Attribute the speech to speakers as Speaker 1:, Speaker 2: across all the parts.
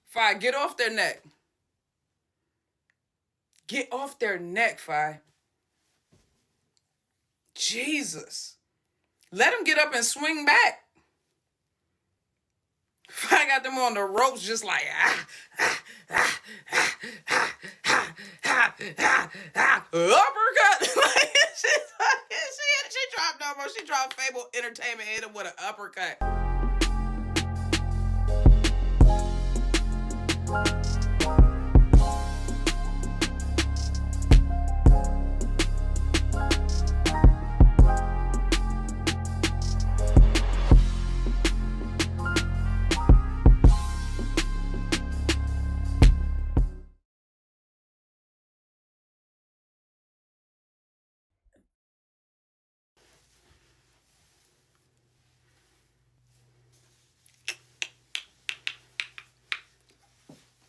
Speaker 1: Faye, get off their neck. Get off their neck, Faye. Jesus. Let them get up and swing back. I got them on the ropes just like uppercut. she dropped no more. She dropped Fable Entertainment, hit him with an uppercut.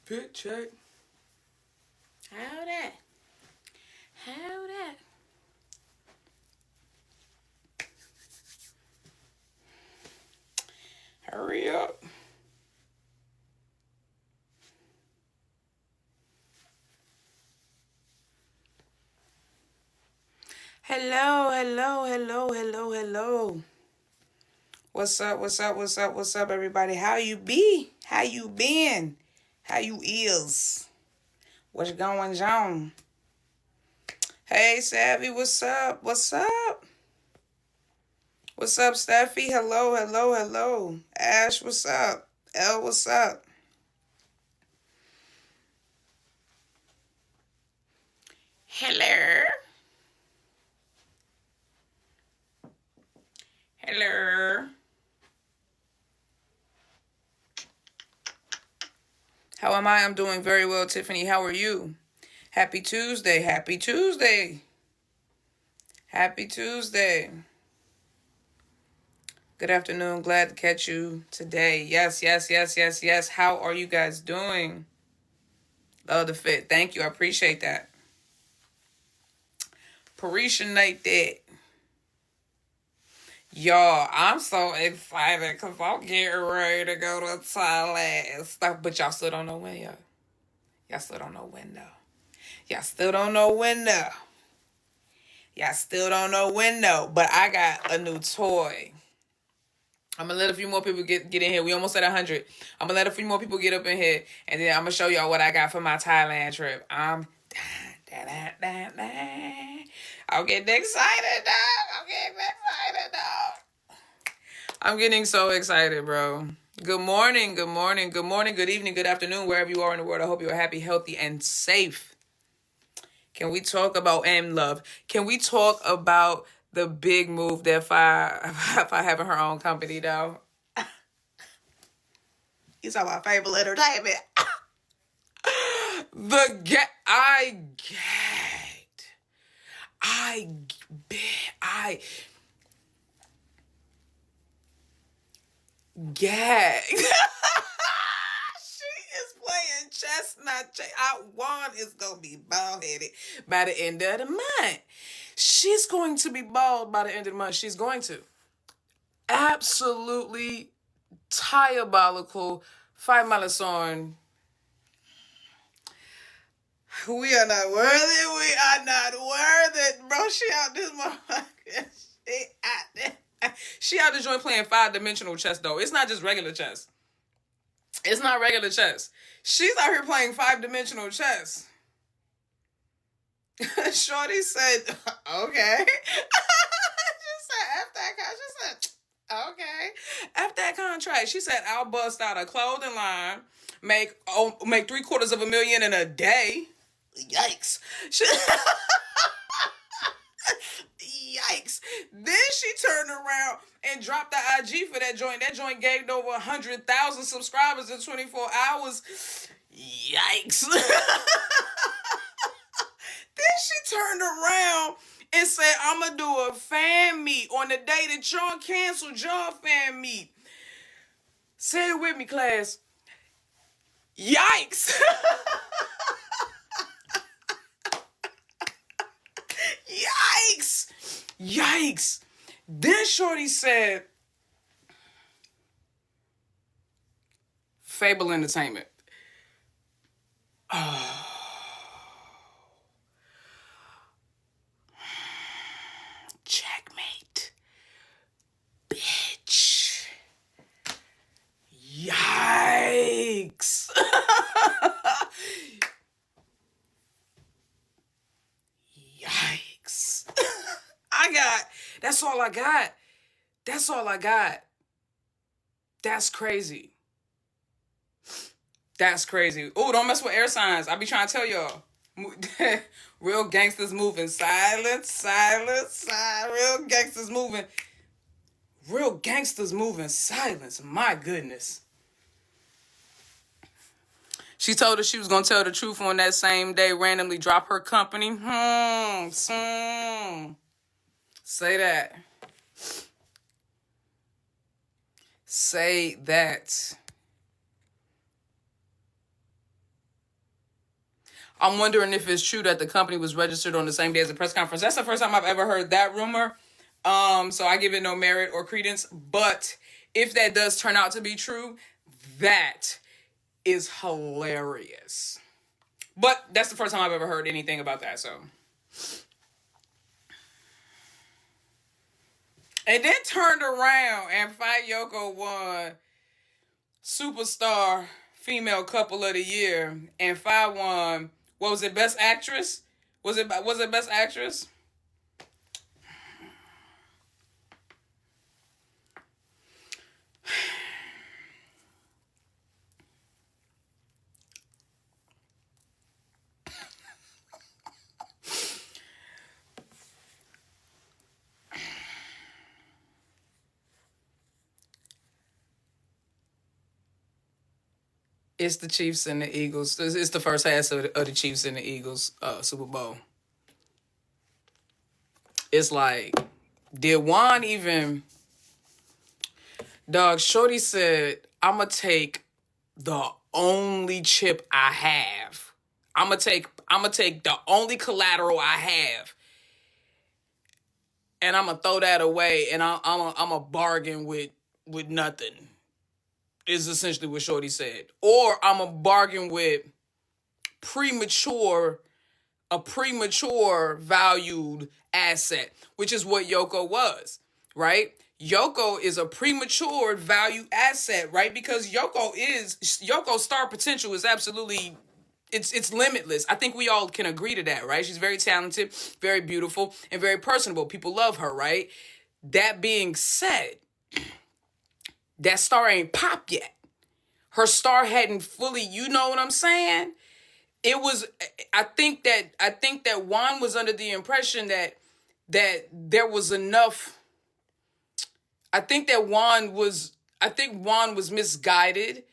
Speaker 1: Pit check. How that? Hurry up. Hello. What's up, everybody? How you be? How you been? How you is? What's going on? Hey, Savvy, what's up? What's up, Steffi? Hello. Ash, what's up? L, what's up? Hello. How am I? I'm doing very well, Tiffany. How are you? Happy Tuesday. Good afternoon. Glad to catch you today. Yes. How are you guys doing? Love the fit. Thank you. I appreciate that. Appreciate that. Y'all, I'm so excited because I'm getting ready to go to Thailand and stuff. But y'all still don't know when, y'all. Y'all still don't know when, though. But I got a new toy. I'm going to let a few more people get in here. We almost at 100. I'm going to let a few more people get up in here. And then I'm going to show y'all what I got for my Thailand trip. I'm getting excited, dog. I'm getting so excited, bro. Good morning, good evening, good afternoon, wherever you are in the world. I hope you are happy, healthy, and safe. Can we talk about love? Can we talk about the big move that Faye having her own company, though? You talking about Fable Entertainment? I gagged. She is playing chess, not chess. Juan is going to be bald-headed by the end of the month. She's going to be bald by the end of the month. She's going to. Absolutely diabolical. 5 Malasorn. We are not worthy. Bro, she out this motherfucker. She out the joint playing 5-dimensional chess, though. It's not just regular chess. She's out here playing 5-dimensional chess. Shorty said, okay. She said, F that contract. She said, okay. F that contract. She said, I'll bust out a clothing line, make $750,000 in a day. Yikes. Yikes. Then she turned around and dropped the IG for that joint. That joint gained over 100,000 subscribers in 24 hours. Yikes. Then she turned around and said, I'm going to do a fan meet on the day that y'all canceled y'all fan meet. Say it with me, class. Yikes. Yikes. Then Shorty said, Fable Entertainment. Checkmate. Bitch. Yikes. Yikes. That's all I got. That's all I got. That's crazy. That's crazy. Oh, don't mess with air signs. I be trying to tell y'all. Real gangsters moving. Silence, silence, silence. Real gangsters moving. Real gangsters moving. Silence. My goodness. She told her she was going to tell the truth on that same day, randomly drop her company. Say that. Say that. I'm wondering if it's true that the company was registered on the same day as the press conference. That's the first time I've ever heard that rumor. So I give it no merit or credence. But if that does turn out to be true, that is hilarious. But that's the first time I've ever heard anything about that. So, and then turned around and Yoko won Superstar Female Couple of the Year, and won, what was it, Best Actress? Was it Best Actress? It's the Chiefs and the Eagles. It's the first half of the Chiefs and the Eagles Super Bowl. It's like, did Juan even... Dog, Shorty said, I'm going to take the only chip I have. I'm going to take the only collateral I have. And I'm going to throw that away, and I'm a bargain with nothing. Is essentially what Shorty said. Or I'm a bargain with a premature valued asset, which is what Yoko was, right? Yoko is a premature value asset, right? Because Yoko's star potential is absolutely, it's limitless. I think we all can agree to that, right? She's very talented, very beautiful, and very personable. People love her, right? That being said, that star ain't popped yet. Her star hadn't fully, you know what I'm saying? It was, I think that Juan was under the impression that there was enough. I think Juan was misguided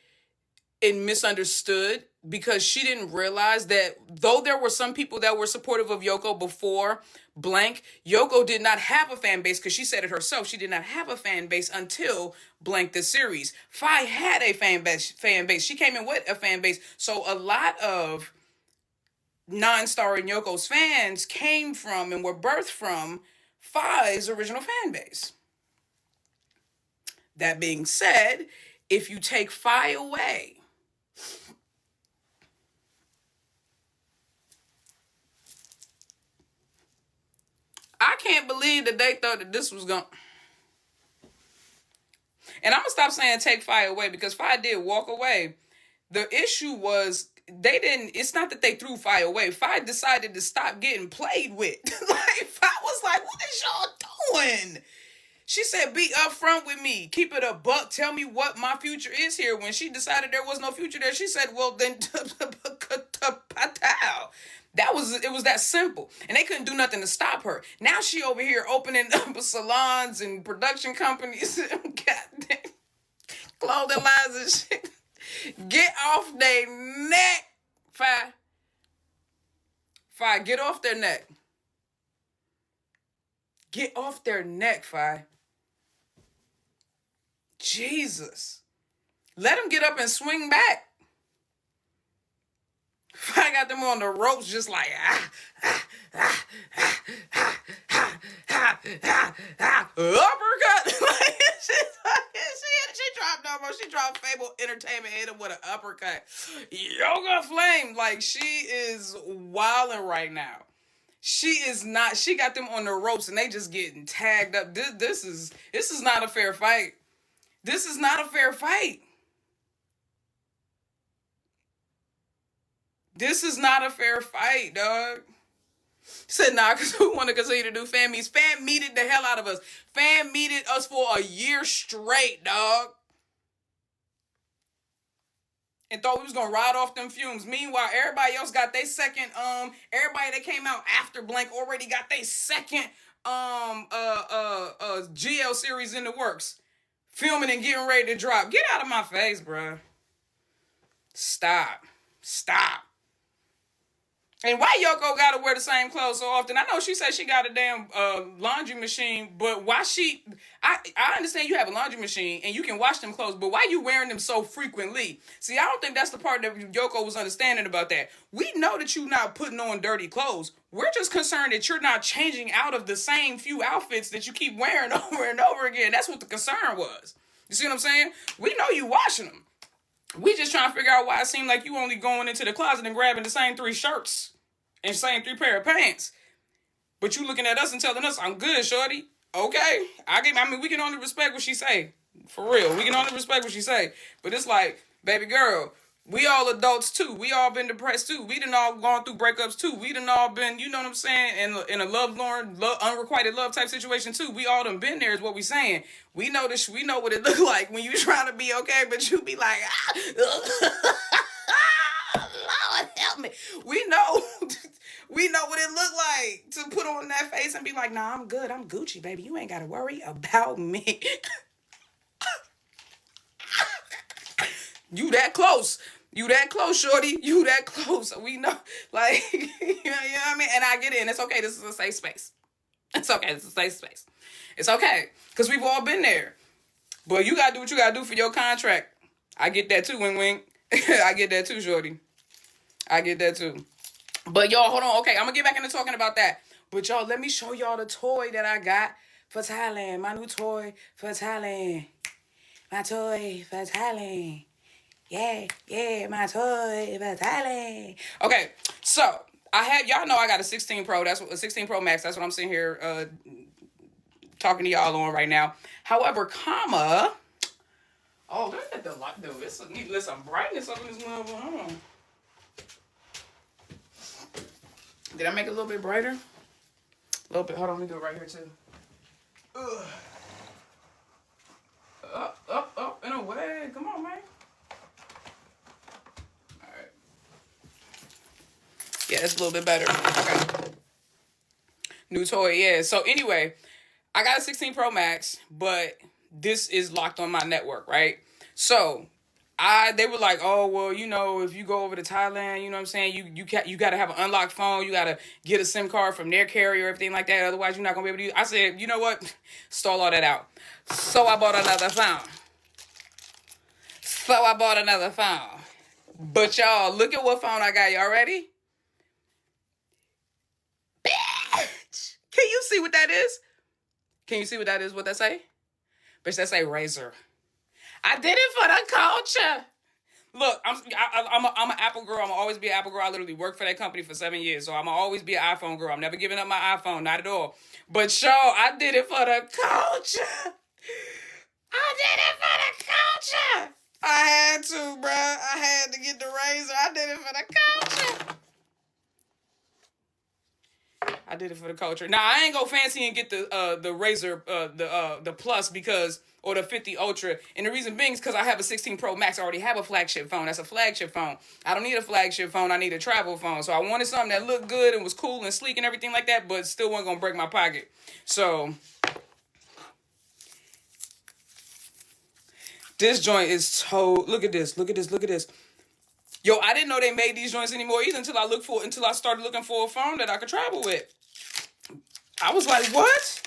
Speaker 1: and misunderstood, because she didn't realize that though there were some people that were supportive of Yoko before blank, Yoko did not have a fan base, because she said it herself. She did not have a fan base until blank the series. Faye had a fan base. She came in with a fan base. So a lot of non-Star and Yoko's fans came from and were birthed from Faye's original fan base. That being said, if you take Faye away, I can't believe that they thought that this was going to... And I'm going to stop saying take Faye away, because Faye did walk away. The issue was it's not that they threw Faye away. Faye decided to stop getting played with. Like, Faye was like, what is y'all doing? She said, be upfront with me. Keep it a buck. Tell me what my future is here. When she decided there was no future there, she said, well, then, it was that simple. And they couldn't do nothing to stop her. Now she over here opening up salons and production companies. Goddamn. Clothing lines and shit. Get off their neck, Faye. Faye, get off their neck. Get off their neck, Faye. Jesus. Let them get up and swing back. I got them on the ropes just like, uppercut. She dropped them talking about? She dropped Fable Entertainment, hit him with an uppercut. Yoga Flame, like, she is wilding right now. She is not. She got them on the ropes, and they just getting tagged up. This is not a fair fight. This is not a fair fight. This is not a fair fight, dog. Said, nah, because we want to continue to do fan meets. Fan meeted the hell out of us. Fan meeted us for a year straight, dog. And thought we was going to ride off them fumes. Meanwhile, everybody else got their second, everybody that came out after Blank already got their second, GL series in the works. Filming and getting ready to drop. Get out of my face, bruh. Stop. And why Yoko gotta wear the same clothes so often? I know she said she got a damn laundry machine, but why I understand you have a laundry machine and you can wash them clothes, but why you wearing them so frequently? See, I don't think that's the part that Yoko was understanding about that. We know that you're not putting on dirty clothes. We're just concerned that you're not changing out of the same few outfits that you keep wearing over and over again. That's what the concern was. You see what I'm saying? We know you washing them. We just trying to figure out why it seemed like you only going into the closet and grabbing the same 3 shirts and same 3 pair of pants. But you looking at us and telling us, I'm good, shorty. Okay. I mean, we can only respect what she say. For real. We can only respect what she say. But it's like, baby girl, we all adults too. We all been depressed too. We done all gone through breakups too. We done all been, you know what I'm saying, in a unrequited love type situation too. We all done been there is what we saying. We know this. We know what it look like when you trying to be okay, but you be like, Lord help me. We know what it look like to put on that face and be like, nah, I'm good. I'm Gucci, baby. You ain't got to worry about me. You that close. You that close, shorty. You that close. We know. Like, you know what I mean? And I get it. And it's okay. This is a safe space. It's okay. It's a safe space. It's okay. Because we've all been there. But you got to do what you got to do for your contract. I get that too, wink, wink. I get that too, shorty. I get that too. But y'all, hold on. Okay, I'm going to get back into talking about that. But y'all, let me show y'all the toy that I got for Thailand. My new toy for Thailand. My toy for Thailand. Yeah, my toy for Thailand. Okay, so y'all know I got a 16 Pro. That's what a 16 Pro Max. That's what I'm sitting here talking to y'all on right now. However, oh, look at the light, dude. It's need some brightness up in this motherfucker. Hold on. Did I make it a little bit brighter? A little bit. Hold on, let me do it right here too. Up and away. Come on, man. Yeah, it's a little bit better. Okay. New toy, yeah. So anyway, I got a 16 Pro Max, but this is locked on my network, right? So they were like, oh, well, you know, if you go over to Thailand, you know what I'm saying? You got to have an unlocked phone. You got to get a SIM card from their carrier, everything like that. Otherwise, you're not going to be able to use. I said, you know what? Stall all that out. So I bought another phone. But y'all, look at what phone I got. Y'all ready? Bitch! Can you see what that is? Can you see what that is? What that say? Bitch, that say Razor. I did it for the culture. Look, I'm an Apple girl. I'm gonna always be an Apple girl. I literally worked for that company for 7 years, so I'm gonna always be an iPhone girl. I'm never giving up my iPhone, not at all. But y'all, I did it for the culture. I had to, bruh. I had to get the Razor. I did it for the culture. Now I ain't go fancy and get the Razor the Plus or the 50 Ultra, and the reason being is because I have a 16 Pro Max. I already have a flagship phone. That's a flagship phone. I don't need a flagship phone. I need a travel phone. So I wanted something that looked good and was cool and sleek and everything like that, but still wasn't gonna break my pocket. So this joint is look at this. Yo, I didn't know they made these joints anymore either until I started looking for a phone that I could travel with. I was like, what?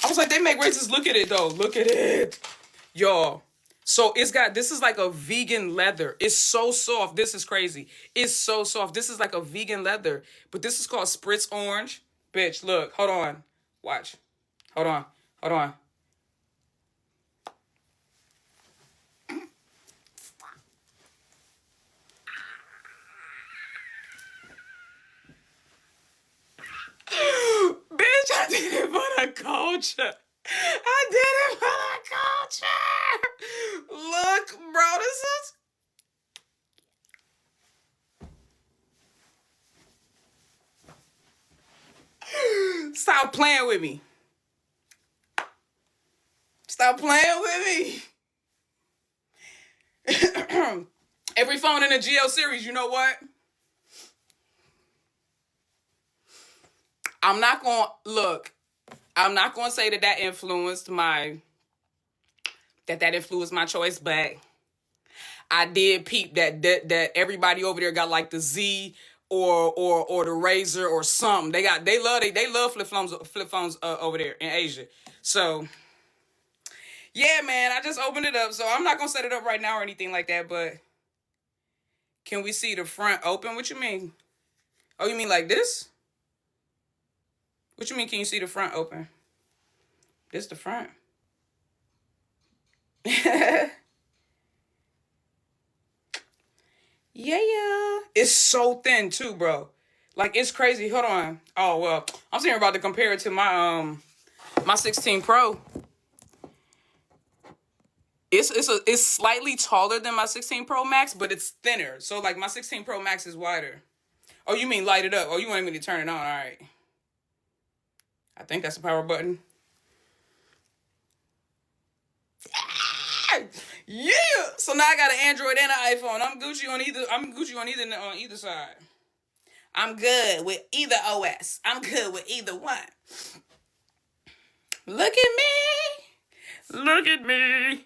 Speaker 1: I was like, they make razors. Look at it though. Look at it. Y'all. So this is like a vegan leather. It's so soft. This is crazy. It's so soft. This is like a vegan leather. But this is called Spritz Orange. Bitch, look. Hold on. Watch. Hold on. culture. I did it for the culture. Look, bro, this is... Stop playing with me. Stop playing with me. Every phone in the GL series, you know what? I'm not going to say that influenced my choice, but I did peep that everybody over there got like the Z or the Razor or something. They love flip phones over there in Asia. So yeah, man, I just opened it up. So I'm not gonna set it up right now or anything like that, but can we see the front open? What you mean? Oh, you mean like this? What you mean, can you see the front open? This the front. Yeah. It's so thin too, bro. Like, it's crazy. Hold on. Oh, well, I'm sitting here about to compare it to my 16 Pro. It's slightly taller than my 16 Pro Max, but it's thinner. So, like, my 16 Pro Max is wider. Oh, you mean light it up? Oh, you wanted me to turn it on? All right. I think that's the power button. Yeah. So now I got an Android and an iPhone. I'm Gucci on either side. I'm good with either OS. I'm good with either one. Look at me. Look at me.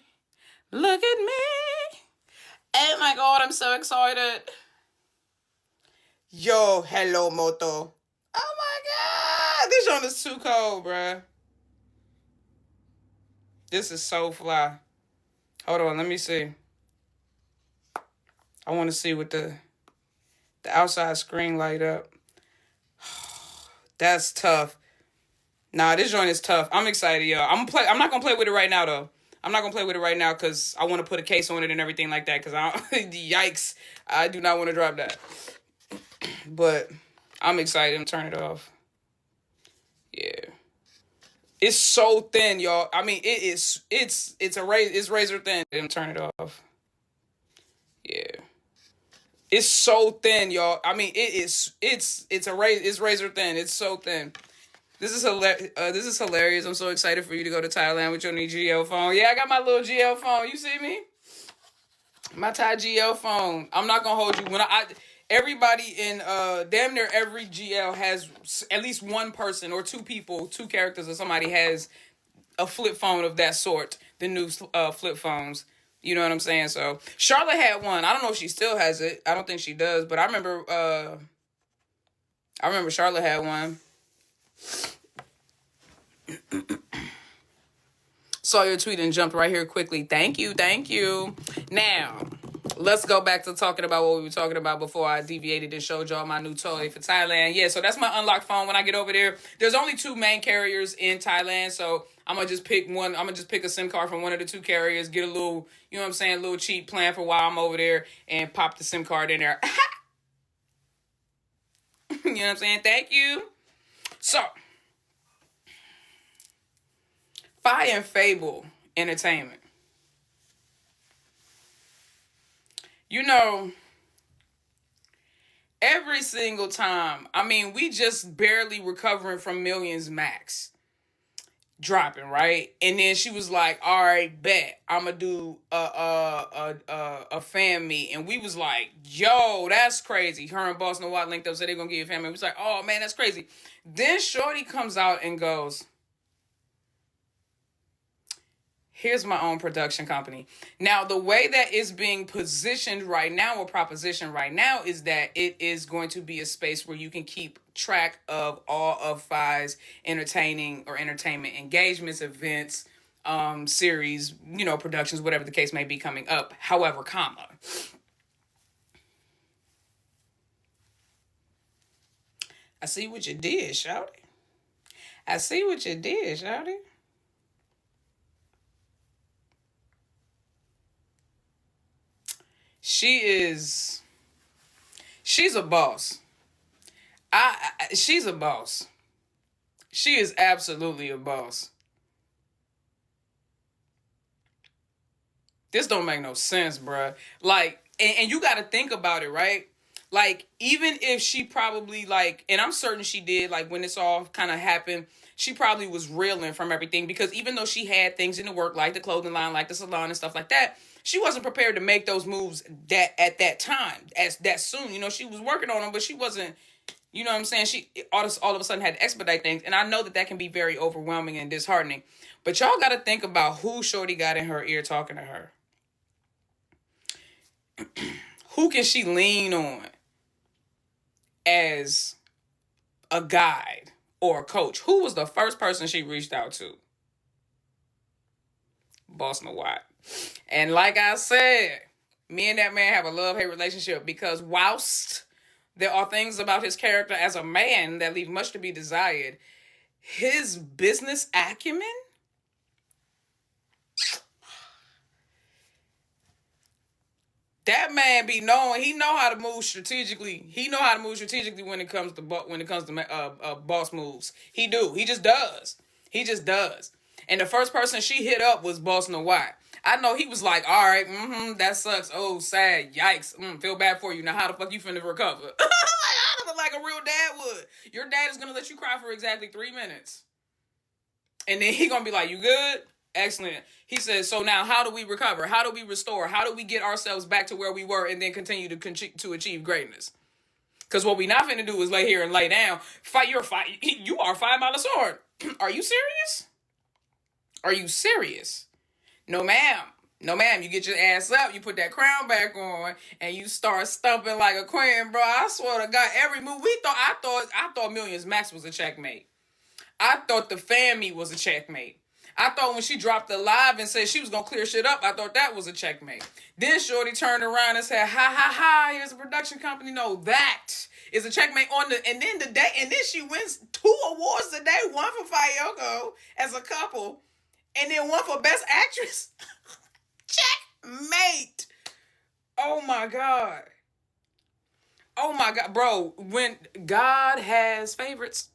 Speaker 1: Look at me. Oh my God, I'm so excited. Yo, hello, Moto. Oh my God. This one is too cold, bruh. This is so fly. Hold on, let me see. I want to see what the outside screen light up. That's tough. Nah, this joint is tough. I'm excited, yo. I'm not gonna play with it right now, though. I'm not gonna play with it right now because I want to put a case on it and everything like that. Because yikes, I do not want to drop that. But I'm excited. I'm turning it off. Yeah, it's so thin, y'all. I mean, it's razor thin. I'm turning it off. Yeah. It's so thin, y'all. I mean, it's razor thin. It's so thin. This is hilarious. I'm so excited for you to go to Thailand with your new GL phone. Yeah, I got my little GL phone. You see me? My Thai GL phone. I'm not gonna hold you. Everybody in damn near every GL has at least one person or two people, two characters, or somebody has a flip phone of that sort. The new flip phones. You know what I'm saying? So Charlotte had one. I don't know if she still has it. I don't think she does, but I remember Charlotte had one. Saw your tweet and jumped right here quickly. Thank you. Now, let's go back to talking about what we were talking about before I deviated and showed y'all my new toy for Thailand. Yeah, so that's my unlocked phone when I get over there. There's only 2 main carriers in Thailand, so I'm going to just pick one. I'm going to just pick a SIM card from one of the 2 carriers, get a little, you know what I'm saying, a little cheap plan for while I'm over there, and pop the SIM card in there. You know what I'm saying? Thank you. So, Faye and Fable Entertainment. You know, every single time, I mean, we just barely recovering from Millions Max dropping, right? And then she was like, all right, bet I'm gonna do a fan meet. And we was like, yo, that's crazy. Her and Boss No Watt linked up, said they're gonna give you a fan meet. We was like, oh man, that's crazy. Then Shorty comes out and goes, here's my own production company. Now, the way that it's being positioned right now or propositioned right now is that it is going to be a space where you can keep track of all of Faye's entertainment engagements, events, series, you know, productions, whatever the case may be coming up. However, comma. I see what you did, shawty. I see what you did, shawty. She's a boss. She's a boss. She is absolutely a boss. This don't make no sense, bruh. Like, and you got to think about it, right? Like, even if she probably, like, and I'm certain she did, like, when this all kind of happened, she probably was reeling from everything, because even though she had things in the work, like the clothing line, like the salon and stuff like that, she wasn't prepared to make those moves that at that time, as that soon. You know, she was working on them, but she wasn't, you know what I'm saying? She all of a sudden had to expedite things. And I know that can be very overwhelming and disheartening. But y'all got to think about who Shorty got in her ear talking to her. Who can she lean on as a guide or a coach? Who was the first person she reached out to? Boss Watt. And like I said, me and that man have a love-hate relationship, because whilst there are things about his character as a man that leave much to be desired, his business acumen, that man be knowing. He know how to move strategically. He know how to move strategically when it comes to boss moves. He do. He just does. He just does. And the first person she hit up was Boss Watt. I know he was like, all right, that sucks. Oh, sad. Yikes. Feel bad for you. Now, how the fuck you finna recover? Like a real dad would. Your dad is gonna let you cry for exactly 3 minutes. And then he gonna be like, you good? Excellent. He says, so now how do we recover? How do we restore? How do we get ourselves back to where we were and then continue to achieve greatness? Because what we not finna do is lay here and lay down. You are 5 miles sword. Are you serious? Are you serious? No, ma'am. No, ma'am. You get your ass up, you put that crown back on, and you start stumping like a queen, bro. I swear to God, every move I thought Millions Max was a checkmate. I thought the family was a checkmate. I thought when she dropped the live and said she was gonna clear shit up, I thought that was a checkmate. Then Shorty turned around and said, ha ha ha, here's a production company. No, that is a checkmate and then she wins 2 awards today, one for Yoko as a couple, and then one for Best Actress. Checkmate. Oh my God. Oh my God, bro, when God has favorites.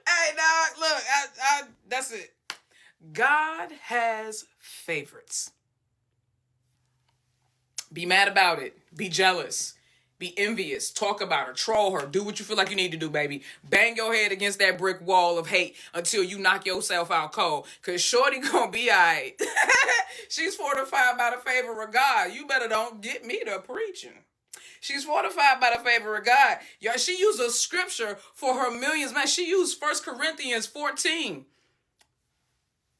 Speaker 1: Hey, dog, look, that's it. God has favorites. Be mad about it. Be jealous. Be envious. Talk about her. Troll her. Do what you feel like you need to do, baby. Bang your head against that brick wall of hate until you knock yourself out cold. Because Shorty gonna be all right. She's fortified by the favor of God. You better don't get me to preaching. She's fortified by the favor of God. Y'all, she used a scripture for her millions. Man, she used 1 Corinthians 14.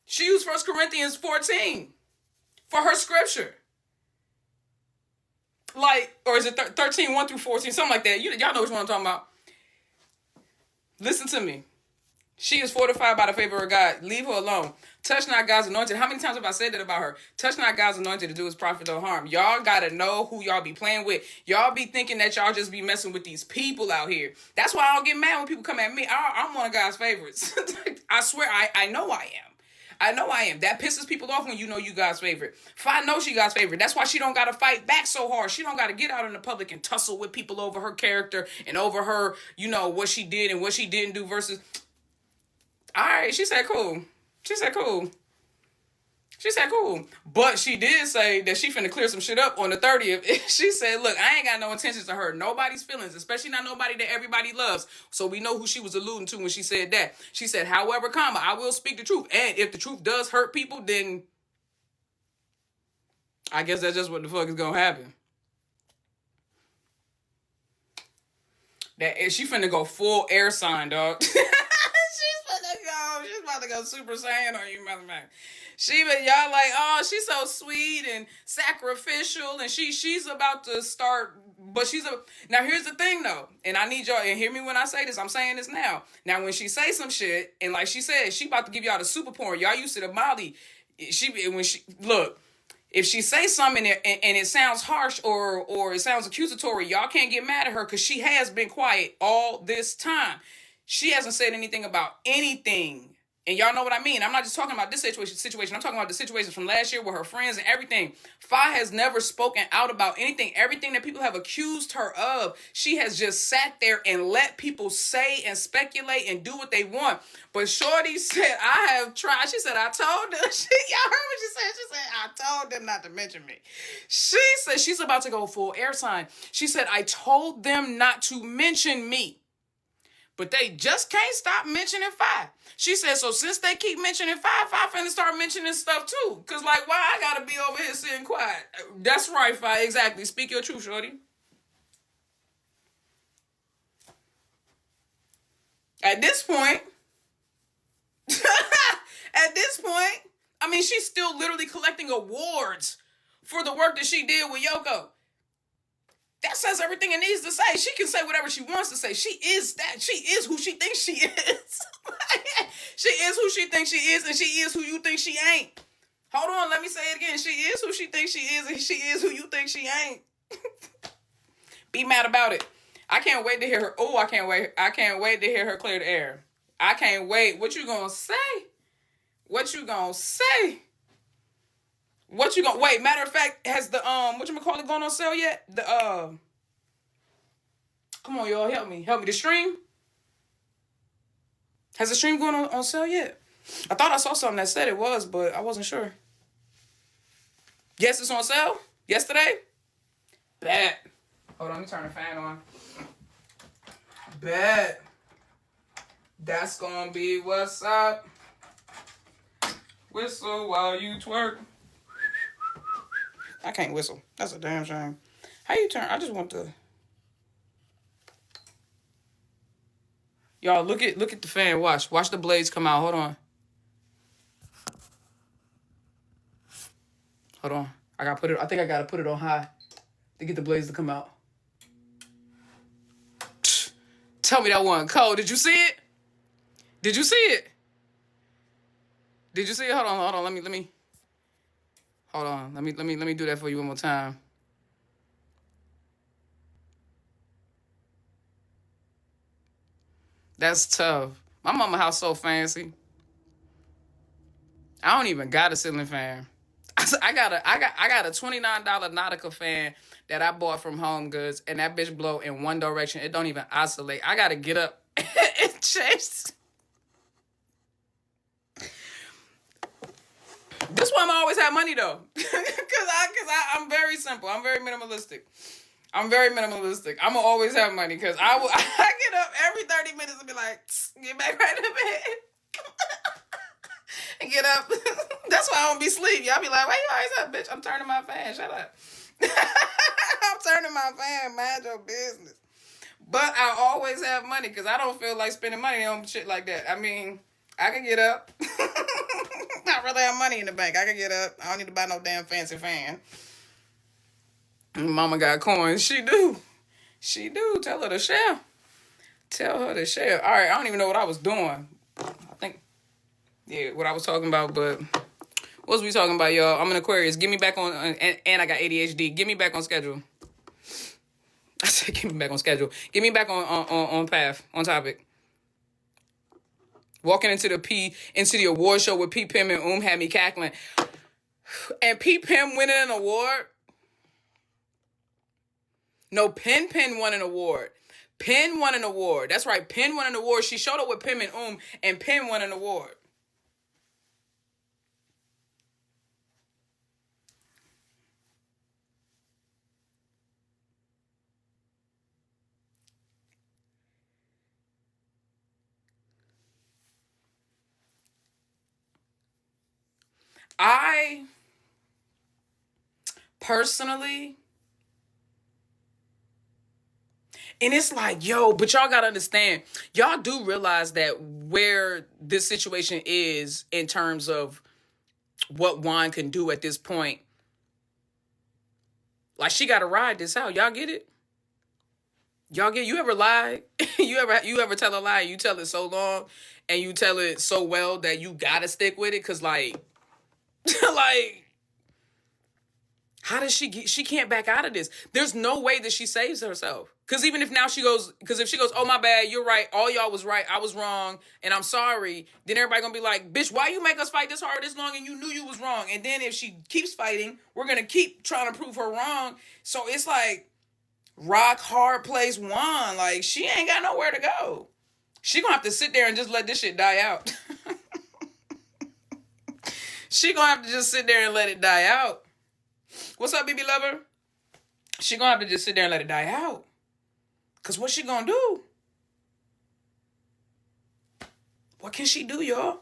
Speaker 1: She used 1 Corinthians 14 for her scripture. Like, or is it 13, 1 through 14, something like that. Y'all know which one I'm talking about. Listen to me. She is fortified by the favor of God. Leave her alone. Touch not God's anointed. How many times have I said that about her? Touch not God's anointed to do his prophet no harm. Y'all gotta know who y'all be playing with. Y'all be thinking that y'all just be messing with these people out here. That's why I don't get mad when people come at me. I'm one of God's favorites. I swear, I know I am. I know I am. That pisses people off when you know you God's favorite. Fi know she God's favorite. That's why she don't got to fight back so hard. She don't got to get out in the public and tussle with people over her character and over her, what she did and what she didn't do versus... All right, she said cool. She said cool. But she did say that she finna clear some shit up on the 30th. She said, look, I ain't got no intentions to hurt nobody's feelings, especially not nobody that everybody loves. So we know who she was alluding to when she said that. She said, however, I will speak the truth. And if the truth does hurt people, then I guess that's just what the fuck is gonna happen. That she finna go full air sign, dog. She's about to go Super Saiyan on you, motherfucker. Y'all like, oh, she's so sweet and sacrificial, and she's about to start, but now here's the thing though, and I need y'all, and hear me when I say this, I'm saying this now. Now when she say some shit, and like she said, she about to give y'all the super porn, y'all used to the Molly, look, if she say something and it sounds harsh or it sounds accusatory, y'all can't get mad at her because she has been quiet all this time. She hasn't said anything about anything And y'all know what I mean. I'm not just talking about this situation. I'm talking about the situations from last year with her friends and everything. Faye has never spoken out about anything. Everything that people have accused her of, she has just sat there and let people say and speculate and do what they want. But Shorty said, I have tried. She said, I told them. Y'all heard what she said? She said, I told them not to mention me. She said she's about to go full air sign. She said, I told them not to mention me. But they just can't stop mentioning Faye. She said, so since they keep mentioning Faye, Faye finna start mentioning stuff too. Because, like, why I gotta be over here sitting quiet? That's right, Faye, exactly. Speak your truth, shorty. At this point, I mean, she's still literally collecting awards for the work that she did with Yoko. That says everything it needs to say. She can say whatever she wants to say. She is that. She is who she thinks she is. She is who she thinks she is, and she is who you think she ain't. Hold on, let me say it again. She is who she thinks she is, and she is who you think she ain't. Be mad about it. I can't wait to hear her. Oh, I can't wait. I can't wait to hear her clear the air. I can't wait. What you gonna say? What you gonna say? What you gonna wait? Matter of fact, has the whatchamacallit gone on sale yet? The come on, y'all, help me. The stream? Has the stream gone on sale yet? I thought I saw something that said it was, but I wasn't sure. Yes, it's on sale? Yesterday? Bet. Hold on, let me turn the fan on. Bet. That's gonna be what's up. Whistle while you twerk. I can't whistle. That's a damn shame. How you turn? I just want to. Y'all look at the fan. Watch the blades come out. Hold on. Hold on. I think I gotta put it on high to get the blades to come out. Tell me that one cold. Did you see it? Did you see it? Did you see it? Hold on. Let me. Hold on. Let me do that for you one more time. That's tough. My mama house so fancy. I don't even got a ceiling fan. I got a $29 Nautica fan that I bought from Home Goods, and that bitch blow in one direction. It don't even oscillate. I gotta get up and change. This why I'm always have money though, cause I'm very simple. I'm very minimalistic. I'm gonna always have money because I get up every 30 minutes and be like, get back right in the bed. And get up. That's why I don't be asleep. Y'all be like, why you always up, bitch? I'm turning my fan. Shut up. I'm turning my fan. Mind your business. But I always have money because I don't feel like spending money on shit like that. I mean, I can get up. I really have money in the bank. I can get up. I don't need to buy no damn fancy fan. Mama got coins. She do. Tell her to share. All right, I don't even know what I was doing. I think, yeah, what I was talking about, but what was we talking about, y'all? I'm an Aquarius. Get me back on, and I got ADHD. Get me back on schedule. I said, get me back on schedule. Get me back on path, on topic. Walking into the award show with Pete Pim and had me cackling. And Pete Pim winning an award. No, Penn won an award. Penn won an award. That's right, Penn won an award. She showed up with Pim and Penn won an award. I personally, and it's like, yo, but y'all gotta understand, y'all do realize that where this situation is in terms of what Juan can do at this point. Like, she gotta ride this out. Y'all get it? You ever lie? you ever tell a lie and you tell it so long and you tell it so well that you gotta stick with it? Cause like, like, How does she can't back out of this. There's no way that she saves herself. Because even if now because if she goes, oh, my bad, you're right, all y'all was right, I was wrong, and I'm sorry, then everybody gonna be like, bitch, why you make us fight this hard this long and you knew you was wrong? And then if she keeps fighting, we're gonna keep trying to prove her wrong. So it's like rock hard place one. Like, she ain't got nowhere to go. She gonna have to sit there and just let this shit die out. She gonna have to just sit there and let it die out. What's up, BB lover? She gonna have to just sit there and let it die out. Cause what she gonna do? What can she do, y'all?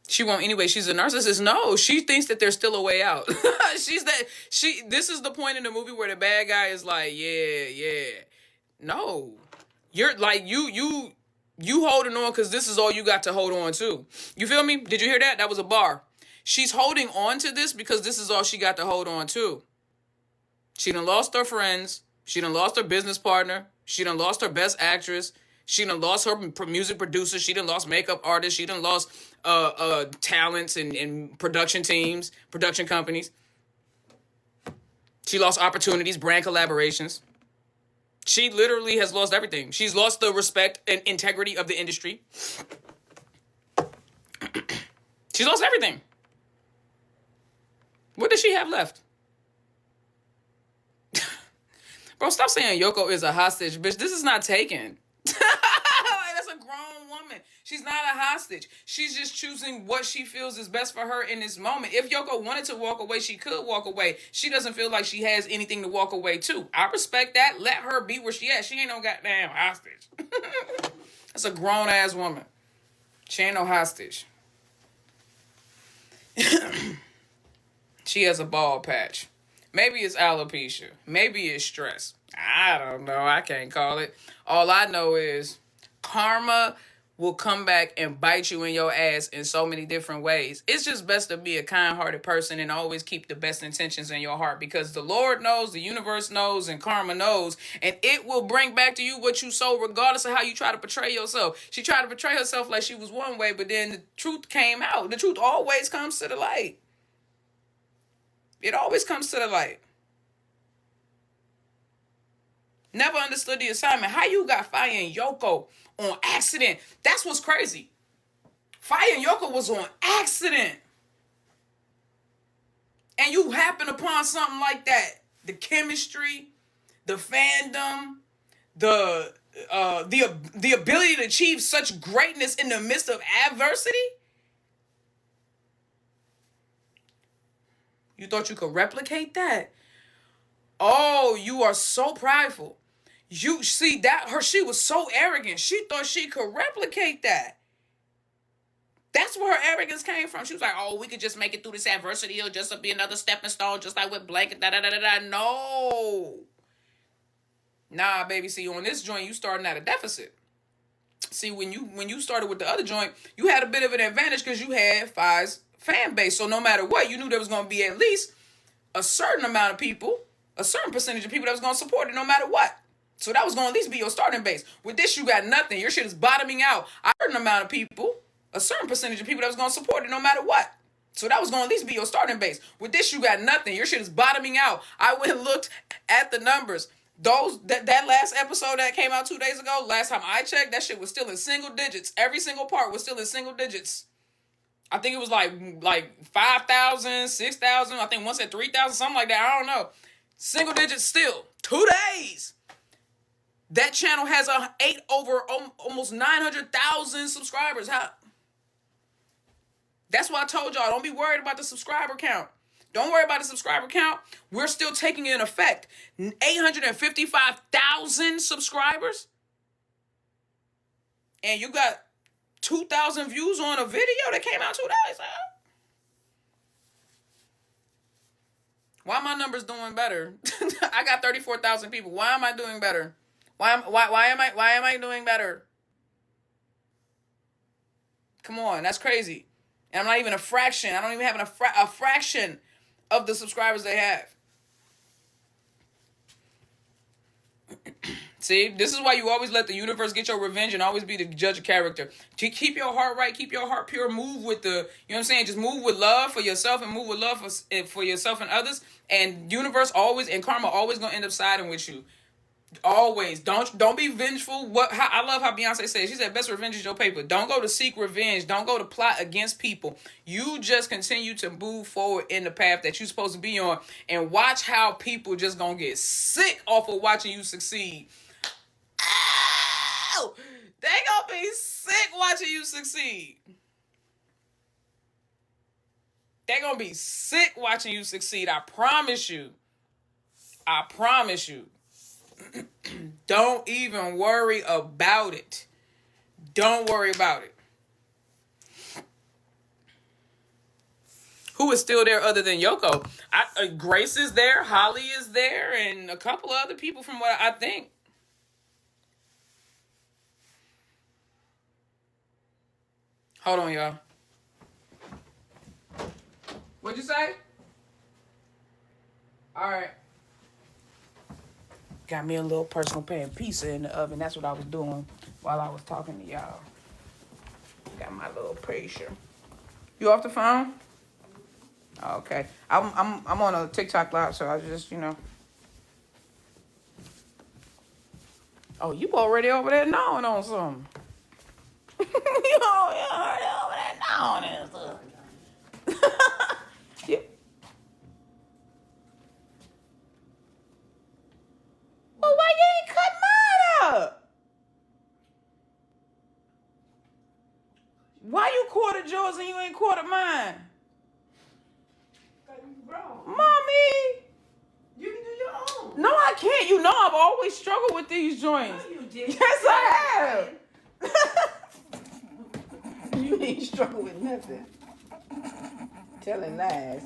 Speaker 1: She won't anyway. She's a narcissist. No, she thinks that there's still a way out. This is the point in the movie where the bad guy is like, yeah. No. You're like, you holding on because this is all you got to hold on to. You feel me? Did you hear that? That was a bar. She's holding on to this because this is all she got to hold on to. She done lost her friends. She done lost her business partner. She done lost her best actress. She done lost her music producer. She done lost makeup artists. She done lost talents and production teams, production companies. She lost opportunities, brand collaborations. She literally has lost everything. She's lost the respect and integrity of the industry. She's lost everything. What does she have left? Bro, stop saying Yoko is a hostage, bitch. This is not taken. That's a grown woman. She's not a hostage. She's just choosing what she feels is best for her in this moment. If Yoko wanted to walk away, she could walk away. She doesn't feel like she has anything to walk away to. I respect that. Let her be where she at. She ain't no goddamn hostage. That's a grown-ass woman. She ain't no hostage. She has a bald patch. Maybe it's alopecia. Maybe it's stress. I don't know. I can't call it. All I know is karma will come back and bite you in your ass in so many different ways. It's just best to be a kind-hearted person and always keep the best intentions in your heart, because the Lord knows, the universe knows, and karma knows, and it will bring back to you what you sow regardless of how you try to portray yourself. She tried to portray herself like she was one way, but then the truth came out. The truth always comes to the light. It always comes to the light. Never understood the assignment. How you got Faye and Yoko on accident? That's what's crazy. Faye and Yoko was on accident. And you happen upon something like that. The chemistry, the fandom, the ability to achieve such greatness in the midst of adversity. You thought you could replicate that? Oh, you are so prideful. You see that she was so arrogant. She thought she could replicate that. That's where her arrogance came from. She was like, oh, we could just make it through this adversity. It'll just be another stepping stone, just like with Blanket. No. Nah, baby. See, on this joint, you starting at a deficit. See, when you started with the other joint, you had a bit of an advantage because you had Faye's fan base. So no matter what, you knew there was going to be at least a certain amount of people, a certain percentage of people that was going to support it no matter what. So that was going to at least be your starting base. With this, you got nothing. Your shit is bottoming out. A certain amount of people, a certain percentage of people that was going to support it no matter what. So that was going to at least be your starting base. With this, you got nothing. Your shit is bottoming out. I went and looked at the numbers. That last episode that came out 2 days ago, last time I checked, that shit was still in single digits. Every single part was still in single digits. I think it was like 5,000, 6,000. I think one said 3,000, something like that. I don't know. Single digits still. 2 days. That channel has over almost 900,000 subscribers. That's why I told y'all, don't be worried about the subscriber count. Don't worry about the subscriber count. We're still taking it in effect. 855,000 subscribers. And you got 2,000 views on a video that came out 2 days. Why are my numbers doing better? I got 34,000 people. Why am I doing better? Why am I doing better? Come on, that's crazy. And I'm not even a fraction. I don't even have a fraction of the subscribers they have. See, this is why you always let the universe get your revenge and always be the judge of character. To keep your heart right, keep your heart pure, move with the, you know what I'm saying? Just move with love for yourself and move with love for yourself and others. And universe always, and karma always gonna end up siding with you. Always. Don't be vengeful. I love how Beyonce said. She said, best revenge is your paper. Don't go to seek revenge. Don't go to plot against people. You just continue to move forward in the path that you're supposed to be on, and watch how people just gonna get sick off of watching you succeed. Ow! They gonna be sick watching you succeed. They gonna be sick watching you succeed. I promise you. I promise you. Don't even worry about it. Don't worry about it. Who is still there other than Yoko? Grace is there. Holly is there. And a couple of other people from what I think. Hold on, y'all. What'd you say? All right. Got me a little personal pan pizza in the oven. That's what I was doing while I was talking to y'all. Got my little picture. You off the phone? Okay. I'm on a TikTok live, so I just, Oh, you already over there gnawing on something. You already over there gnawing on something. Yeah. Well, why you ain't cut mine up? Why you quartered yours and you ain't quartered mine? Mommy!
Speaker 2: You can do your own.
Speaker 1: No, I can't. You know I've always struggled with these joints.
Speaker 2: No, you did.
Speaker 1: Yes, I have.
Speaker 2: You ain't struggle with nothing. Telling lies.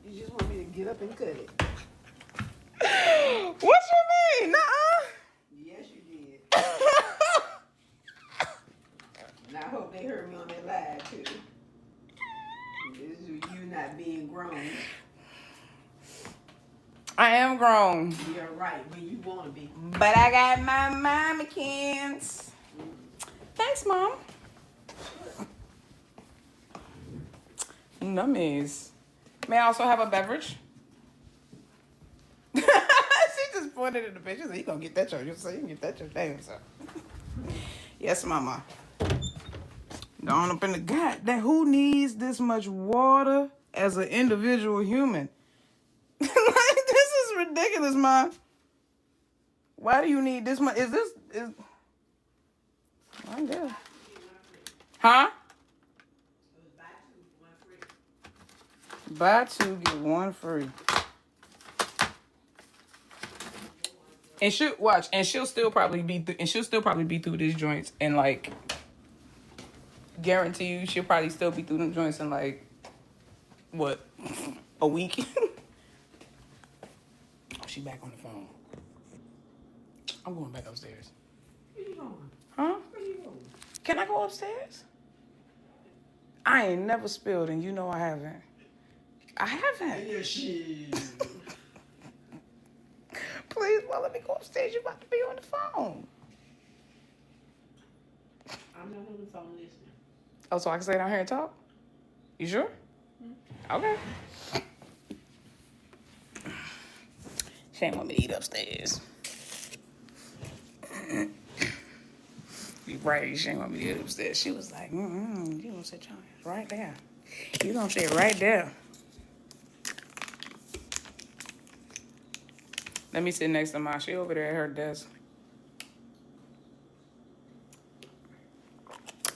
Speaker 2: You just want me to get up and cut it.
Speaker 1: What you mean? Nuh-uh.
Speaker 2: Yes, you did. And I hope they heard me on that live, too. This is you not being grown.
Speaker 1: I am grown.
Speaker 2: You're right, when you want to be.
Speaker 1: But I got my mammakins. Thanks, Mom. Nummies. May I also have a beverage? She just pointed at the picture. She said, you gonna get that your so you can get that your damn self. Yes, Mama. Going up in the goddamn. Who needs this much water as an individual human? Like, this is ridiculous, Mom. Why do you need this much? Is I guess. Huh? Buy two, get one free. And she'll still probably be through these joints, and like, guarantee you, she'll probably still be through them joints in like, what, a week? She back on the phone. I'm going back upstairs.
Speaker 2: Where you going?
Speaker 1: Huh?
Speaker 2: Where you going?
Speaker 1: Can I go upstairs? I ain't never spilled, and you know I haven't. I haven't.
Speaker 2: Yeah, shit.
Speaker 1: Please, well, let me go upstairs. You about to be on the phone.
Speaker 2: I'm not on the phone listening.
Speaker 1: Oh, so I can stay down here and talk? You sure? Mm-hmm. Okay. She ain't want me to eat upstairs. You right, she ain't want me to eat upstairs. She was like, you gonna sit your ass right there. You gonna sit right there. Let me sit next to Ma. She over there at her desk.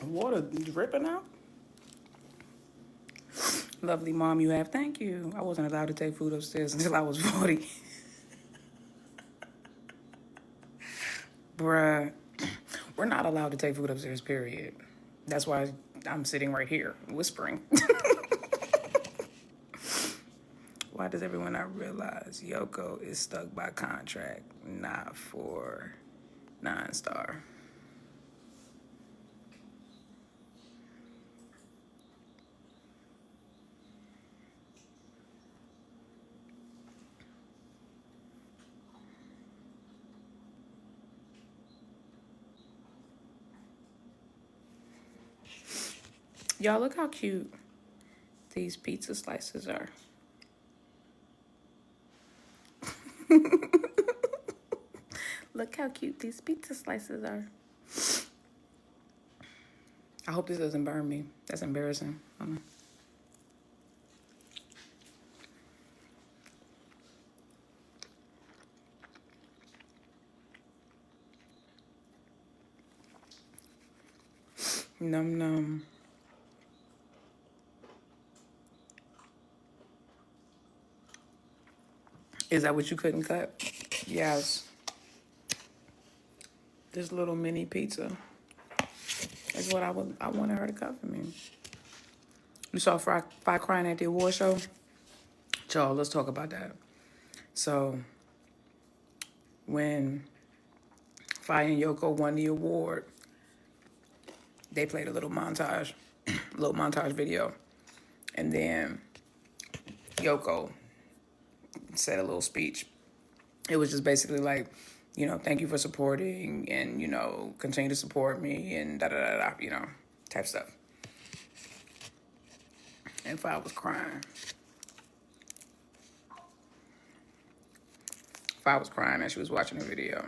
Speaker 1: Water dripping out. Lovely mom you have. Thank you. I wasn't allowed to take food upstairs until I was 40. Bruh. We're not allowed to take food upstairs, period. That's why I'm sitting right here, whispering. Why does everyone not realize Yoko is stuck by contract, not for 9-star? Y'all, look how cute these pizza slices are. Look how cute these pizza slices are. I hope this doesn't burn me. That's embarrassing. Num num. Is that what you couldn't cut? Yes. This little mini pizza is what I wanted her to cut for me. You saw Fi crying at the award show? Y'all, let's talk about that. So, when Fi and Yoko won the award, they played a little montage video. And then Yoko said a little speech. It was just basically like, you know, thank you for supporting and, you know, continue to support me and da-da-da-da, you know, type stuff. And Fi was crying. Fi was crying as she was watching the video.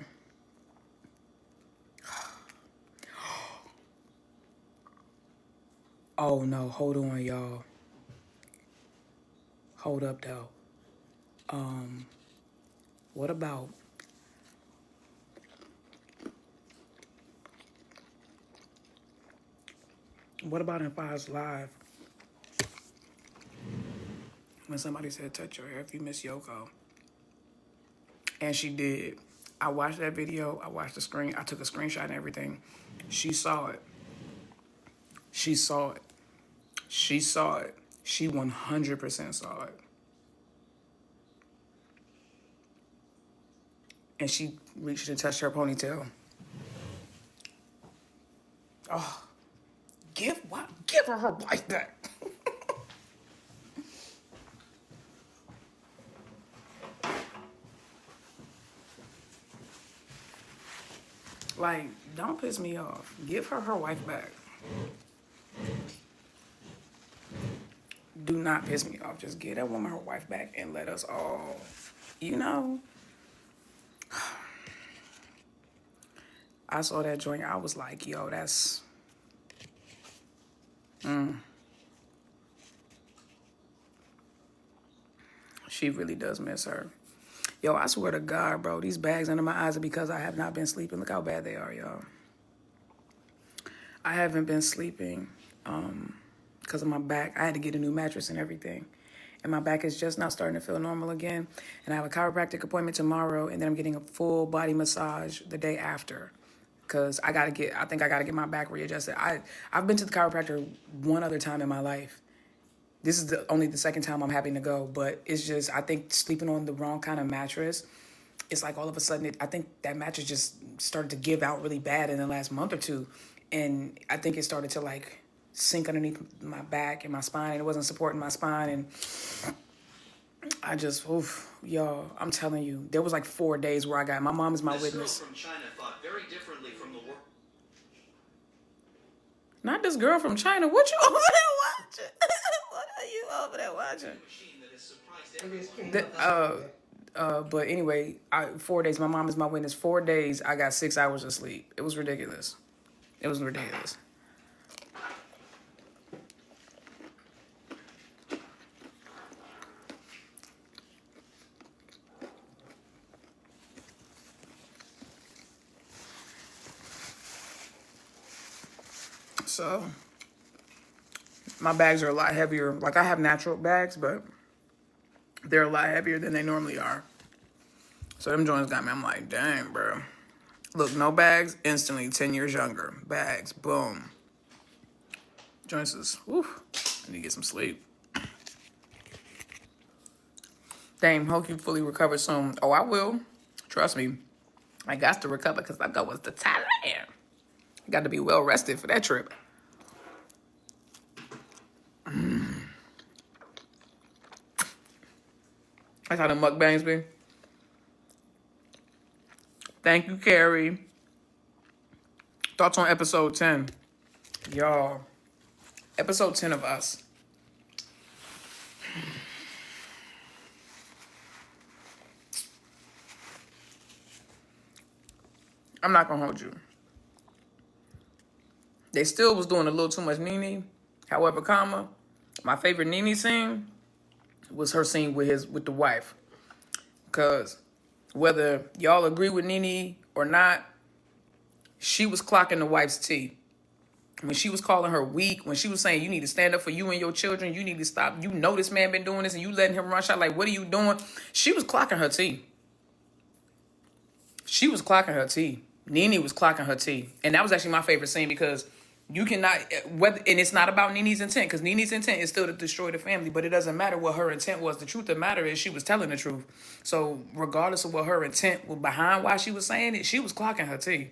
Speaker 1: Oh, no, hold on, y'all. Hold up, though. What about... What about in Fi's live? When somebody said, touch your hair if you miss Yoko. And she did. I watched that video. I watched the screen. I took a screenshot and everything. She saw it. She saw it. She saw it. She 100% saw it. And she reached and touched her ponytail. Oh, give her wife back. Like, don't piss me off. Give her wife back. Do not piss me off. Just give that woman her wife back and let us all, you know. I saw that joint. I was like, yo, that's... She really does miss her. Yo, I swear to God, bro, these bags under my eyes are because I have not been sleeping. Look how bad they are, y'all. I haven't been sleeping because of my back. I had to get a new mattress and everything. And my back is just not starting to feel normal again. And I have a chiropractic appointment tomorrow, and then I'm getting a full body massage the day after. Because I think I got to get my back readjusted. I've been to the chiropractor one other time in my life. This is only the second time I'm having to go, but it's just, I think sleeping on the wrong kind of mattress, it's like all of a sudden, I think that mattress just started to give out really bad in the last month or two. And I think it started to like sink underneath my back and my spine, and it wasn't supporting my spine. And I just, y'all, I'm telling you, there was like 4 days where my mom is my witness.
Speaker 3: This girl from China thought very differently from the world.
Speaker 1: Not this girl from China. What you over there watching? What are you over there watching? But anyway, 4 days. My mom is my witness. 4 days, I got 6 hours of sleep. It was ridiculous. It was ridiculous. So, my bags are a lot heavier. Like, I have natural bags, but they're a lot heavier than they normally are. So, them joints got me. I'm like, dang, bro. Look, no bags, instantly 10 years younger. Bags, boom. Joints is, I need to get some sleep. Dang, hope you fully recover soon. Oh, I will. Trust me. I got to recover because I go to Thailand. Got to be well rested for that trip. That's how the mukbangs be. Thank you, Carrie. Thoughts on episode 10. Y'all, Episode 10 of Us. I'm not gonna hold you. They still was doing a little too much Nene. However, my favorite Nene scene was her scene with the wife. Cause whether y'all agree with Nene or not, she was clocking the wife's tea. When she was calling her weak, when she was saying you need to stand up for you and your children, you need to stop. You know this man been doing this and you letting him run shot. Like, what are you doing? She was clocking her tea. She was clocking her tea. Nene was clocking her tea. And that was actually my favorite scene because you cannot, and it's not about Nene's intent, because Nene's intent is still to destroy the family, but it doesn't matter what her intent was. The truth of the matter is she was telling the truth. So regardless of what her intent was behind why she was saying it, she was clocking her tea.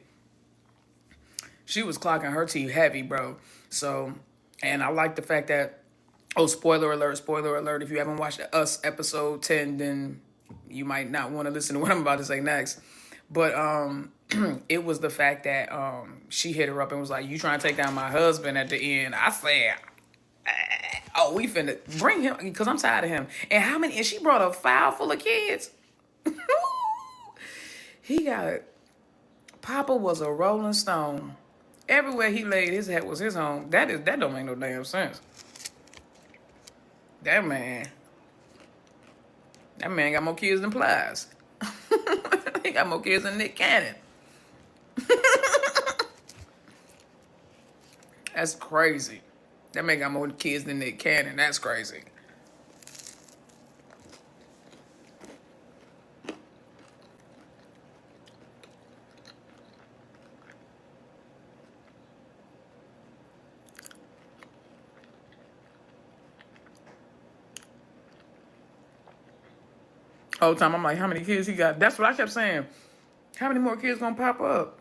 Speaker 1: She was clocking her tea heavy, bro. So, and I like the fact that, spoiler alert, if you haven't watched Us episode 10, then you might not want to listen to what I'm about to say next. But it was the fact that she hit her up and was like, you trying to take down my husband at the end. I said, we finna bring him, because I'm tired of him. And she brought a file full of kids. Papa was a rolling stone. Everywhere he laid his head was his home. That don't make no damn sense. That man got more kids than Plies. He got more kids than Nick Cannon. That's crazy. That man got more kids than Nick Cannon. That's crazy. Whole time I'm like, how many kids he got? That's what I kept saying. How many more kids gonna pop up?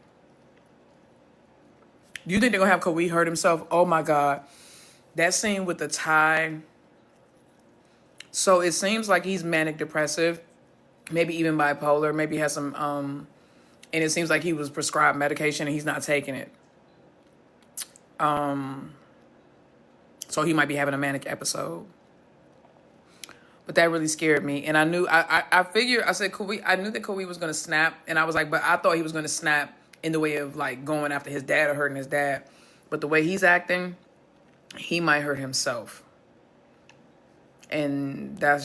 Speaker 1: Do you think they're gonna have Kawhi hurt himself? Oh my God. That scene with the tie. So it seems like he's manic depressive, maybe even bipolar, maybe has some and it seems like he was prescribed medication and he's not taking it. So he might be having a manic episode. But that really scared me. And I knew, I figured, I said, I knew that Kawhi was going to snap. And I was like, but I thought he was going to snap in the way of like going after his dad or hurting his dad. But the way he's acting, he might hurt himself. And that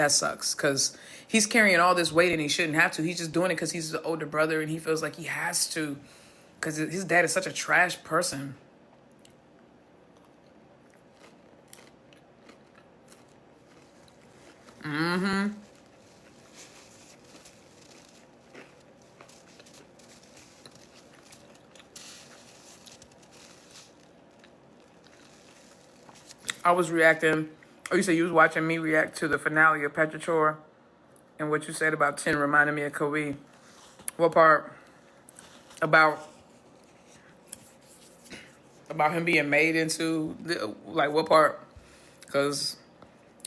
Speaker 1: sucks. Because he's carrying all this weight and he shouldn't have to. He's just doing it because he's the older brother and he feels like he has to. Because his dad is such a trash person. I was reacting. Oh, you said you was watching me react to the finale of Petrichor, and what you said about 10 reminded me of Kawhi. What part? About him being made into, like what part? Because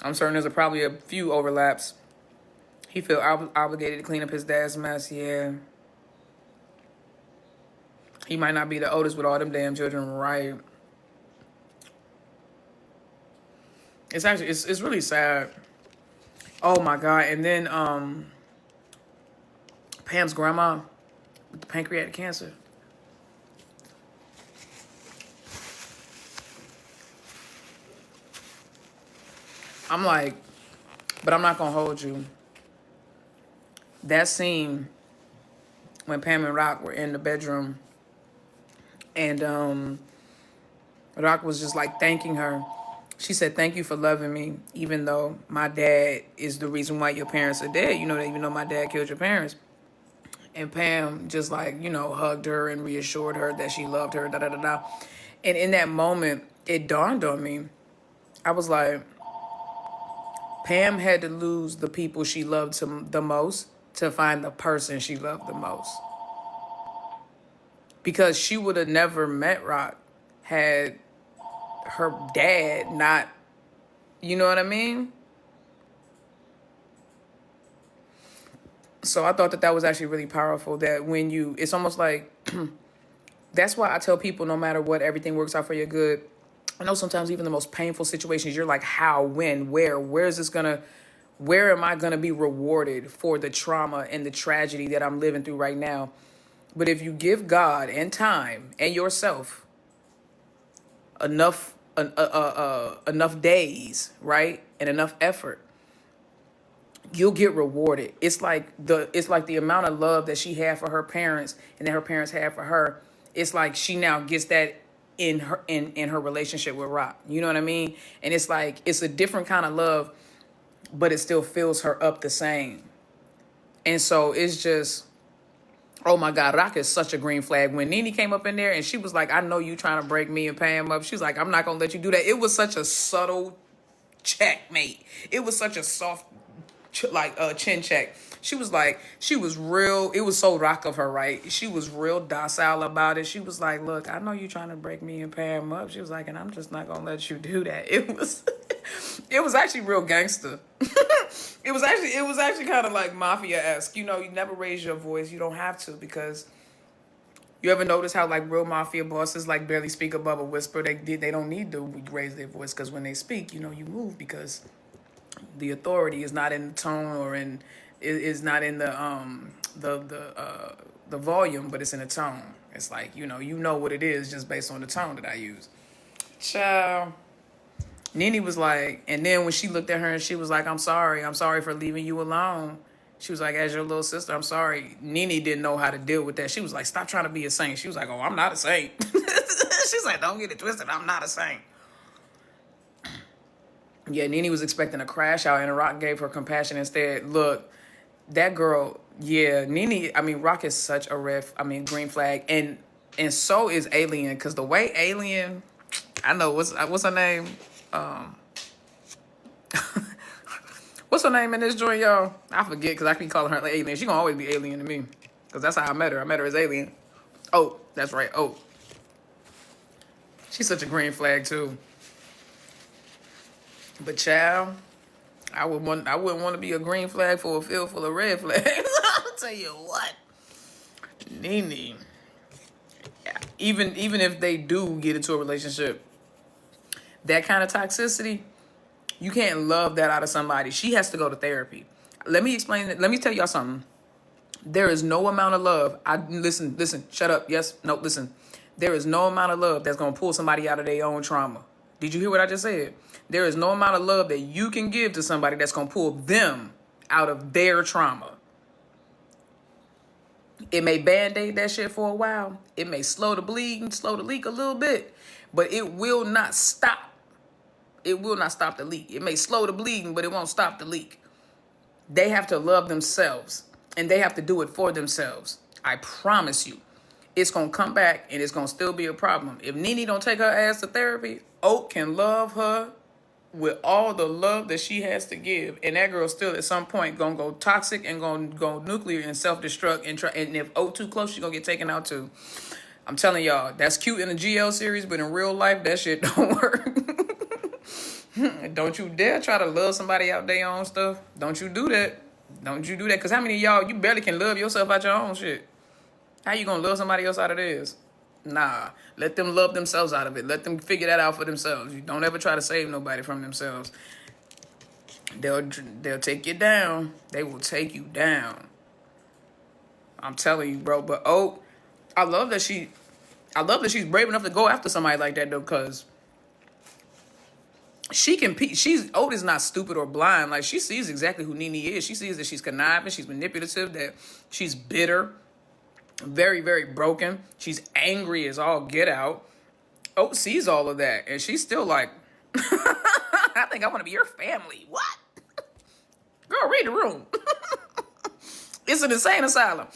Speaker 1: I'm certain there's probably a few overlaps. He felt obligated to clean up his dad's mess, yeah. He might not be the oldest with all them damn children, right? It's actually, it's really sad. Oh my God. And then Pam's grandma with the pancreatic cancer. I'm like, but I'm not gonna hold you. That scene when Pam and Rock were in the bedroom and Rock was just like thanking her. She said, thank you for loving me, even though my dad is the reason why your parents are dead. You know, even though my dad killed your parents. And Pam just like, hugged her and reassured her that she loved her, da-da-da-da. And in that moment, it dawned on me. I was like, Pam had to lose the people she loved the most to find the person she loved the most. Because she would have never met Rock had her dad not, you know what I mean? So I thought that was actually really powerful, that it's almost like, that's why I tell people no matter what, everything works out for your good. I know sometimes even the most painful situations, you're like, how, when, where is this gonna, where am I gonna be rewarded for the trauma and the tragedy that I'm living through right now? But if you give God and time and yourself enough, enough days, right, and enough effort, you'll get rewarded. It's like the amount of love that she had for her parents and that her parents had for her. It's like she now gets that in her relationship with Rock. You know what I mean? And it's like it's a different kind of love, but it still fills her up the same. And so it's just, oh my God, Rock is such a green flag. When Nene came up in there and she was like, I know you trying to break me and Pam up. She's like, I'm not gonna let you do that. It was such a subtle checkmate. It was such a soft chin check. She was like, she was real. It was so Rock of her, right? She was real docile about it. She was like, look, I know you trying to break me and Pam up. She was like, and I'm just not gonna let you do that. It was it was actually real gangster. It was actually kind of like mafia-esque. You know, you never raise your voice. You don't have to, because you ever notice how like real mafia bosses like barely speak above a whisper? They don't need to raise their voice, because when they speak, you know, you move, because the authority is not in the tone or is not in the volume, but it's in the tone. It's like, you know what it is just based on the tone that I use. Child. Nene was like, and then when she looked at her and she was like, I'm sorry for leaving you alone. She was like, as your little sister, I'm sorry. Nene didn't know how to deal with that. She was like, stop trying to be a saint. She was like, oh, I'm not a saint. She's like, don't get it twisted. I'm not a saint. Yeah, Nene was expecting a crash out, and Rock gave her compassion instead. Look, that girl, yeah, Rock is such a green flag, and so is Alien, because the way Alien, I know, what's her name? What's her name in this joint, y'all? I forget, because I keep calling her Alien. She gonna always be Alien to me, because that's how I met her. I met her as Alien. Oh, that's right. Oh, she's such a green flag too. But child, I wouldn't want to be a green flag for a field full of red flags. I'll tell you what, Nene. Even if they do get into a relationship, that kind of toxicity, you can't love that out of somebody. She has to go to therapy. Let me explain it. Let me tell y'all something. There is no amount of love. Listen, shut up. Yes, no, listen. There is no amount of love that's going to pull somebody out of their own trauma. Did you hear what I just said? There is no amount of love that you can give to somebody that's going to pull them out of their trauma. It may band-aid that shit for a while. It may slow the bleeding, slow the leak a little bit, but it will not stop. It will not stop the leak. It may slow the bleeding, but it won't stop the leak. They have to love themselves, and they have to do it for themselves. I promise you. It's going to come back, and it's going to still be a problem. If Nene don't take her ass to therapy, Oak can love her with all the love that she has to give. And that girl still at some point going to go toxic and going to go nuclear and self-destruct. And if Oak too close, she's going to get taken out too. I'm telling y'all, that's cute in the GL series, but in real life, that shit don't work. Don't you dare try to love somebody out their own stuff. Don't you do that. Don't you do that. Because how many of y'all, you barely can love yourself out your own shit. How you gonna love somebody else out of theirs? Nah, let them love themselves out of it. Let them figure that out for themselves. You don't ever try to save nobody from themselves. They'll take you down. They will take you down. I'm telling you, bro. But I love that she's brave enough to go after somebody like that though, because she can. Oat is not stupid or blind. Like, she sees exactly who Nene is. She sees that she's conniving, she's manipulative, that she's bitter. Very, very broken. She's angry as all get out. Oat sees all of that, and she's still like, I think I want to be your family. What? Girl, read the room. It's an insane asylum.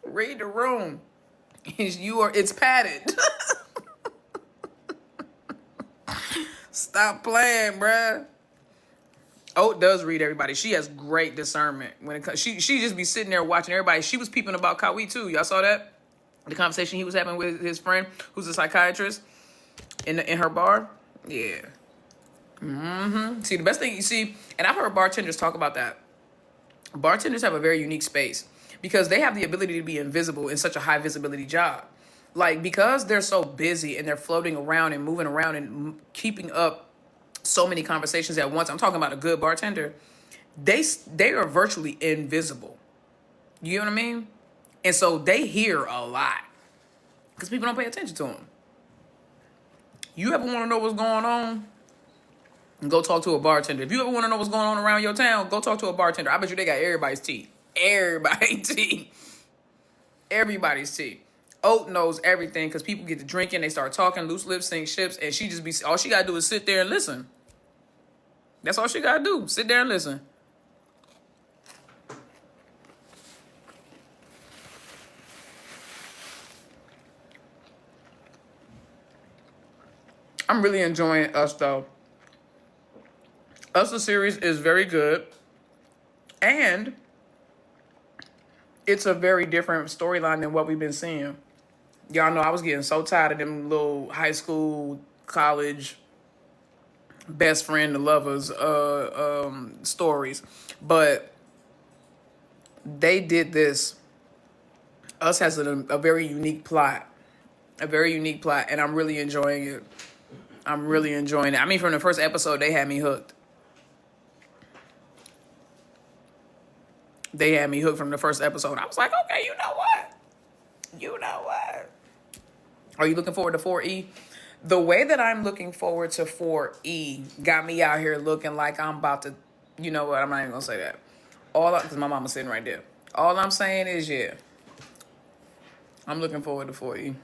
Speaker 1: Read the room. It's padded. Stop playing, bruh. Oat does read everybody. She has great discernment when it comes. She just be sitting there watching everybody. She was peeping about Kawi too. Y'all saw that? The conversation he was having with his friend, who's a psychiatrist, in her bar. Yeah. See, the best thing you see, and I've heard bartenders talk about that. Bartenders have a very unique space because they have the ability to be invisible in such a high visibility job. Like, because they're so busy and they're floating around and moving around and keeping up so many conversations at once. I'm talking about a good bartender. They are virtually invisible. You know what I mean? And so they hear a lot because people don't pay attention to them. You ever want to know what's going on? Go talk to a bartender. If you ever want to know what's going on around your town, go talk to a bartender. I bet you they got everybody's tea. Everybody's tea. Everybody's tea. Oat knows everything because people get to drinking, they start talking, loose lips, sink ships, and she just be, all she gotta do is sit there and listen. That's all she gotta do. Sit there and listen. I'm really enjoying Us though. Us, the series, is very good. And it's a very different storyline than what we've been seeing. Y'all know I was getting so tired of them little high school, college, best friend, the lovers stories. But they did this. Us has a very unique plot. A very unique plot. And I'm really enjoying it. I'm really enjoying it. I mean, from the first episode, they had me hooked. They had me hooked from the first episode. I was like, okay, you know what? You know what? Are you looking forward to 4E? The way that I'm looking forward to 4E got me out here looking like I'm about to, you know what? I'm not even going to say that. Because my mama's sitting right there. All I'm saying is, yeah, I'm looking forward to 4E.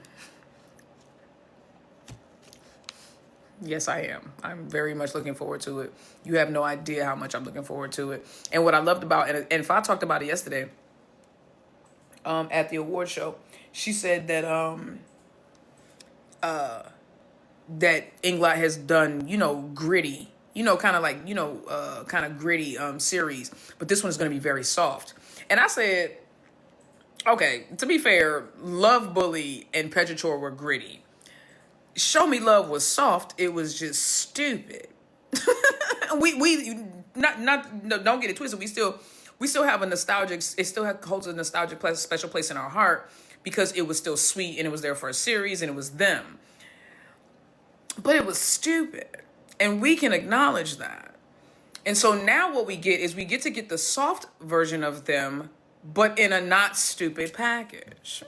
Speaker 1: Yes, I am. I'm very much looking forward to it. You have no idea how much I'm looking forward to it. And what I loved about it, and if I talked about it yesterday at the award show, she said that that Englot has done, gritty, kind of like, kind of gritty series. But this one is going to be very soft. And I said, okay, to be fair, Love Bully and Petrichor were gritty. Show Me Love was soft. It was just stupid. Don't get it twisted. We still have a nostalgic. It still holds a nostalgic place, special place in our heart because it was still sweet and it was there for a series and it was them. But it was stupid, and we can acknowledge that. And so now what we get is we get to get the soft version of them, but in a not stupid package.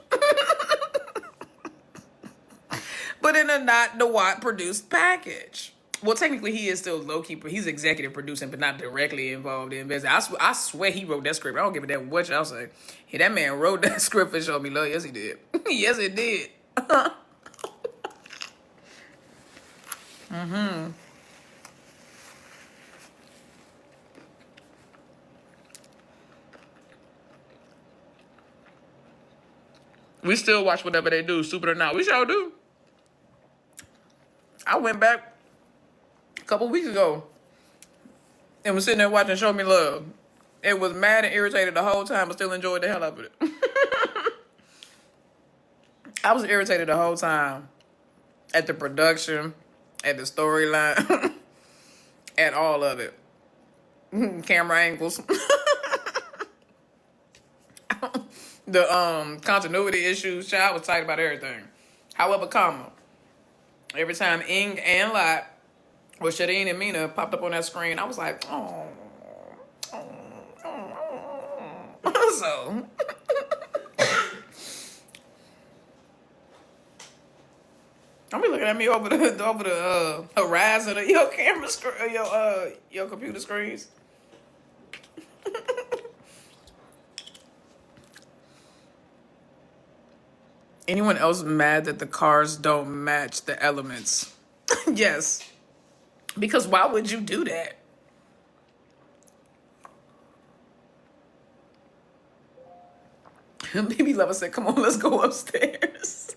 Speaker 1: But in a not DeWatt produced package. Well, technically, he is still low-key. He's executive producing, but not directly involved in business. I swear he wrote that script. I don't give a damn what y'all say. Hey, that man wrote that script for Show Me Love. Yes, he did. Yes, it did. We still watch whatever they do, stupid or not. We sure do. I went back a couple weeks ago and was sitting there watching Show Me Love. It was mad and irritated the whole time, but still enjoyed the hell out of it. I was irritated the whole time at the production, at the storyline, at all of it. Camera angles. The continuity issues. Child was tight about everything. However, every time Ing and Lot or Shadeen and Mina popped up on that screen, I was like, oh. So don't be looking at me over the horizon of your camera screen, your computer screens. Anyone else mad that the cars don't match the elements? Yes. Because why would you do that? Baby Lover said, come on, let's go upstairs.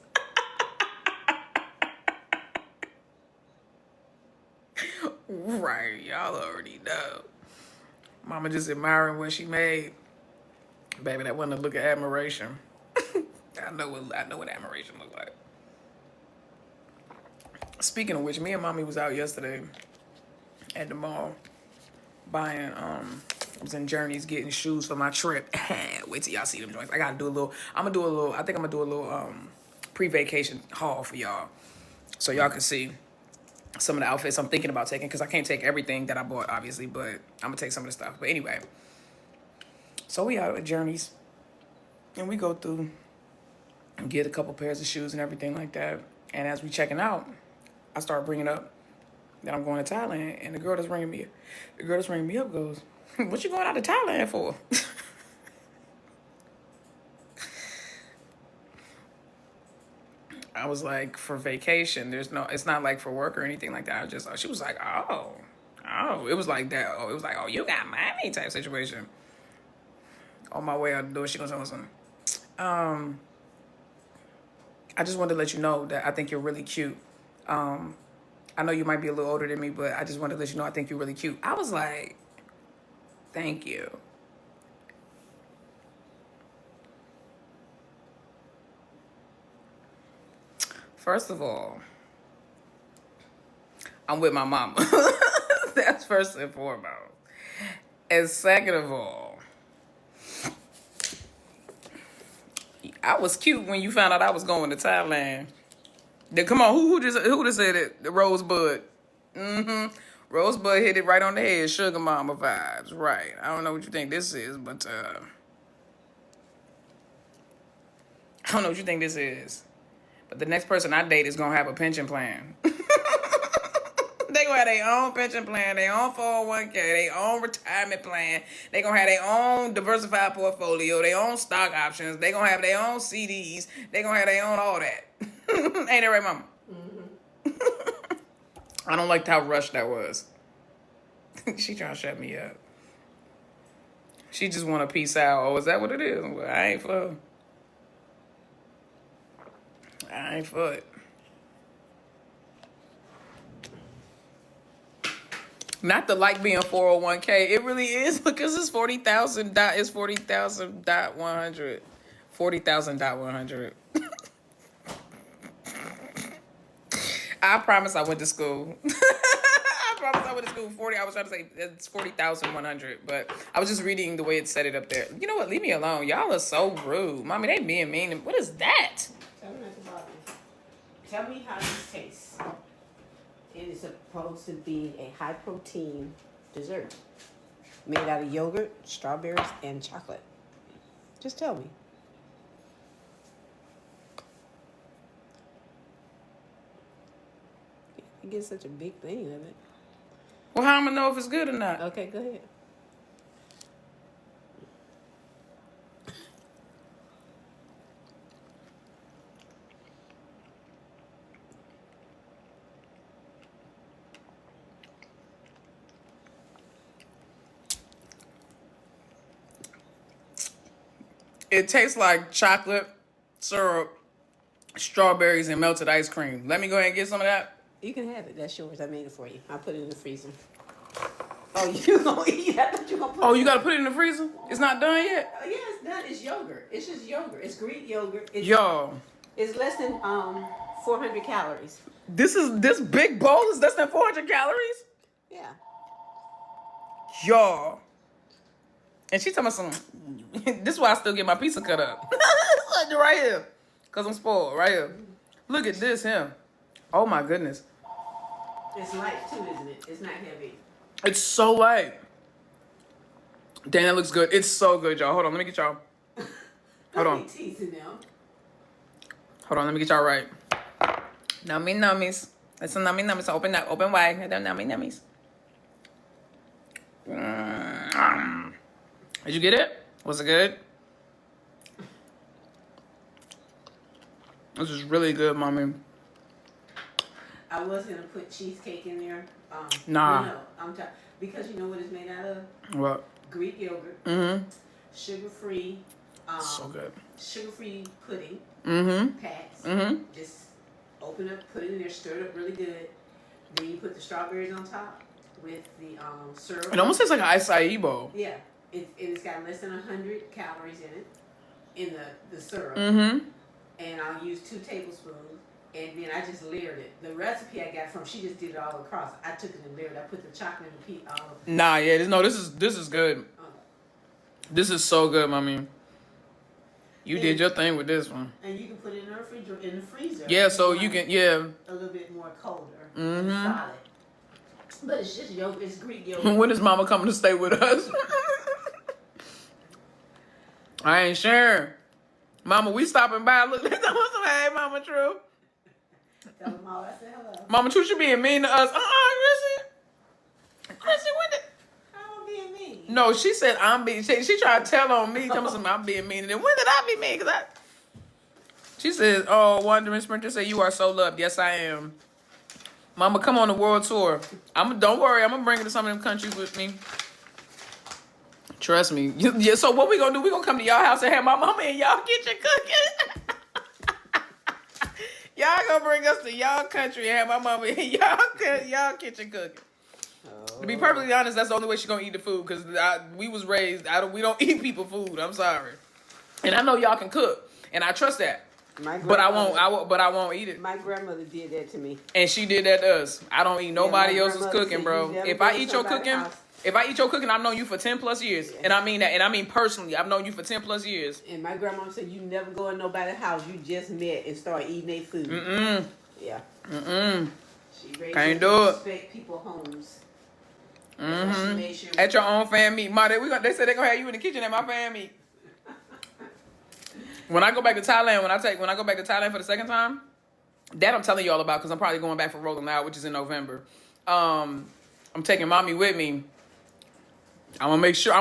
Speaker 1: Right, y'all already know. Mama just admiring what she made. Baby, that wasn't a look of admiration. I know what admiration looks like. Speaking of which, me and Mommy was out yesterday at the mall buying was in Journeys getting shoes for my trip. Wait till y'all see them joints. I think I'm gonna do a little pre-vacation haul for y'all, so y'all can see some of the outfits I'm thinking about taking, because I can't take everything that I bought, obviously, but I'm gonna take some of the stuff. But anyway, so we out at Journeys, and we go through and get a couple pairs of shoes and everything like that. And as we checking out, I start bringing up that I'm going to Thailand, and the girl that's ringing me up goes, "What you going out to Thailand for?" I was like, "For vacation. It's not like for work or anything like that." She was like, "Oh, it was like that. Oh, it was like, oh, you got money type situation." On my way out the door, she gonna tell me something. I just wanted to let you know that I think you're really cute. I know you might be a little older than me, but I just wanted to let you know I think you're really cute. I was like, thank you. First of all, I'm with my mama. That's first and foremost. And second of all, I was cute when you found out I was going to Thailand. Come on, who just said it? The Rosebud. Rosebud hit it right on the head. Sugar mama vibes. Right. I don't know what you think this is, but I don't know what you think this is. But the next person I date is gonna have a pension plan. They gonna have their own pension plan, their own 401k, their own retirement plan. They gonna have their own diversified portfolio, their own stock options. They gonna have their own CDs. They gonna have their own all that. Ain't that right, mama? Mm-hmm. I don't like how rushed that was. She trying to shut me up. She just want to peace out. Oh, is that what it is? Well, I ain't for it. Not to like being 401k. It really is, because it's 40,000. It's 40,000.100. 40,000.100. I promise I went to school. I promise I went to school. 40. I was trying to say it's 40,100, but I was just reading the way it said it up there. You know what? Leave me alone. Y'all are so rude, mommy. They being mean. What is that?
Speaker 2: Tell me at the bottom. Tell me how this tastes. It is supposed to be a high protein dessert made out of yogurt, strawberries, and chocolate. Just tell me. You get such a big thing of it.
Speaker 1: Well, how am I gonna know if it's good or not?
Speaker 2: Okay, go ahead.
Speaker 1: It tastes like chocolate, syrup, strawberries, and melted ice cream. Let me go ahead and get some of that.
Speaker 2: You can have it. That's yours. I made it for you. I put it in the freezer. Oh, you gonna eat that? But you gonna put
Speaker 1: you gotta put it in the freezer? It's not done yet?
Speaker 2: Yeah, it's done. It's yogurt. It's just yogurt. It's Greek yogurt.
Speaker 1: It's
Speaker 2: less than 400 calories.
Speaker 1: This big bowl is less than 400 calories?
Speaker 2: Yeah.
Speaker 1: Y'all. And she talking about some. This is why I still get my pizza cut up. Right here. Because I'm spoiled. Right here. Look at this here. Oh my goodness.
Speaker 2: It's light too, isn't it? It's not heavy.
Speaker 1: It's so light. Dang, that looks good. It's so good, y'all. Hold on. Let me get y'all. Hold on. Hold on. Let me get y'all right. Nummy nummies. It's a nummy nummies. Open that. Open wide. They're nummy nummies. Did you get it? Was it good? This is really good, mommy.
Speaker 2: I was gonna put cheesecake in there.
Speaker 1: Nah.
Speaker 2: No, because you know what it's made out of?
Speaker 1: What?
Speaker 2: Greek yogurt.
Speaker 1: Mm-hmm.
Speaker 2: Sugar-free.
Speaker 1: So good.
Speaker 2: Sugar-free pudding.
Speaker 1: Mm-hmm.
Speaker 2: Packs.
Speaker 1: Mm-hmm.
Speaker 2: Just open up, put it in there, stir it up really good. Then you put the strawberries on top with the syrup.
Speaker 1: It almost tastes like an acai bowl.
Speaker 2: Yeah. It's got less than 100 calories in it, in the syrup.
Speaker 1: Mm-hmm.
Speaker 2: And I'll use 2 tablespoons. And then I just layered it. The recipe I got from, she just did it all across. I took it and layered it. I put the chocolate and the
Speaker 1: Nah, yeah, this is good. This is so good, mommy. You did your thing with this one.
Speaker 2: And you can put it in the refrigerator, in the freezer.
Speaker 1: Yeah, so you can, yeah.
Speaker 2: A little bit more colder.
Speaker 1: Mm-hmm.
Speaker 2: Solid. But it's just yogurt. It's Greek yogurt.
Speaker 1: When is Mama coming to stay with us? I ain't sure. Mama, we stopping by. Look, hey, Mama True.
Speaker 2: Tell them all I said hello.
Speaker 1: Mama True, she being mean to us. Chrissy. Chrissy, when did...
Speaker 2: How am I being mean?
Speaker 1: No, she said I'm being... She tried to tell on me. Tell me something, I'm being mean. And then when did I be mean? Because She said, oh, Wandering Sprinter said, you are so loved. Yes, I am. Mama, come on the world tour. Don't worry, I'm going to bring it to some of them countries with me. Trust me. Yeah, so what we going to do, we going to come to y'all house and have my mama in y'all kitchen cooking. Y'all going to bring us to y'all country and have my mama in y'all kitchen cooking. To be perfectly honest, that's the only way she's going to eat the food because we was raised, we don't eat people food. I'm sorry. And I know y'all can cook, and I trust that. But I won't eat it.
Speaker 2: My grandmother did that to me.
Speaker 1: And she did that to us. I don't eat nobody else's cooking, bro. If I eat your cooking, I've known you for 10 plus years. Yeah. And I mean that. And I mean personally, I've known you for 10 plus years.
Speaker 2: And my grandma said you never go in nobody's house. You just met and start eating their food.
Speaker 1: Mm-mm.
Speaker 2: Yeah.
Speaker 1: Mm-mm.
Speaker 2: She raised
Speaker 1: Can't
Speaker 2: you
Speaker 1: do
Speaker 2: to
Speaker 1: it.
Speaker 2: respect people's homes.
Speaker 1: Mm-hmm. Sure at your own fan meet. They said they're going to have you in the kitchen at my fan meet. When I go back to Thailand, when I go back to Thailand for the second time, that I'm telling you all about because I'm probably going back for Rolling Loud, which is in November. I'm taking mommy with me. I'm gonna make sure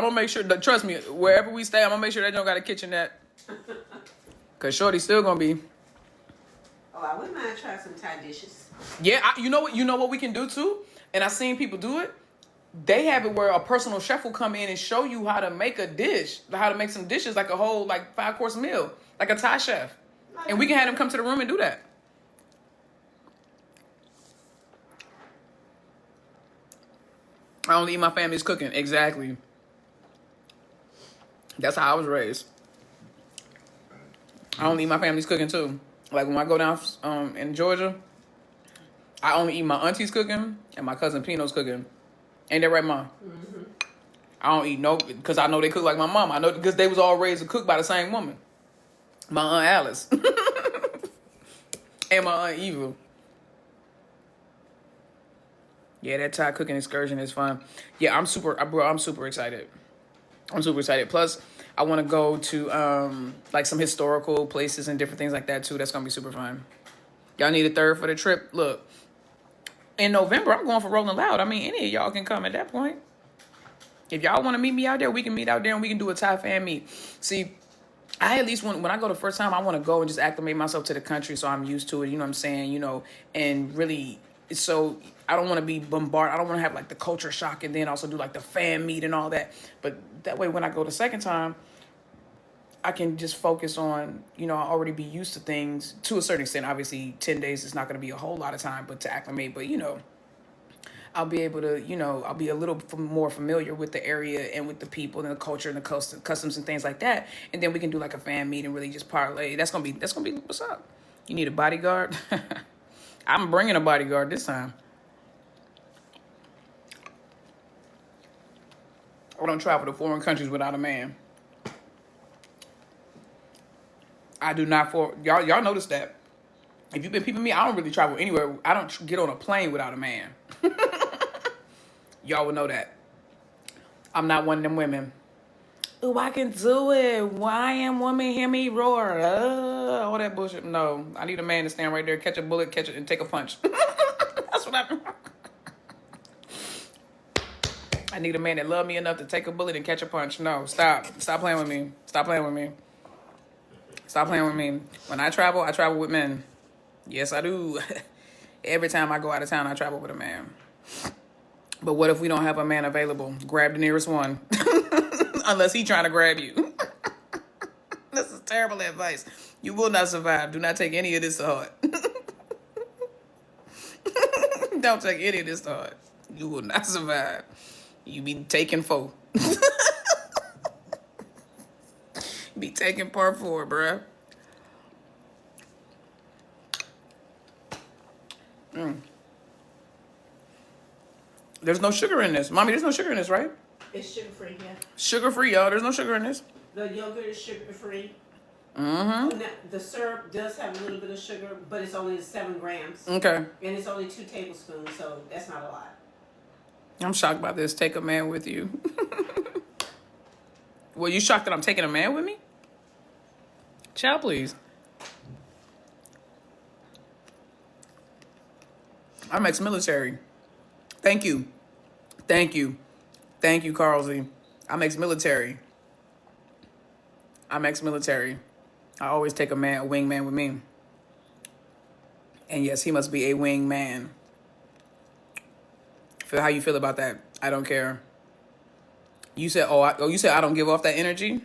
Speaker 1: that, trust me, wherever we stay, I'm gonna make sure they don't got a kitchenette. Cause Shorty's still gonna be.
Speaker 2: Oh, I wouldn't mind trying some Thai dishes.
Speaker 1: Yeah, you know what we can do too? And I've seen people do it. They have it where a personal chef will come in and show you how to make a dish, how to make some dishes, like a whole 5-course meal, like a Thai chef. And we can have them come to the room and do that. I only eat my family's cooking. Exactly. That's how I was raised. I only eat my family's cooking too. Like when I go down in Georgia, I only eat my auntie's cooking and my cousin Pino's cooking. Ain't that right, Mom? Mm-hmm. I don't eat because I know they cook like my mom. I know because they was all raised to cook by the same woman. My Aunt Alice. And my Aunt Eva. Yeah, that Thai cooking excursion is fun. Yeah, I'm super excited. I'm super excited. Plus, I want to go to some historical places and different things like that too. That's gonna be super fun. Y'all need a third for the trip. Look, in November, I'm going for Rolling Loud. I mean, any of y'all can come at that point. If y'all want to meet me out there, we can meet out there and we can do a Thai fan meet. See, I at least when I go the first time, I want to go and just acclimate myself to the country so I'm used to it. You know what I'm saying? And really, so I don't want to be bombarded. I don't want to have the culture shock and then also do the fan meet and all that. But that way, when I go the second time, I can just focus on, I already be used to things to a certain extent. Obviously, 10 days is not going to be a whole lot of time, but to acclimate. But, I'll be able to, I'll be a little more familiar with the area and with the people and the culture and the customs and things like that. And then we can do a fan meet and really just parlay. That's going to be what's up. You need a bodyguard? I'm bringing a bodyguard this time. I don't travel to foreign countries without a man. I do not y'all notice that. If you've been peeping me, I don't really travel anywhere. I don't get on a plane without a man. Y'all will know that. I'm not one of them women. Ooh, I can do it. Why am woman hear me roar? All that bullshit. No, I need a man to stand right there, catch a bullet, catch it, and take a punch. That's what I need a man that love me enough to take a bullet and catch a punch. No, stop. Stop playing with me. Stop playing with me. Stop playing with me. When I travel with men. Yes, I do. Every time I go out of town, I travel with a man. But what if we don't have a man available? Grab the nearest one. Unless he trying to grab you. This is terrible advice. You will not survive. Do not take any of this to heart. Don't take any of this to heart. You will not survive. You be taking 4. Be taking part 4, bruh. There's no sugar in this. Mommy, there's no sugar in this, right?
Speaker 2: It's sugar-free, yeah.
Speaker 1: Sugar-free, y'all. There's no sugar in this.
Speaker 2: The yogurt is sugar-free. Oh, now, the syrup does have a little bit of sugar, but it's only 7 grams.
Speaker 1: Okay.
Speaker 2: And it's only 2 tablespoons, so that's not a lot.
Speaker 1: I'm shocked about this. Take a man with you. Well, you shocked that I'm taking a man with me? Child, please. I'm ex-military. Thank you. Thank you. Thank you, Carlsy. I'm ex-military. I'm ex-military. I always take a wingman with me. And yes, he must be a wingman. Feel how you feel about that. I don't care. You said, you said I don't give off that energy?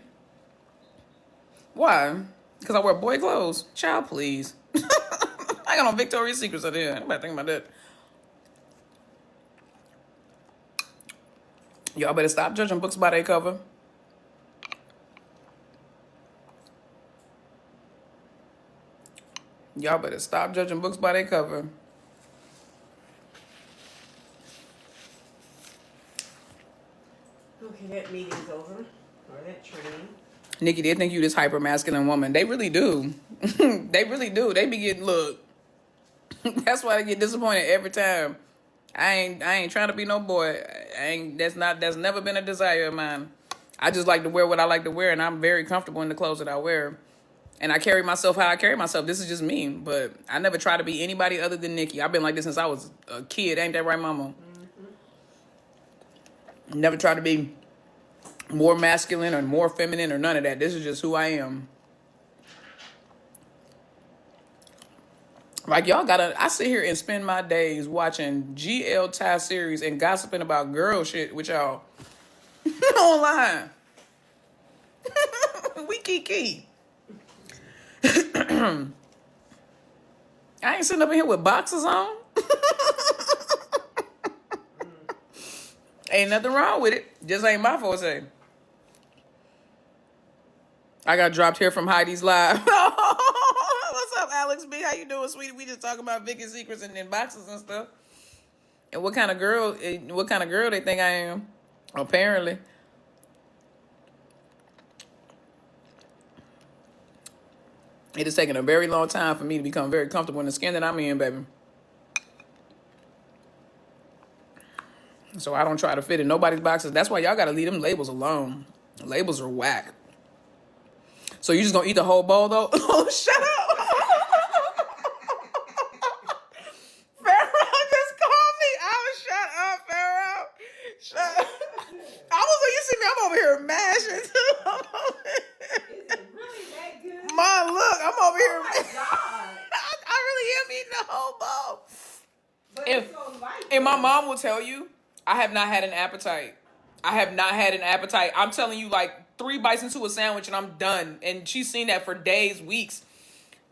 Speaker 1: Why? Because I wear boy clothes? Child, please. I got on Victoria's Secrets out there. Anybody think about that? Y'all better stop judging books by their cover. Y'all better stop judging books by their cover.
Speaker 2: Okay, that meeting's over. Or that training.
Speaker 1: Nikki, they think you this hyper masculine woman. They really do. They really do. They be getting look. That's why they get disappointed every time. I ain't trying to be no boy. That's never been a desire of mine. I just like to wear what I like to wear, and I'm very comfortable in the clothes that I wear. And I carry myself how I carry myself. This is just me. But I never try to be anybody other than Nikki. I've been like this since I was a kid. Ain't that right, mama? Mm-hmm. Never try to be more masculine or more feminine or none of that. This is just who I am. Like, y'all gotta, I sit here and spend my days watching GL Thai series and gossiping about girl shit with y'all online. We kiki. I ain't sitting up in here with boxers on. Ain't nothing wrong with it. Just ain't my forte. I got dropped here from Heidi's live. What's up, Alex B? How you doing, sweetie? We just talking about Vicky's secrets and boxes and stuff. And what kind of girl they think I am? Apparently. It has taken a very long time for me to become very comfortable in the skin that I'm in, baby. So I don't try to fit in nobody's boxes. That's why y'all gotta leave them labels alone. Labels are whack. So you just gonna eat the whole bowl though? Oh, shut up! Pharaoh just called me. Oh, shut up, Pharaoh. Shut up. You see me? I'm over here mashing too.
Speaker 2: Is it really that good?
Speaker 1: Mom, look, I'm over here.
Speaker 2: Oh my God.
Speaker 1: I really am eating the whole bowl.
Speaker 2: But it's so light.
Speaker 1: And my mom will tell you, I have not had an appetite. I'm telling you, like 3 bites into a sandwich and I'm done. And she's seen that for days, weeks.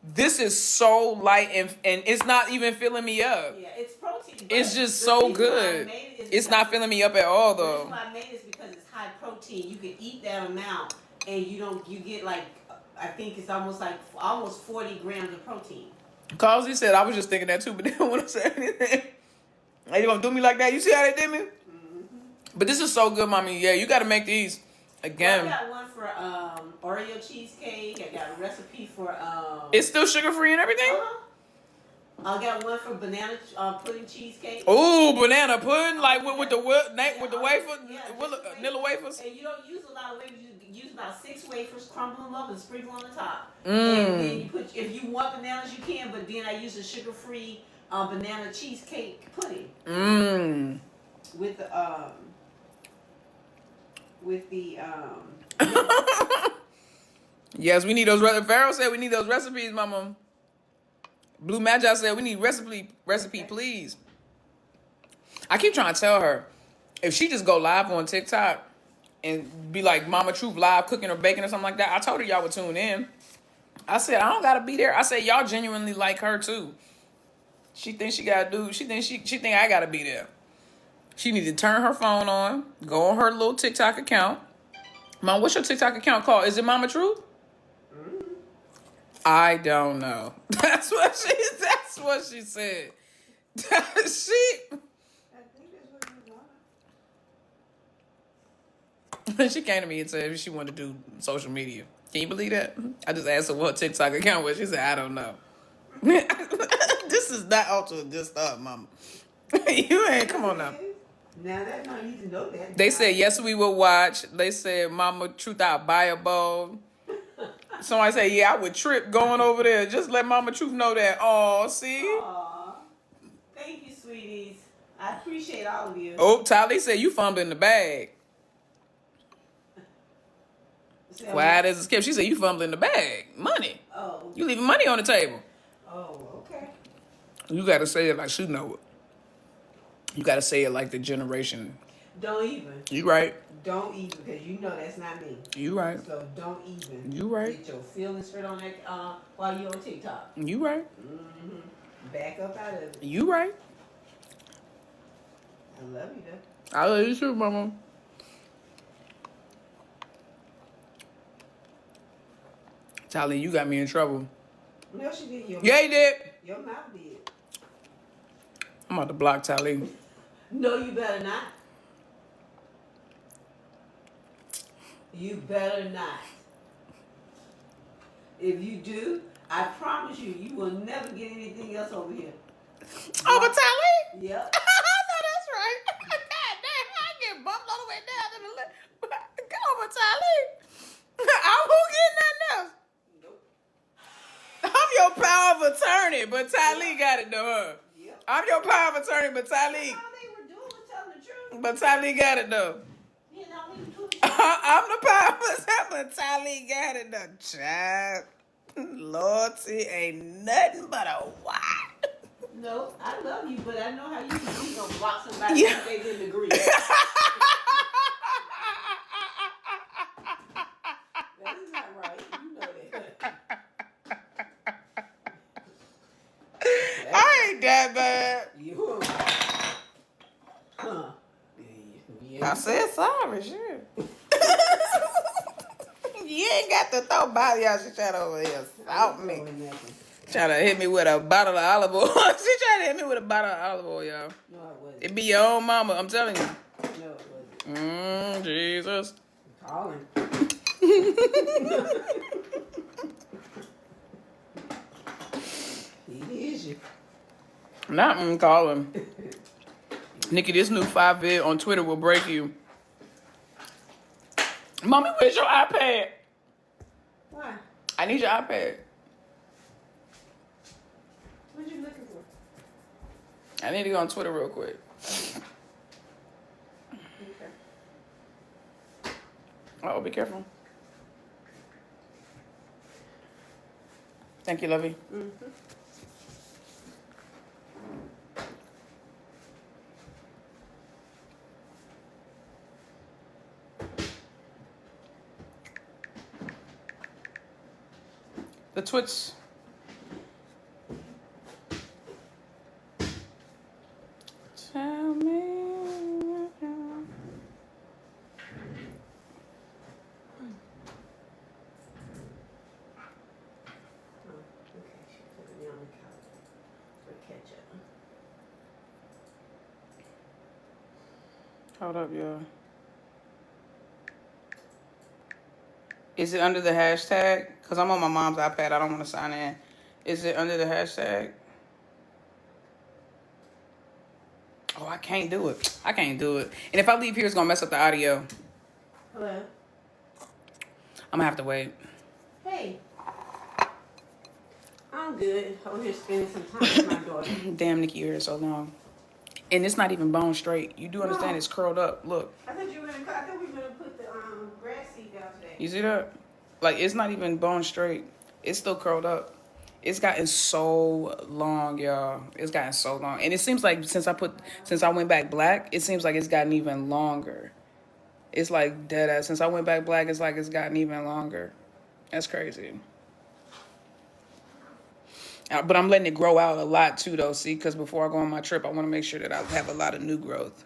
Speaker 1: This is so light and it's not even filling me up.
Speaker 2: Yeah, it's protein.
Speaker 1: It's just so good. It's not filling me up at all,
Speaker 2: The
Speaker 1: though.
Speaker 2: reason why I made it is because it's high protein. You can eat that amount and you get like, I think it's almost 40 grams of protein.
Speaker 1: Causey said I was just thinking that too, but they don't want to say anything. Are you gonna do me like that? You see how they did me? Mm-hmm. But this is so good, mommy. Yeah, you gotta make these again.
Speaker 2: Well, I got one for Oreo cheesecake. I got a recipe for
Speaker 1: It's still sugar free and everything.
Speaker 2: I got one for banana pudding cheesecake.
Speaker 1: Ooh, banana pudding, like with the wafer, vanilla wafers.
Speaker 2: And you don't use a lot of wafers. You use about 6 wafers, crumble them up, and sprinkle on the top. And then you put, if you want bananas, you can. But then I use a sugar-free banana cheesecake pudding. With the
Speaker 1: Yes, we need those. Pharaoh said we need those recipes, mama. Blue Magi said we need recipe, please. I keep trying to tell her, if she just go live on TikTok and be like Mama Truth live cooking or baking or something like that, I told her y'all would tune in. I said, I don't gotta be there. I said, y'all genuinely like her too. She thinks she gotta do, she think I gotta be there. She need to turn her phone on, go on her little TikTok account. Mom, what's your TikTok account called? Is it Mama Truth? I don't know. That's what she said. She
Speaker 2: I think that's what you want.
Speaker 1: she came to me and said she wanted to do social media. Can you believe that? I just asked her what TikTok account was. She said, I don't know. This is not ultra this stuff, mama. You ain't, come on now.
Speaker 2: Now that's not need to know that.
Speaker 1: They said, yes, we will watch. They said, Mama, truth, I'll buy a bowl. Somebody said, yeah, I would trip going over there. Just let Mama Truth know that. Oh, see?
Speaker 2: Aw. Thank you, sweeties. I appreciate all of you.
Speaker 1: Oh, Tali said, you fumbling the bag. Quiet as a skip. She said, you fumbling the bag. Money.
Speaker 2: Oh.
Speaker 1: You leaving money on the table.
Speaker 2: Oh, okay.
Speaker 1: You got to say it like she know it. You got to say it like the generation.
Speaker 2: Don't even.
Speaker 1: You right.
Speaker 2: Don't even, because you know that's not me.
Speaker 1: You right.
Speaker 2: So don't even.
Speaker 1: You right.
Speaker 2: Get your feelings hurt on that while you on TikTok.
Speaker 1: You right.
Speaker 2: Mm-hmm. Back up out of it.
Speaker 1: You right.
Speaker 2: I love you though.
Speaker 1: I love you too, Mama. Tali, you got me in trouble.
Speaker 2: No, she did.
Speaker 1: Yeah, you did.
Speaker 2: Your mouth did.
Speaker 1: I'm about to block Tali.
Speaker 2: No, you better not. You better not. If you do, I promise you, you will never get anything else over here.
Speaker 1: Over Tali?
Speaker 2: Yep.
Speaker 1: I know that's right. God damn, I get bumped all the way down to the left. Go over Tali. I won't get nothing else.
Speaker 2: Nope.
Speaker 1: I'm your power of attorney, but Tali got it though, huh?
Speaker 2: Yep.
Speaker 1: I'm your power of attorney, but Tali.
Speaker 2: All they were doing was telling the truth.
Speaker 1: But Tali got it though.
Speaker 2: You know, we were doing the truth.
Speaker 1: I'm the power of attorney, but Tali got it though. Child. Loyalty ain't nothing but a what?
Speaker 2: No, I love you, but I know how you gonna block somebody
Speaker 1: Yeah.
Speaker 2: if they didn't agree. That is not right. You know that.
Speaker 1: I ain't that bad.
Speaker 2: You. Huh. Yeah.
Speaker 1: I said sorry, sure. You ain't got to throw body out. She trying to over here salt me. Trying to hit me with a bottle of olive oil. She trying to hit me with a bottle of olive oil, y'all.
Speaker 2: No, it wasn't.
Speaker 1: It be your own mama, I'm telling you.
Speaker 2: No, it wasn't.
Speaker 1: Jesus.
Speaker 2: Calling. He is you.
Speaker 1: Not calling. Nikki, this new 5vid on Twitter will break you. Mommy, where's your iPad?
Speaker 2: Why?
Speaker 1: I need your iPad.
Speaker 2: What you looking for?
Speaker 1: I need to go on Twitter real quick.
Speaker 2: Okay.
Speaker 1: Oh, be careful. Thank you, Lovey.
Speaker 2: Mm-hmm.
Speaker 1: The twits. Tell me. Hold up, y'all. Is it under the hashtag? Because I'm on my mom's iPad. I don't want to sign in. Is it under the hashtag? Oh, I can't do it. I can't do it. And if I leave here, it's going to mess up the audio.
Speaker 2: Hello.
Speaker 1: I'm going to have to wait.
Speaker 2: Hey. I'm good. I'm here spending some time with my daughter.
Speaker 1: Damn, Nikki, you're here so long. And it's not even bone straight. You do understand
Speaker 2: No.
Speaker 1: it's curled up. Look.
Speaker 2: I thought we were gonna put the grass seed down today.
Speaker 1: You see that? Like, it's not even bone straight. It's still curled up. It's gotten so long, y'all. It's gotten so long. And it seems like since I went back black, it seems like it's gotten even longer. It's like dead ass. Since I went back black, it's like it's gotten even longer. That's crazy. But I'm letting it grow out a lot too, though, see? Because before I go on my trip, I want to make sure that I have a lot of new growth.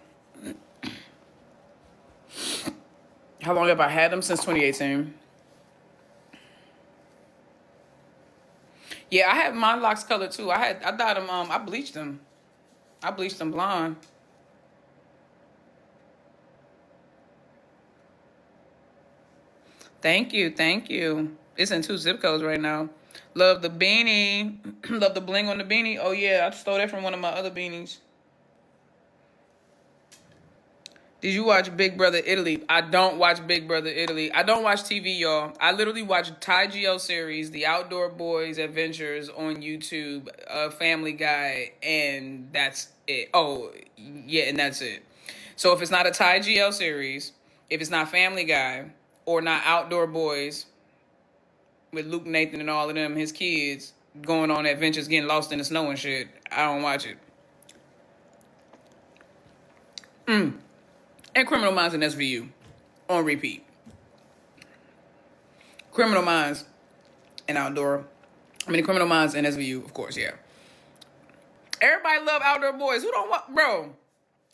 Speaker 1: How long have I had them? Since 2018. Yeah, I had my locks colored too. I dyed them, I bleached them. I bleached them blonde. Thank you, thank you. It's in 2 zip codes right now. Love the beanie. Love the bling on the beanie. Oh yeah, I stole that from one of my other beanies. Did you watch Big Brother Italy? I don't watch Big Brother Italy. I don't watch TV, y'all. I literally watch Thai GL series, The Outdoor Boys Adventures on YouTube, Family Guy, and that's it. Oh, yeah, and that's it. So if it's not a Thai GL series, if it's not Family Guy, or not Outdoor Boys with Luke Nathan and all of them, his kids, going on adventures, getting lost in the snow and shit, I don't watch it. And Criminal Minds and SVU on repeat. Criminal Minds and Criminal Minds and SVU, of course, yeah. Everybody love Outdoor Boys. Who don't want, bro?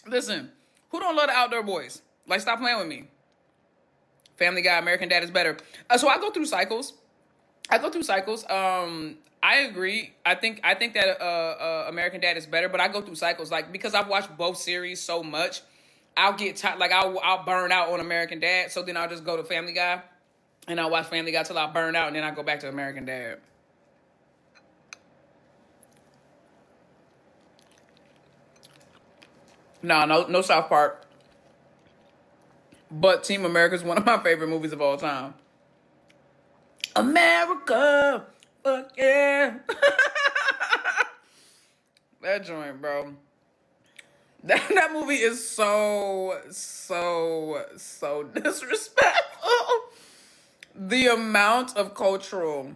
Speaker 1: Listen, who don't love the Outdoor Boys? Like, stop playing with me. Family Guy, American Dad is better. So I go through cycles. I agree. I think that American Dad is better, but I go through cycles. Like, because I've watched both series so much, I'll get tired. Like, I'll burn out on American Dad. So then I'll just go to Family Guy, and I'll watch Family Guy till I burn out, and then I go back to American Dad. No South Park. But Team America is one of my favorite movies of all time. America, fuck yeah. That joint, bro. That movie is so disrespectful. The amount of cultural,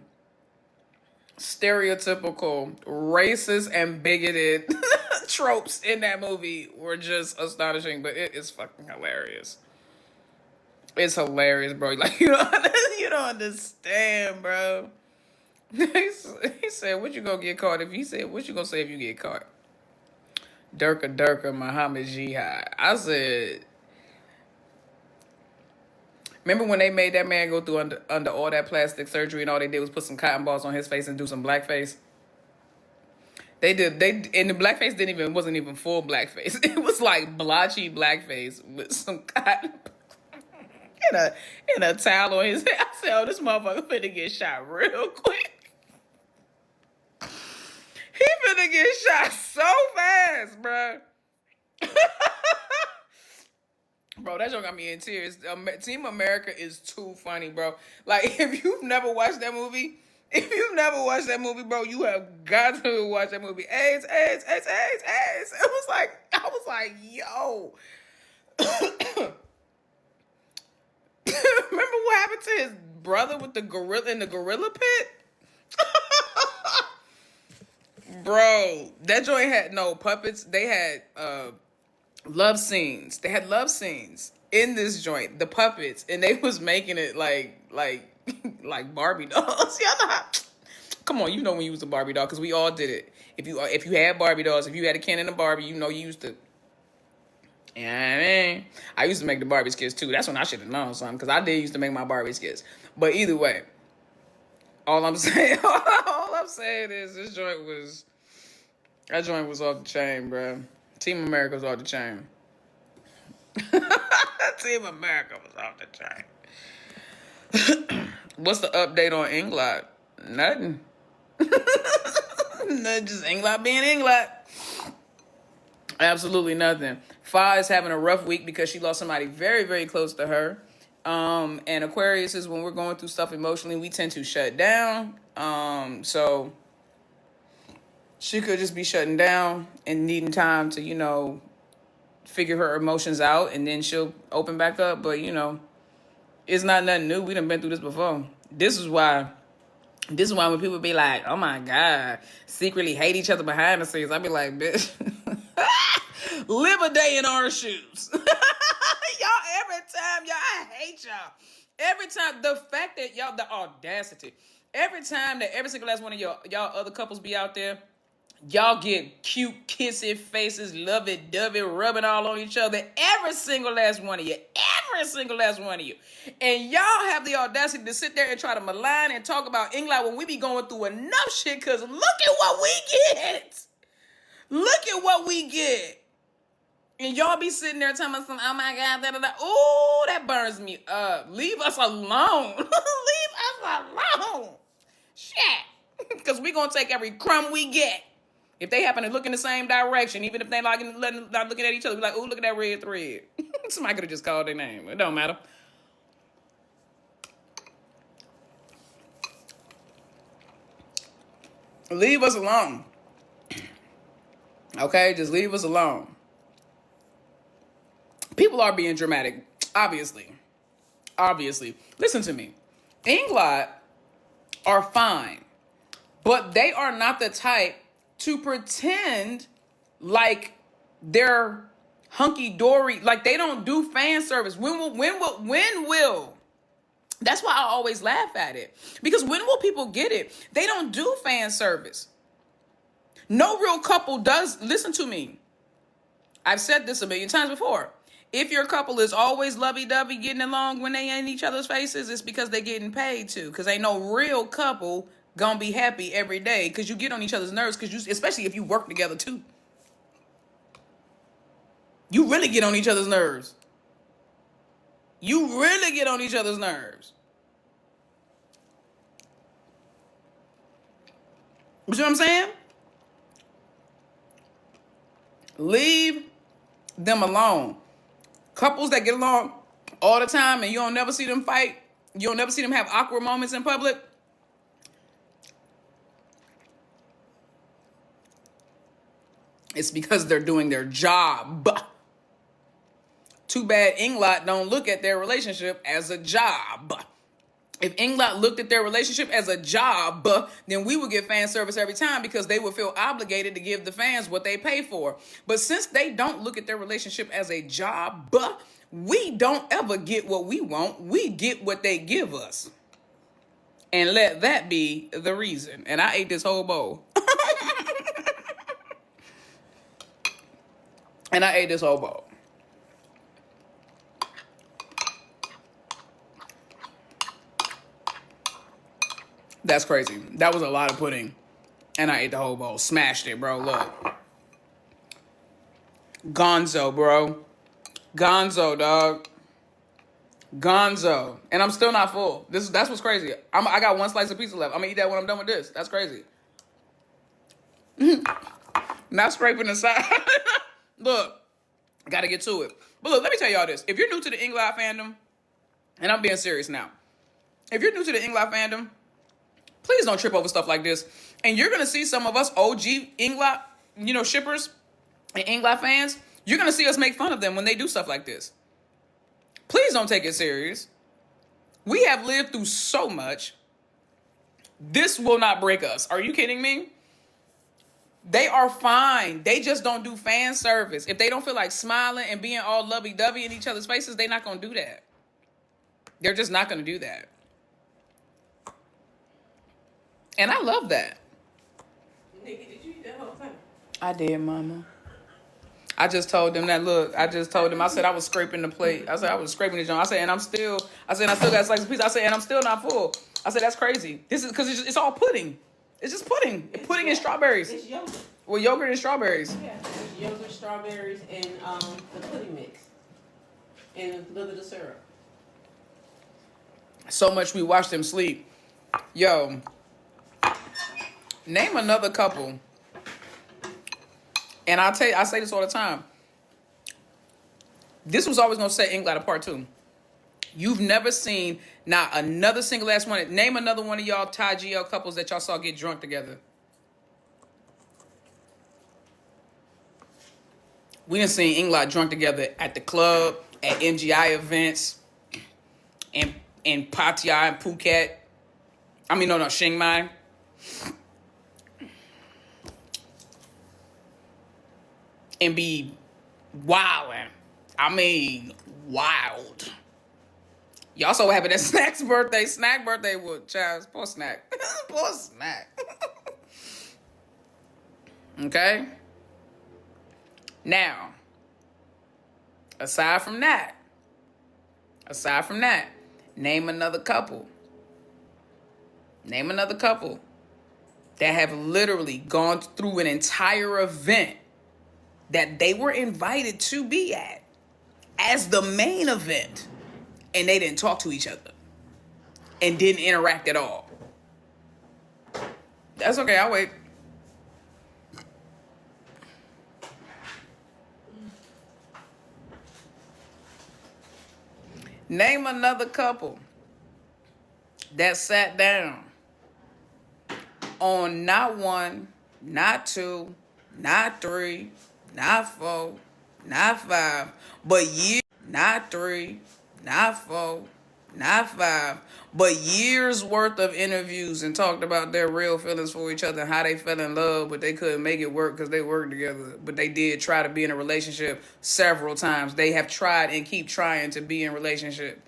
Speaker 1: stereotypical, racist, and bigoted tropes in that movie were just astonishing, but it is fucking hilarious. It's hilarious, bro. Like, you don't understand, bro. He said, what you gonna get caught if he said, what you gonna say if you get caught? Durka, Muhammad Jihad. I said, remember when they made that man go through under all that plastic surgery and all they did was put some cotton balls on his face and do some blackface? And the blackface wasn't even full blackface. It was like blotchy blackface with some cotton and a towel on his head. I said, oh, this motherfucker finna get shot real quick. He finna get shot so fast, bro. Bro, that joke got me in tears. Team America is too funny, bro. Like, if you've never watched that movie, bro, you have got to watch that movie. AIDS. I was like, yo. Remember what happened to his brother with the gorilla in the gorilla pit? Bro, that joint had no puppets. They had love scenes. They had love scenes in this joint. The puppets, and they was making it like Barbie dolls. Come on, you know when you was a Barbie doll, because we all did it. If you had Barbie dolls, if you had a Ken and a Barbie, you know you used to. Yeah, you know I mean, I used to make the Barbie skits too. That's when I should have known something, because I did used to make my Barbie skits. But either way, all I'm saying is that joint was off the chain, bro. Team America was off the chain. Team America was off the chain. What's the update on Englot? Nothing. Nothing, just Englot being Englot. Absolutely nothing. Faye'S having a rough week because she lost somebody very, very close to her. And Aquarius is when we're going through stuff emotionally, we tend to shut down. So she could just be shutting down and needing time to, figure her emotions out, and then she'll open back up. But, it's not nothing new. We done been through this before. This is why when people be like, oh my God, secretly hate each other behind the scenes, I be like, bitch, live a day in our shoes. I hate y'all. Every time, the fact that y'all, the audacity, every time that every single last one of y'all other couples be out there, y'all get cute, kissy faces, lovey-dovey, rubbing all on each other. Every single last one of you. And y'all have the audacity to sit there and try to malign and talk about Englot when we be going through enough shit, because look at what we get. And y'all be sitting there telling us, oh my God, da da da. Ooh, that burns me up. Leave us alone. Leave us alone. Shit. Because we going to take every crumb we get. If they happen to look in the same direction, even if they not looking at each other, be like, ooh, look at that red thread. Somebody could have just called their name. It don't matter. Leave us alone. Okay, just leave us alone. People are being dramatic, obviously. Obviously. Listen to me. Englot are fine, but they are not the type to pretend like they're hunky-dory, like they don't do fan service. When will? That's why I always laugh at it. Because when will people get it? They don't do fan service. No real couple does. Listen to me. I've said this a million times before. If your couple is always lovey-dovey getting along when they in each other's faces, it's because they're getting paid to. Because ain't no real couple gonna be happy every day. Because you get on each other's nerves. Because you, especially if you work together too. You really get on each other's nerves. You really get on each other's nerves. You see what I'm saying? Leave them alone. Couples that get along all the time and you don't never see them fight, you don't never see them have awkward moments in public. It's because they're doing their job. Too bad Englot don't look at their relationship as a job. If Englot looked at their relationship as a job, then we would get fan service every time because they would feel obligated to give the fans what they pay for. But since they don't look at their relationship as a job, we don't ever get what we want. We get what they give us. And let that be the reason. And I ate this whole bowl. And I ate this whole bowl. That's crazy. That was a lot of pudding. And I ate the whole bowl. Smashed it, bro. Look. Gonzo, bro. Gonzo, dog. Gonzo. And I'm still not full. That's what's crazy. I got one slice of pizza left. I'm going to eat that when I'm done with this. That's crazy. Not scraping the side. Look. I got to get to it. But look, let me tell y'all this. If you're new to the Englot fandom, and I'm being serious now. If you're new to the Englot fandom, please don't trip over stuff like this. And you're going to see some of us OG Englot, shippers and Englot fans. You're going to see us make fun of them when they do stuff like this. Please don't take it serious. We have lived through so much. This will not break us. Are you kidding me? They are fine. They just don't do fan service. If they don't feel like smiling and being all lovey-dovey in each other's faces, they're not going to do that. They're just not going to do that. And I love that.
Speaker 2: Nikki, did you eat that whole time?
Speaker 1: I did, Mama. I just told them that, look, I said I was scraping the plate. I said I was scraping the joint. I said I still got a slice of pizza. I said, and I'm still not full. I said, that's crazy. This is because it's all pudding. It's just pudding. Pudding and strawberries.
Speaker 2: It's yogurt.
Speaker 1: Well, yogurt and strawberries.
Speaker 2: Yeah, it's yogurt, strawberries, and the pudding mix. And a little bit of syrup.
Speaker 1: So much we watched them sleep. Yo, name another couple. And I say this all the time. This was always going to set Englot apart too. You've never seen not another single ass one. Name another one of y'all Thai GL couples that y'all saw get drunk together. We done seen Englot drunk together at the club, at MGI events, in Pattaya and Phuket. Chiang Mai. And be wildin'. Wild. Y'all saw what happened at Snack's birthday. Snack birthday with child. Poor Snack. Poor Snack. Okay? Now, aside from that, name another couple. Name another couple that have literally gone through an entire event that they were invited to be at as the main event, and they didn't talk to each other and didn't interact at all. That's okay, I'll wait. Name another couple that sat down on not one, not two, not three, not four, not five, but years, not three, not four, not five, but years worth of interviews and talked about their real feelings for each other and how they fell in love, but they couldn't make it work because they worked together. But they did try to be in a relationship several times. They have tried and keep trying to be in a relationship.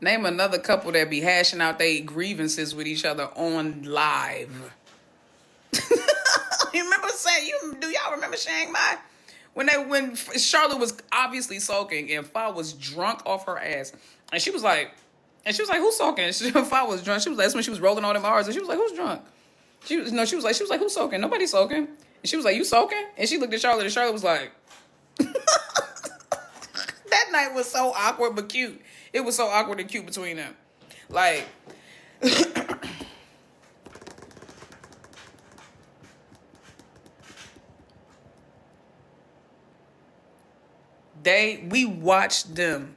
Speaker 1: Name another couple that be hashing out their grievances with each other on live. You remember saying, do y'all remember Checkmate? When Charlotte was obviously sulking and Fa was drunk off her ass. And she was like, who's sulking? Fa was drunk. She was like, that's when she was rolling on them R's. And she was like, who's drunk? She was like, who's sulking? Nobody's sulking. And she was like, you sulking? And she looked at Charlotte and Charlotte was like, that night was so awkward but cute. It was so awkward and cute between them. Like, we watched them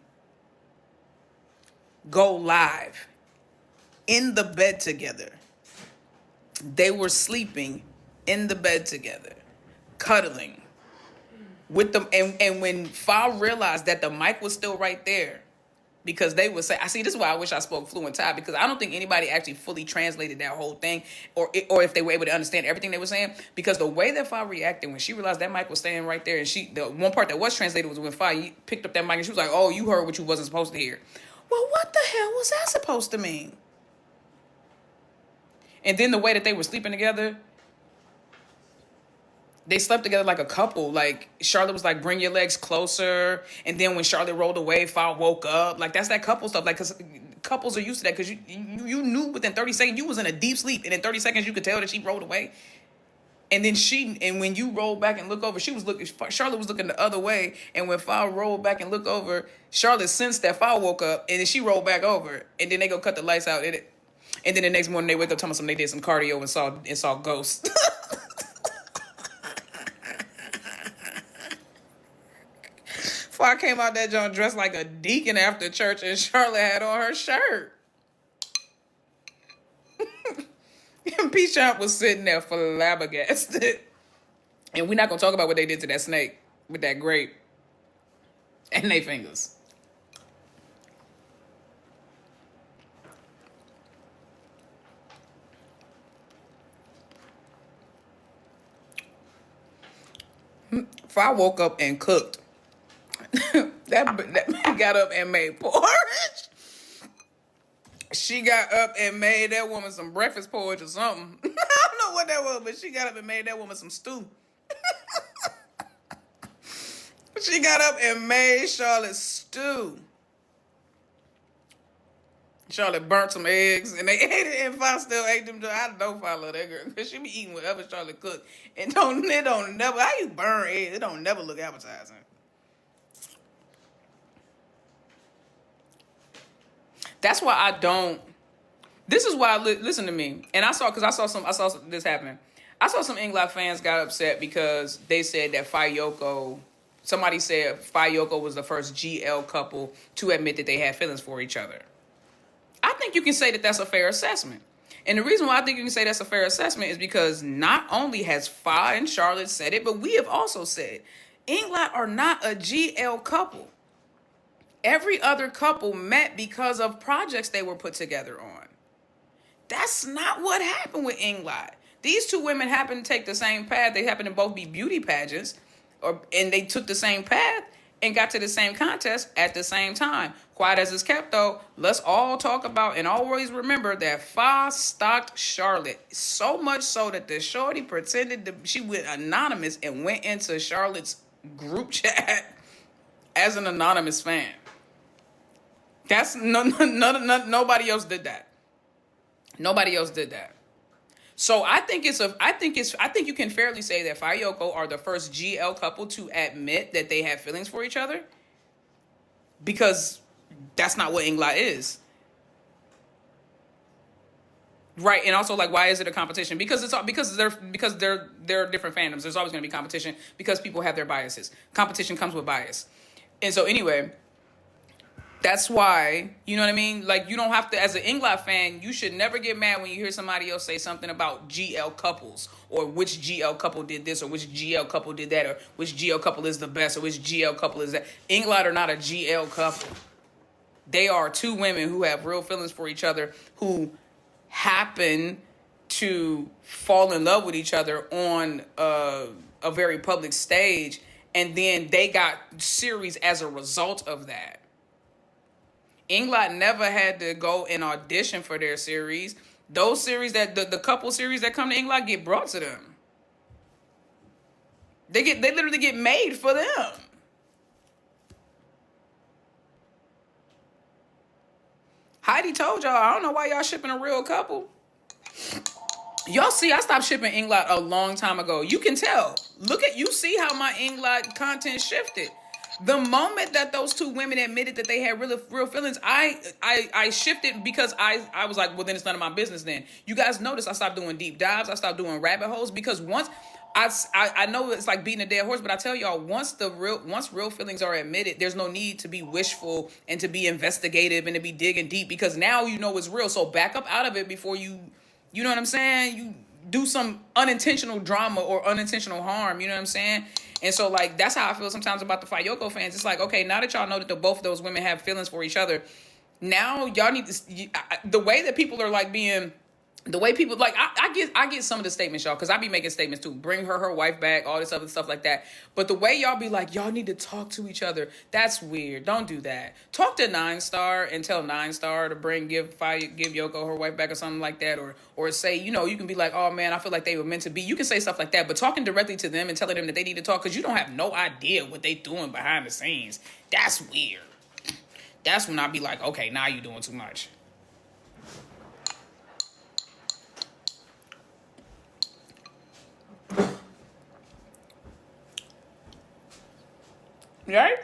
Speaker 1: go live in the bed together. They were sleeping in the bed together, cuddling with them. And when Fa realized that the mic was still right there, because they would say, I see, this is why I wish I spoke fluent Thai, because I don't think anybody actually fully translated that whole thing, or if they were able to understand everything they were saying, because the way that Fa reacted when she realized that mic was staying right there, and the one part that was translated was when Fa picked up that mic and she was like, oh, you heard what you wasn't supposed to hear. Well, what the hell was that supposed to mean? And then the way that they were sleeping together, they slept together like a couple. Like, Charlotte was like, bring your legs closer. And then when Charlotte rolled away, Fa woke up. Like, that's that couple stuff. Like, because couples are used to that. Because you knew within 30 seconds, you was in a deep sleep. And in 30 seconds, you could tell that she rolled away. And then when you rolled back and look over, Charlotte was looking the other way. And when Fa rolled back and looked over, Charlotte sensed that Fa woke up. And then she rolled back over. And then they go cut the lights out. And then the next morning, they wake up telling them they did some cardio and saw ghosts. Before I came out that joint dressed like a deacon after church, and Charlotte had on her shirt. And P-Champ was sitting there flabbergasted. And we're not going to talk about what they did to that snake with that grape and they fingers. If I woke up and cooked, that man got up and made porridge. She got up and made that woman some breakfast porridge or something. I don't know what that was, but she got up and made that woman some stew. She got up and made Charlotte stew. Charlotte burnt some eggs, and they ate it, and Fa still ate them. I know Fa love that girl, because she be eating whatever Charlotte cooked. And it don't never, how you burn eggs, it don't never look appetizing. That's why I don't. This is why listen to me. And I saw this happening. I saw some Englot fans got upset because they said that somebody said Yoko was the first GL couple to admit that they had feelings for each other. I think you can say that that's a fair assessment. And the reason why I think you can say that's a fair assessment is because not only has Fa and Charlotte said it, but we have also said Englot are not a GL couple. Every other couple met because of projects they were put together on. That's not what happened with Englot. These two women happen to take the same path. They happen to both be beauty pageants, and they took the same path, and got to the same contest at the same time. Quiet as it's kept, though, let's all talk about and always remember that Faye stalked Charlotte. So much so that the shorty pretended she went anonymous and went into Charlotte's group chat as an anonymous fan. That's nobody else did that. Nobody else did that. So I think you can fairly say that Faye and Yoko are the first GL couple to admit that they have feelings for each other, because that's not what Englot is. Right, and also, like, why is it a competition? Because they're different fandoms. There's always going to be competition because people have their biases. Competition comes with bias. And so anyway, that's why, you know what I mean? Like, you don't have to, as an Englot fan, you should never get mad when you hear somebody else say something about GL couples, or which GL couple did this, or which GL couple did that, or which GL couple is the best, or which GL couple is that. Englot are not a GL couple. They are two women who have real feelings for each other, who happen to fall in love with each other on a very public stage, and then they got series as a result of that. Englot never had to go and audition for their series. Those series that the couple series that come to Englot get brought to them. They literally get made for them. Heidi told y'all, I don't know why y'all shipping a real couple. Y'all see, I stopped shipping Englot a long time ago. You can tell. You see how my Englot content shifted. The moment that those two women admitted that they had real feelings, I shifted, because I was like, well, then it's none of my business then. You guys notice I stopped doing deep dives. I stopped doing rabbit holes, because once I know it's like beating a dead horse, but I tell y'all, once real feelings are admitted, there's no need to be wishful and to be investigative and to be digging deep, because now you know it's real. So back up out of it before you know what I'm saying? You do some unintentional drama or unintentional harm, you know what I'm saying? And so, like, that's how I feel sometimes about the Faye Yoko fans. It's like, okay, now that y'all know that both of those women have feelings for each other, now y'all need to, the way that people are like being, the way people, like, I get some of the statements, y'all, because I be making statements too. Bring her wife back, all this other stuff like that. But the way y'all be like, y'all need to talk to each other, that's weird. Don't do that. Talk to 9-Star and tell 9-Star to give Yoko her wife back or something like that. Or say, you know, you can be like, oh man, I feel like they were meant to be. You can say stuff like that. But talking directly to them and telling them that they need to talk, because you don't have no idea what they doing behind the scenes, that's weird. That's when I be like, okay, now you doing too much. Right?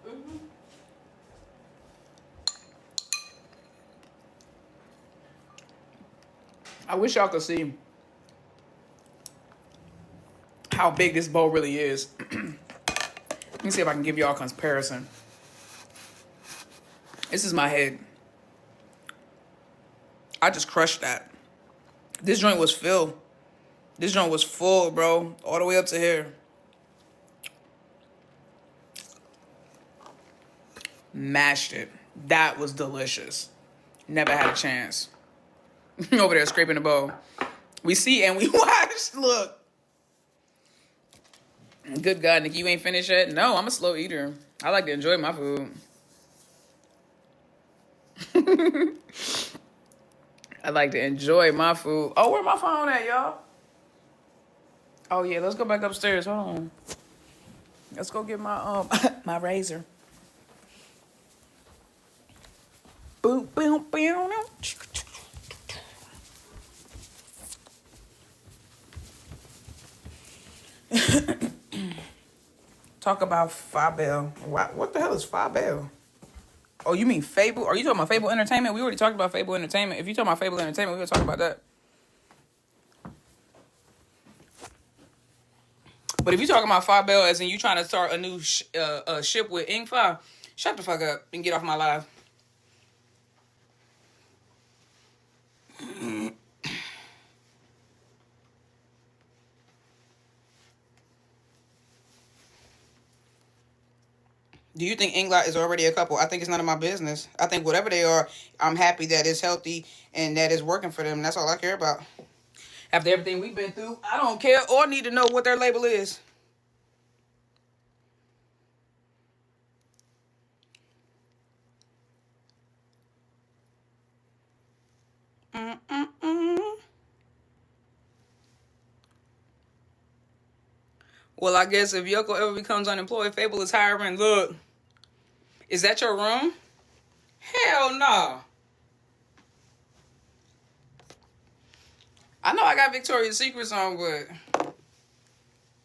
Speaker 1: Mm-hmm. I wish y'all could see how big this bowl really is. Let me see if I can give y'all a comparison. This is my head. I just crushed that. This joint was filled. This joint was full, bro. All the way up to here. Mashed it. That was delicious. Never had a chance. Over there scraping the bowl. We see and we watch. Look. Good God, Nikki, you ain't finished yet? No, I'm a slow eater. I like to enjoy my food. I like to enjoy my food. Oh, where my phone at, y'all? Oh, yeah, let's go back upstairs. Hold on. Let's go get my my razor. Boom, boom, boom. Talk about Fable. What the hell is Fable? Oh, you mean Fable? Are you talking about Fable Entertainment? We already talked about Fable Entertainment. If you're talking about Fable Entertainment, we were talking about that. But if you're talking about Fable as in you trying to start a new ship with Ingfa, shut the fuck up and get off my live. Do you think Englot is already a couple? I think it's none of my business. I think whatever they are, I'm happy that it's healthy and that it's working for them. That's all I care about. After everything we've been through, I don't care or need to know what their label is. Well, I guess if Yoko ever becomes unemployed, Fable is hiring. Look, is that your room? Hell no. I know I got Victoria's Secrets on, but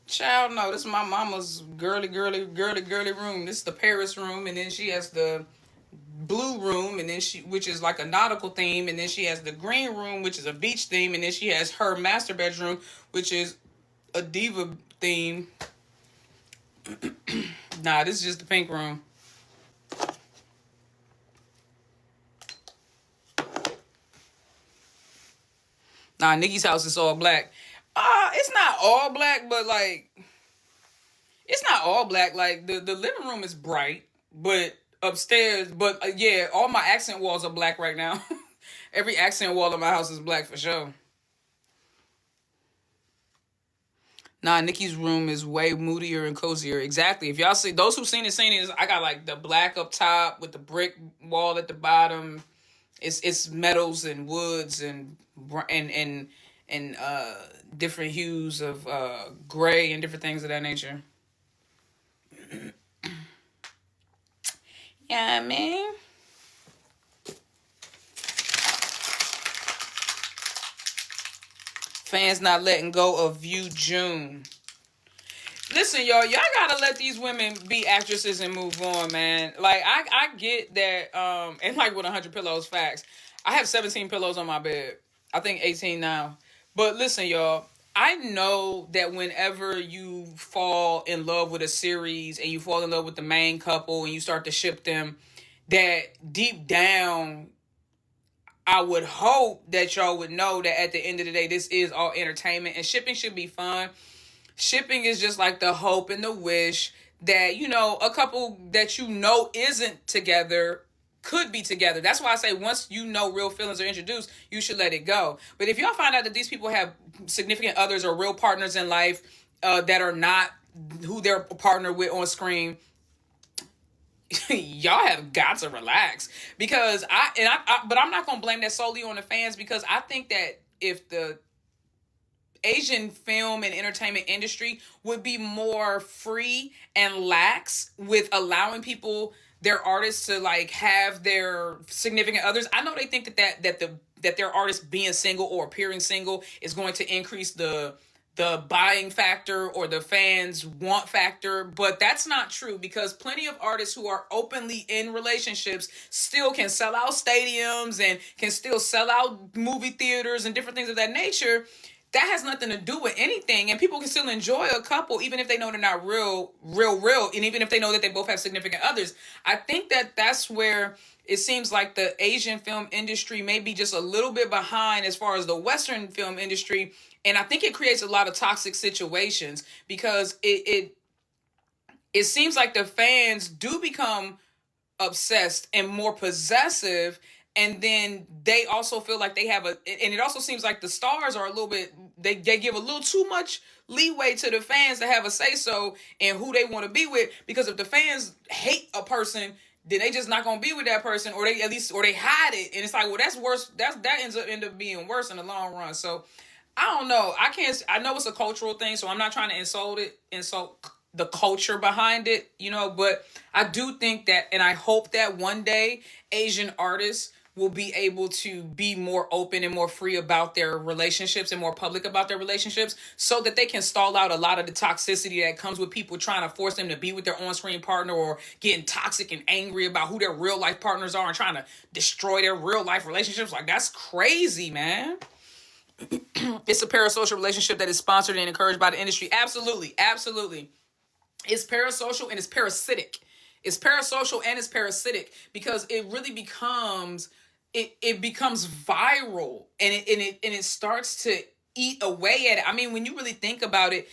Speaker 1: child, no. This is my mama's girly room. This is the Paris room, and then she has the blue room, and then which is like a nautical theme, and then she has the green room, which is a beach theme, and then she has her master bedroom, which is a diva theme. Nah, this is just the pink room. Nah, Nikki's house is all black. It's not all black, but like, it's not all black. Like, the living room is bright, but upstairs, but yeah, all my accent walls are black right now. Every accent wall in my house is black for sure. Nah, Nikki's room is way moodier and cozier. Exactly. If y'all see, those who've seen it, I got like the black up top with the brick wall at the bottom. It's metals and woods and different hues of gray and different things of that nature. Yeah, I mean. Fans not letting go of View June. Listen, y'all gotta let these women be actresses and move on, man. Like, I get that, and like with 100 pillows, facts. I have 17 pillows on my bed. I think 18 now. But listen, y'all, I know that whenever you fall in love with a series and you fall in love with the main couple and you start to ship them, that deep down, I would hope that y'all would know that at the end of the day, this is all entertainment and shipping should be fun. Shipping is just like the hope and the wish that, a couple that isn't together could be together. That's why I say once real feelings are introduced, you should let it go. But if y'all find out that these people have significant others or real partners in life that are not who they're partnered with on screen, y'all have got to relax. Because but I'm not gonna blame that solely on the fans, because I think that if the Asian film and entertainment industry would be more free and lax with allowing their artists to like have their significant others. I know they think that their artists being single or appearing single is going to increase the buying factor or the fans want factor, but that's not true, because plenty of artists who are openly in relationships still can sell out stadiums and can still sell out movie theaters and different things of that nature. That has nothing to do with anything, and people can still enjoy a couple even if they know they're not real, and even if they know that they both have significant others. I think that that's where it seems like the Asian film industry may be just a little bit behind as far as the Western film industry. And I think it creates a lot of toxic situations, because it seems like the fans do become obsessed and more possessive, and then they also feel like they have and it also seems like the stars are a little bit, they give a little too much leeway to the fans to have a say so in who they want to be with, because if the fans hate a person, then they just not gonna be with that person, or they hide it, and it's like, well, that's worse. That ends up being worse in the long run. So I don't know. I know it's a cultural thing, so I'm not trying to insult the culture behind it, but I do think that, and I hope that one day Asian artists will be able to be more open and more free about their relationships and more public about their relationships, so that they can stall out a lot of the toxicity that comes with people trying to force them to be with their on-screen partner, or getting toxic and angry about who their real life partners are and trying to destroy their real life relationships. Like, that's crazy, man. It's a parasocial relationship that is sponsored and encouraged by the industry. Absolutely. Absolutely. It's parasocial and it's parasitic. It's parasocial and it's parasitic, because it really becomes, it becomes viral, and it starts to eat away at it. I mean, when you really think about it,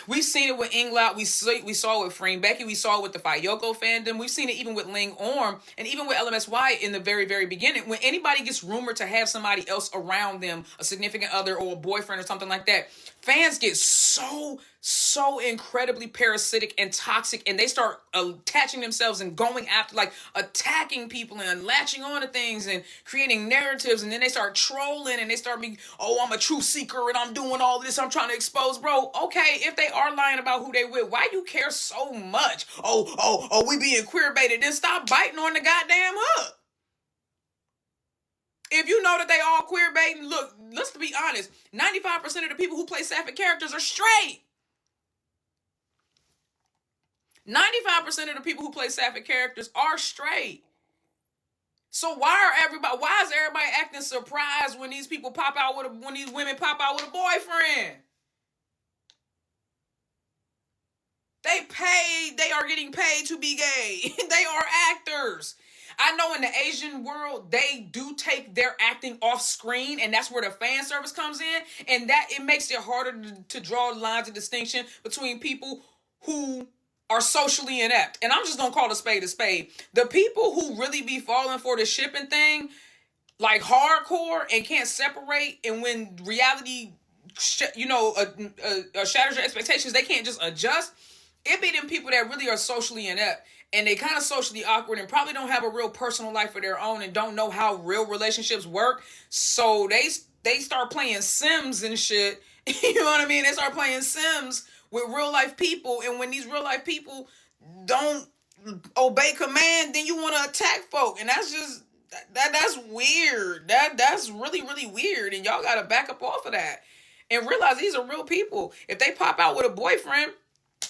Speaker 1: we've seen it with Englot. We saw it with Frame Becky. We saw it with the Yoko fandom. We've seen it even with Ling Orm, and even with LMSY in the very, very beginning. When anybody gets rumored to have somebody else around them, a significant other or a boyfriend or something like that, fans get so incredibly parasitic and toxic, and they start attaching themselves and going after, like, attacking people and latching on to things and creating narratives, and then they start trolling and they start being, oh, I'm a truth seeker and I'm doing all this, I'm trying to expose. Bro, okay, if they are lying about who they with, why you care so much? Oh, we being queer baited. Then stop biting on the goddamn hook. If you know that they all queer baiting, look, let's be honest, 95% of the people who play sapphic characters are straight. 95% of the people who play sapphic characters are straight. So why is everybody acting surprised when these people when these women pop out with a boyfriend? They are getting paid to be gay. They are actors. I know in the Asian world, they do take their acting off screen, and that's where the fan service comes in, and that it makes it harder to draw lines of distinction between people who are socially inept. And I'm just gonna call a spade a spade. The people who really be falling for the shipping thing, like hardcore, and can't separate, and when reality, shatters your expectations, they can't just adjust. It be them people that really are socially inept, and they kind of socially awkward and probably don't have a real personal life of their own and don't know how real relationships work. So they start playing Sims and shit. You know what I mean? They start playing Sims with real life people, and when these real life people don't obey command, then you want to attack folk, and that's just that's weird. That's really, really weird, and y'all gotta back up off of that and realize these are real people. If they pop out with a boyfriend,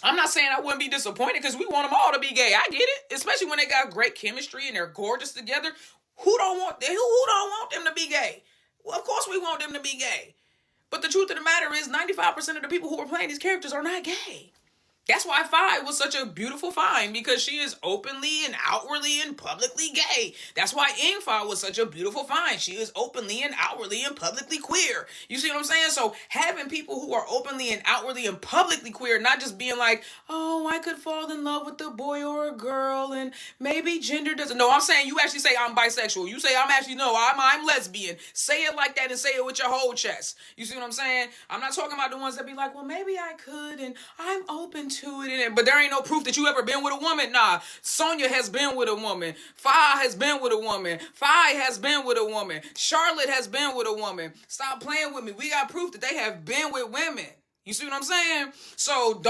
Speaker 1: I'm not saying I wouldn't be disappointed, because we want them all to be gay. I get it, especially when they got great chemistry and they're gorgeous together. Who don't want them to be gay? Well, of course we want them to be gay. But the truth of the matter is 95% of the people who are playing these characters are not gay. That's why Faye was such a beautiful find, because she is openly and outwardly and publicly gay. That's why Englot was such a beautiful find. She is openly and outwardly and publicly queer. You see what I'm saying? So having people who are openly and outwardly and publicly queer, not just being like, oh, I could fall in love with a boy or a girl and maybe gender doesn't. No, I'm saying you actually say I'm bisexual. You say I'm lesbian. Say it like that and say it with your whole chest. You see what I'm saying? I'm not talking about the ones that be like, well, maybe I could and I'm open to it, but there ain't no proof that you ever been with a woman. Nah, Sonya has been with a woman. Faye has been with a woman. Faye has been with a woman. Charlotte has been with a woman. Stop playing with me. We got proof that they have been with women. You see what I'm saying? So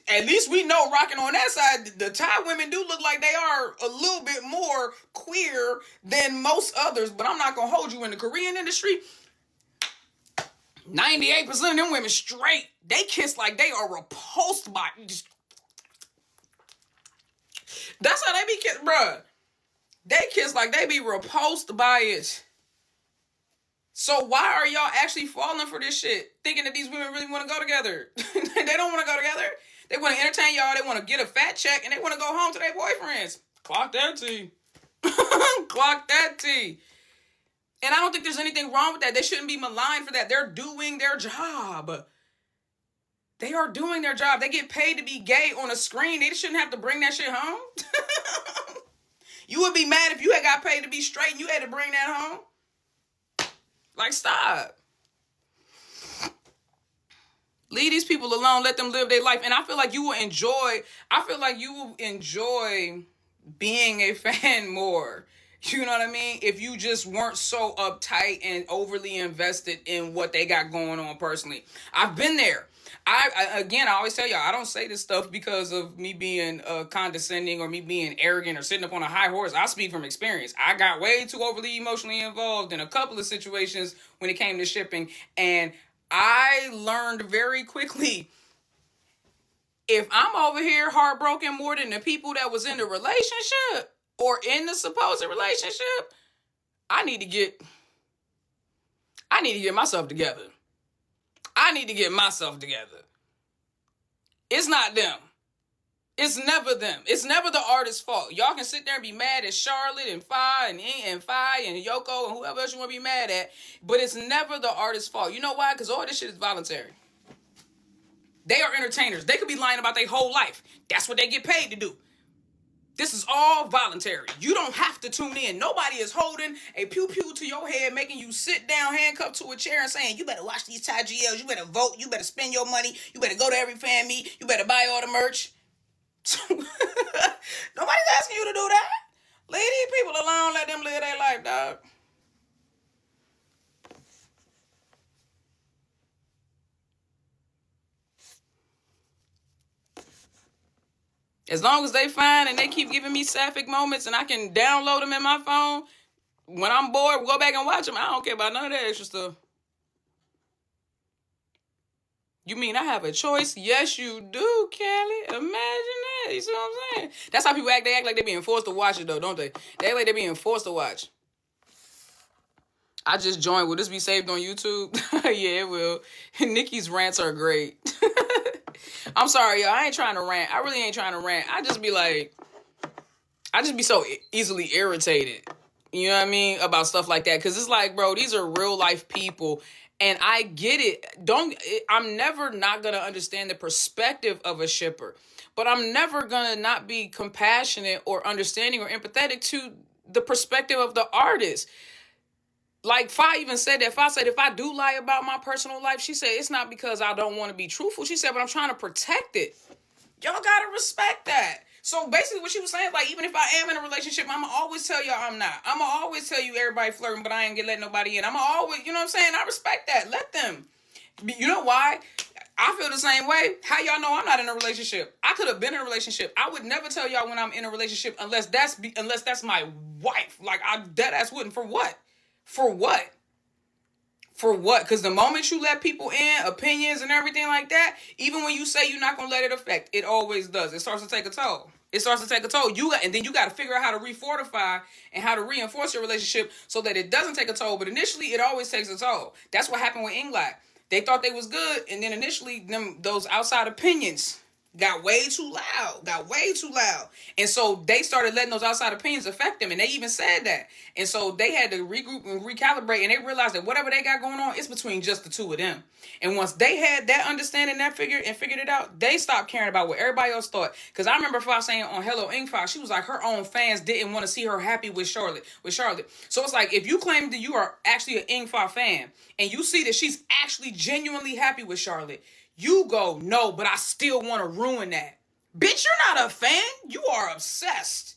Speaker 1: at least we know, rocking on that side, the Thai women do look like they are a little bit more queer than most others, but I'm not gonna hold you. In the Korean industry, 98% of them women straight. They kiss like they are repulsed by it. That's how they be kiss, bruh. They kiss like they be repulsed by it. So why are y'all actually falling for this shit? Thinking that these women really want to go together. They don't want to go together. They want to entertain y'all. They want to get a fat check, and they want to go home to their boyfriends. Clock that tea. Clock that tea. And I don't think there's anything wrong with that. They shouldn't be maligned for that. They're doing their job. They are doing their job. They get paid to be gay on a screen. They shouldn't have to bring that shit home. You would be mad if you had got paid to be straight and you had to bring that home. Like, stop. Leave these people alone. Let them live their life. And I feel like you will enjoy being a fan more. You know what I mean? If you just weren't so uptight and overly invested in what they got going on personally. I've been there. I always tell y'all, I don't say this stuff because of me being condescending or me being arrogant or sitting up on a high horse. I speak from experience. I got way too overly emotionally involved in a couple of situations when it came to shipping. And I learned very quickly, if I'm over here heartbroken more than the people that was in the relationship or in the supposed relationship, I need to get myself together. I need to get myself together. It's not them. It's never them. It's never the artist's fault. Y'all can sit there and be mad at Charlotte and Faye and Yoko and whoever else you want to be mad at, but it's never the artist's fault. You know why? Because all this shit is voluntary. They are entertainers. They could be lying about their whole life. That's what they get paid to do. This is all voluntary. You don't have to tune in. Nobody is holding a pew-pew to your head, making you sit down, handcuffed to a chair and saying, you better watch these Thai GLs, you better vote, you better spend your money, you better go to every fan meet, you better buy all the merch. Nobody's asking you to do that. Leave these people alone, let them live their life, dog. As long as they fine and they keep giving me sapphic moments and I can download them in my phone, when I'm bored, go back and watch them. I don't care about none of that extra stuff. You mean I have a choice? Yes, you do, Kelly. Imagine that. You see what I'm saying? That's how people act. They act like they're being forced to watch it, though, don't they? They act like they're being forced to watch. I just joined. Will this be saved on YouTube? Yeah, it will. Nikki's rants are great. I'm sorry, y'all. I ain't trying to rant. I really ain't trying to rant. I just be so easily irritated. You know what I mean? About stuff like that. Because it's like, bro, these are real life people. And I get it. I'm never not going to understand the perspective of a shipper. But I'm never going to not be compassionate or understanding or empathetic to the perspective of the artist. Like, Faye even said that. Faye said, if I do lie about my personal life, she said, it's not because I don't want to be truthful. She said, but I'm trying to protect it. Y'all got to respect that. So basically what she was saying, like, even if I am in a relationship, I'm going to always tell y'all I'm not. I'm going to always tell you everybody flirting, but I ain't going to let nobody in. I'm going to always, you know what I'm saying? I respect that. Let them. You know why? I feel the same way. How y'all know I'm not in a relationship? I could have been in a relationship. I would never tell y'all when I'm in a relationship unless that's my wife. Like, I deadass wouldn't. For what? For what? For what? Because the moment you let people in, opinions and everything like that, even when you say you're not going to let it affect, it always does. It starts to take a toll. And then you got to figure out how to refortify and how to reinforce your relationship so that it doesn't take a toll. But initially, it always takes a toll. That's what happened with Englot. They thought they was good, and then initially, those outside opinions got way too loud. And so they started letting those outside opinions affect them. And they even said that. And so they had to regroup and recalibrate. And they realized that whatever they got going on, it's between just the two of them. And once they had that understanding, figured it out, they stopped caring about what everybody else thought. Because I remember Faye saying on Hello Ingfa, she was like, her own fans didn't want to see her happy with Charlotte. So it's like, if you claim that you are actually an Ingfa fan, and you see that she's actually genuinely happy with Charlotte, you go, no, but I still want to ruin that. Bitch, you're not a fan. You are obsessed.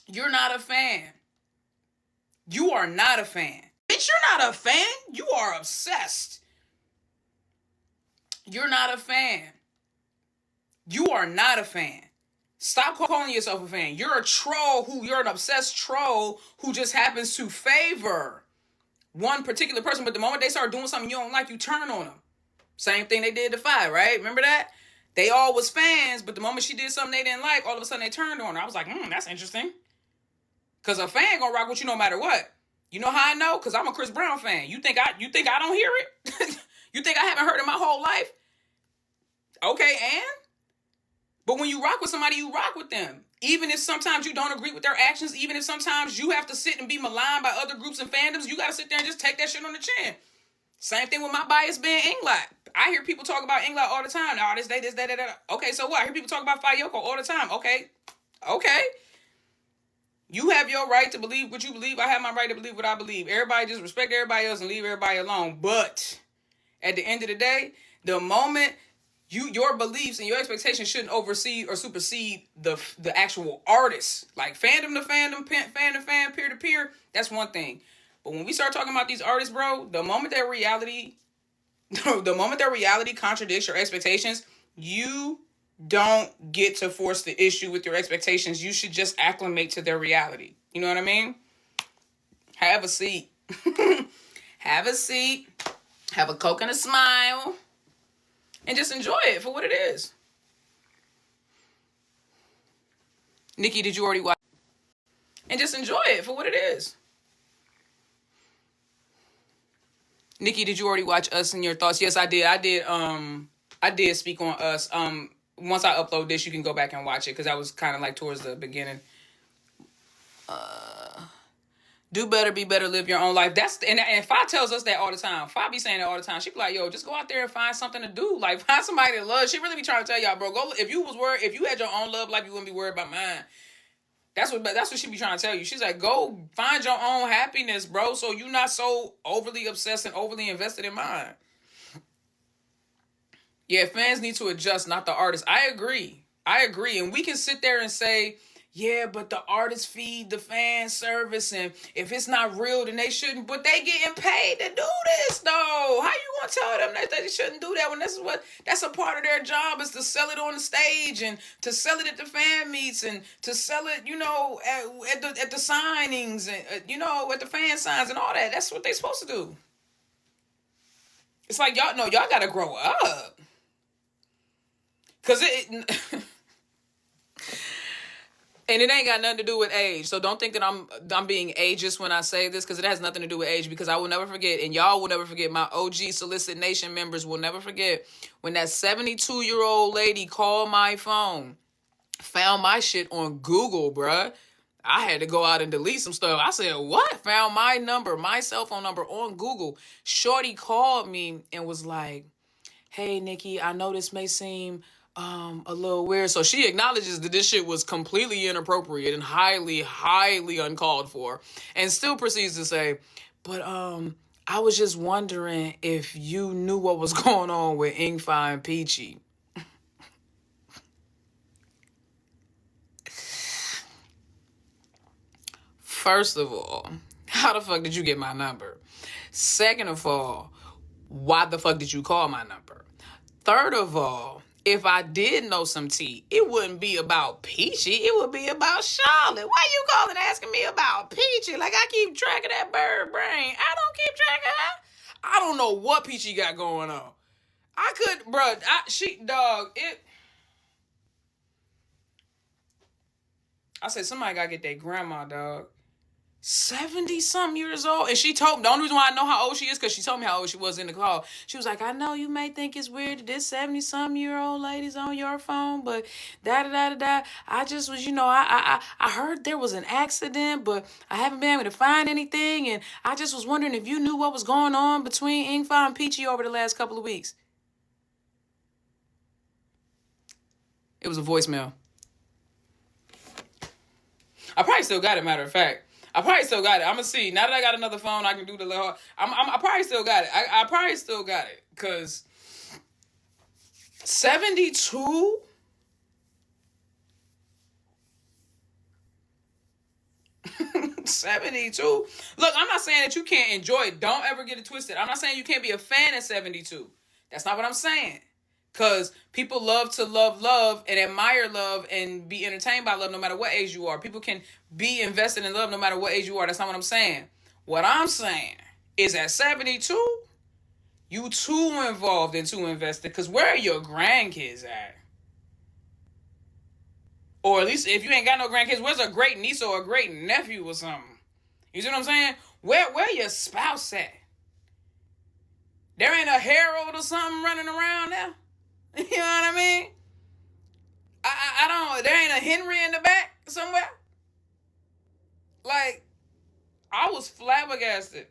Speaker 1: You're not a fan. You are not a fan. Bitch, you're not a fan. You are obsessed. You're not a fan. You are not a fan. Stop calling yourself a fan. You're you're an obsessed troll who just happens to favor one particular person. But the moment they start doing something you don't like, you turn on them. Same thing they did to Faye, right? Remember that? They all was fans, but the moment she did something they didn't like, all of a sudden they turned on her. I was like, that's interesting. Because a fan gonna rock with you no matter what. You know how I know? Because I'm a Chris Brown fan. You think I don't hear it? You think I haven't heard it my whole life? Okay, and? But when you rock with somebody, you rock with them. Even if sometimes you don't agree with their actions, even if sometimes you have to sit and be maligned by other groups and fandoms, you got to sit there and just take that shit on the chin. Same thing with my bias being Englot. I hear people talk about Englot all the time. Oh, this, that. Okay, so what? I hear people talk about Yoko all the time. Okay. You have your right to believe what you believe. I have my right to believe what I believe. Everybody just respect everybody else and leave everybody alone. But at the end of the day, the moment your beliefs and your expectations shouldn't oversee or supersede the actual artist. Like fandom to fandom, fan to fan, peer to peer, that's one thing. But when we start talking about these artists, bro, the moment their reality contradicts your expectations, you don't get to force the issue with your expectations. You should just acclimate to their reality. You know what I mean? Have a seat. Have a seat. Have a Coke and a smile. And just enjoy it for what it is. Nikki, did you already watch? And just enjoy it for what it is. Nikki, did you already watch Us and your thoughts? Yes, I did. I did speak on Us. Once I upload this, you can go back and watch it because that was kind of like towards the beginning. Do better, be better, live your own life. And Fa tells us that all the time. Fa be saying that all the time. She be like, yo, just go out there and find something to do. Like, find somebody to love. She really be trying to tell y'all, bro, go, if you had your own love life, you wouldn't be worried about mine. That's what she be trying to tell you. She's like, go find your own happiness, bro, so you're not so overly obsessed and overly invested in mine. Yeah, fans need to adjust, not the artists. I agree. And we can sit there and say, yeah, but the artists feed the fan service, and if it's not real, then they shouldn't. But they getting paid to do this, though. How you gonna tell them that they shouldn't do that when that's a part of their job, is to sell it on the stage and to sell it at the fan meets and to sell it, at the signings and at the fan signs and all that. That's what they supposed to do. It's like y'all gotta grow up, cause and it ain't got nothing to do with age. So don't think that I'm being ageist when I say this, because it has nothing to do with age. Because I will never forget, and y'all will never forget, my OG Solicit Nation members will never forget, when that 72-year-old lady called my phone, found my shit on Google, bruh. I had to go out and delete some stuff. I said, what? Found my number, my cell phone number on Google. Shorty called me and was like, hey, Nikki, I know this may seem a little weird. So she acknowledges that this shit was completely inappropriate and highly, highly uncalled for, and still proceeds to say, but I was just wondering if you knew what was going on with Ingfa and Peachy. First of all, how the fuck did you get my number? Second of all, why the fuck did you call my number? Third of all, if I did know some tea, it wouldn't be about Peachy. It would be about Charlotte. Why you calling asking me about Peachy? Like, I keep track of that bird brain. I don't keep track of her. I don't know what Peachy got going on. I said, somebody gotta get their grandma, dog. 70-something years old. And she told me, the only reason why I know how old she is, because she told me how old she was in the call. She was like, I know you may think it's weird that this 70-something-year-old lady's on your phone, but da-da-da-da-da. I just was, I heard there was an accident, but I haven't been able to find anything, and I just was wondering if you knew what was going on between Ingfa and Peachy over the last couple of weeks. It was a voicemail. I probably still got it, matter of fact. I probably still got it. I'm going to see. Now that I got another phone, I can do the little... I probably still got it. I probably still got it. Because 72? $72? Look, I'm not saying that you can't enjoy it. Don't ever get it twisted. I'm not saying you can't be a fan of 72. That's not what I'm saying. Because people love to love and admire love and be entertained by love no matter what age you are. People can be invested in love no matter what age you are. That's not what I'm saying. What I'm saying is at 72, you too involved and too invested. Because where are your grandkids at? Or at least if you ain't got no grandkids, where's a great niece or a great nephew or something? You see what I'm saying? Where your spouse at? There ain't a Harold or something running around now? You know what I mean? I don't... There ain't a Henry in the back somewhere? Like, I was flabbergasted.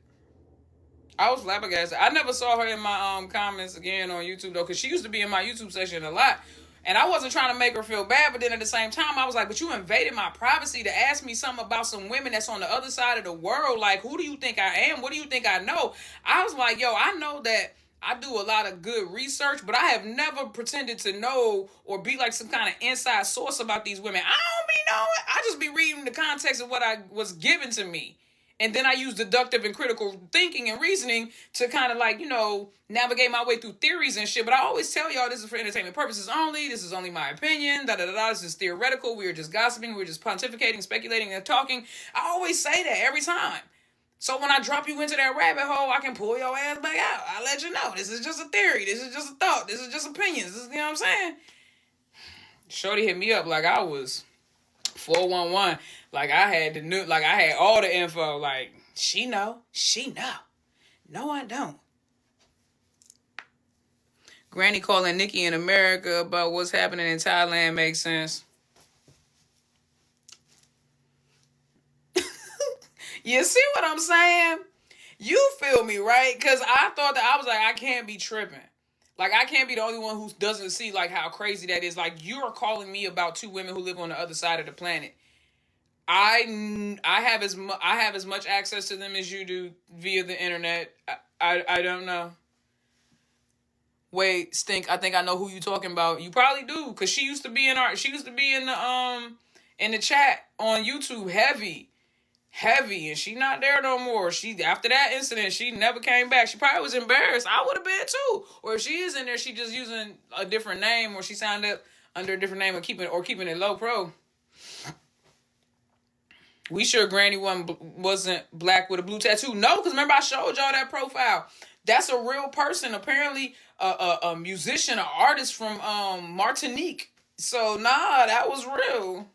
Speaker 1: I never saw her in my comments again on YouTube, though, because she used to be in my YouTube section a lot. And I wasn't trying to make her feel bad, but then at the same time, I was like, but you invaded my privacy to ask me something about some women that's on the other side of the world. Like, who do you think I am? What do you think I know? I was like, yo, I know that I do a lot of good research, but I have never pretended to know or be like some kind of inside source about these women. I don't be knowing. I just be reading the context of what I was given to me. And then I use deductive and critical thinking and reasoning to kind of like, navigate my way through theories and shit. But I always tell y'all this is for entertainment purposes only. This is only my opinion. This is theoretical. We're just gossiping. We're just pontificating, speculating, and talking. I always say that every time. So when I drop you into that rabbit hole, I can pull your ass back out. I'll let you know. This is just a theory. This is just a thought. This is just opinions. This is, you know what I'm saying? Shorty hit me up like I was 411. Like I had all the info. Like, she know. No, I don't. Granny calling Nikki in America about what's happening in Thailand makes sense. You see what I'm saying? You feel me, right? Because I thought that I was like, I can't be tripping. Like, I can't be the only one who doesn't see, like, how crazy that is. Like, you are calling me about two women who live on the other side of the planet. I have as much access to them as you do via the internet. I don't know. Wait, Stink, I think I know who you talking about. You probably do, because she used to be in the chat on YouTube heavy, and she not there no more. She, after that incident, she never came back. She probably was embarrassed. I would have been too. Or if she is in there, she just using a different name, or she signed up under a different name and keeping it low pro. We sure Granny wasn't black with a blue tattoo. No, because remember I showed y'all that profile. That's a real person. Apparently a musician, an artist from Martinique. So nah, that was real.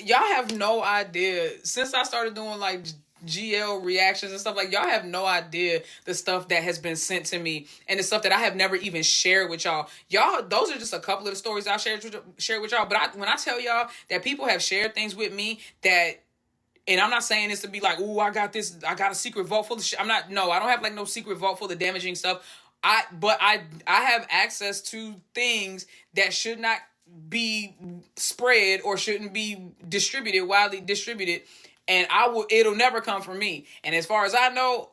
Speaker 1: Y'all have no idea. Since I started doing like GL reactions and stuff, like, y'all have no idea the stuff that has been sent to me and the stuff that I have never even shared with y'all. Y'all, those are just a couple of the stories I shared with y'all. But when I tell y'all that people have shared things with me that, and I'm not saying this to be like, ooh, I got a secret vault full of shit. I don't have like no secret vault full of damaging stuff. But I have access to things that should not be spread or shouldn't be widely distributed. And it'll never come from me. And as far as I know,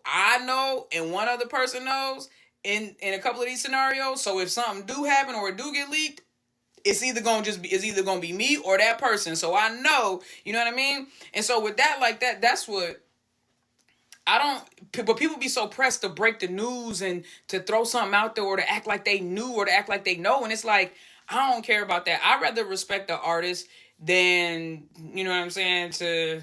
Speaker 1: and one other person knows in a couple of these scenarios. So if something do happen or it do get leaked, it's either gonna be me or that person. So I know, you know what I mean? And so with that, like that's what but people be so pressed to break the news and to throw something out there or to act like they knew or to act like they know. And it's like, I don't care about that. I'd rather respect the artist than, you know what I'm saying, to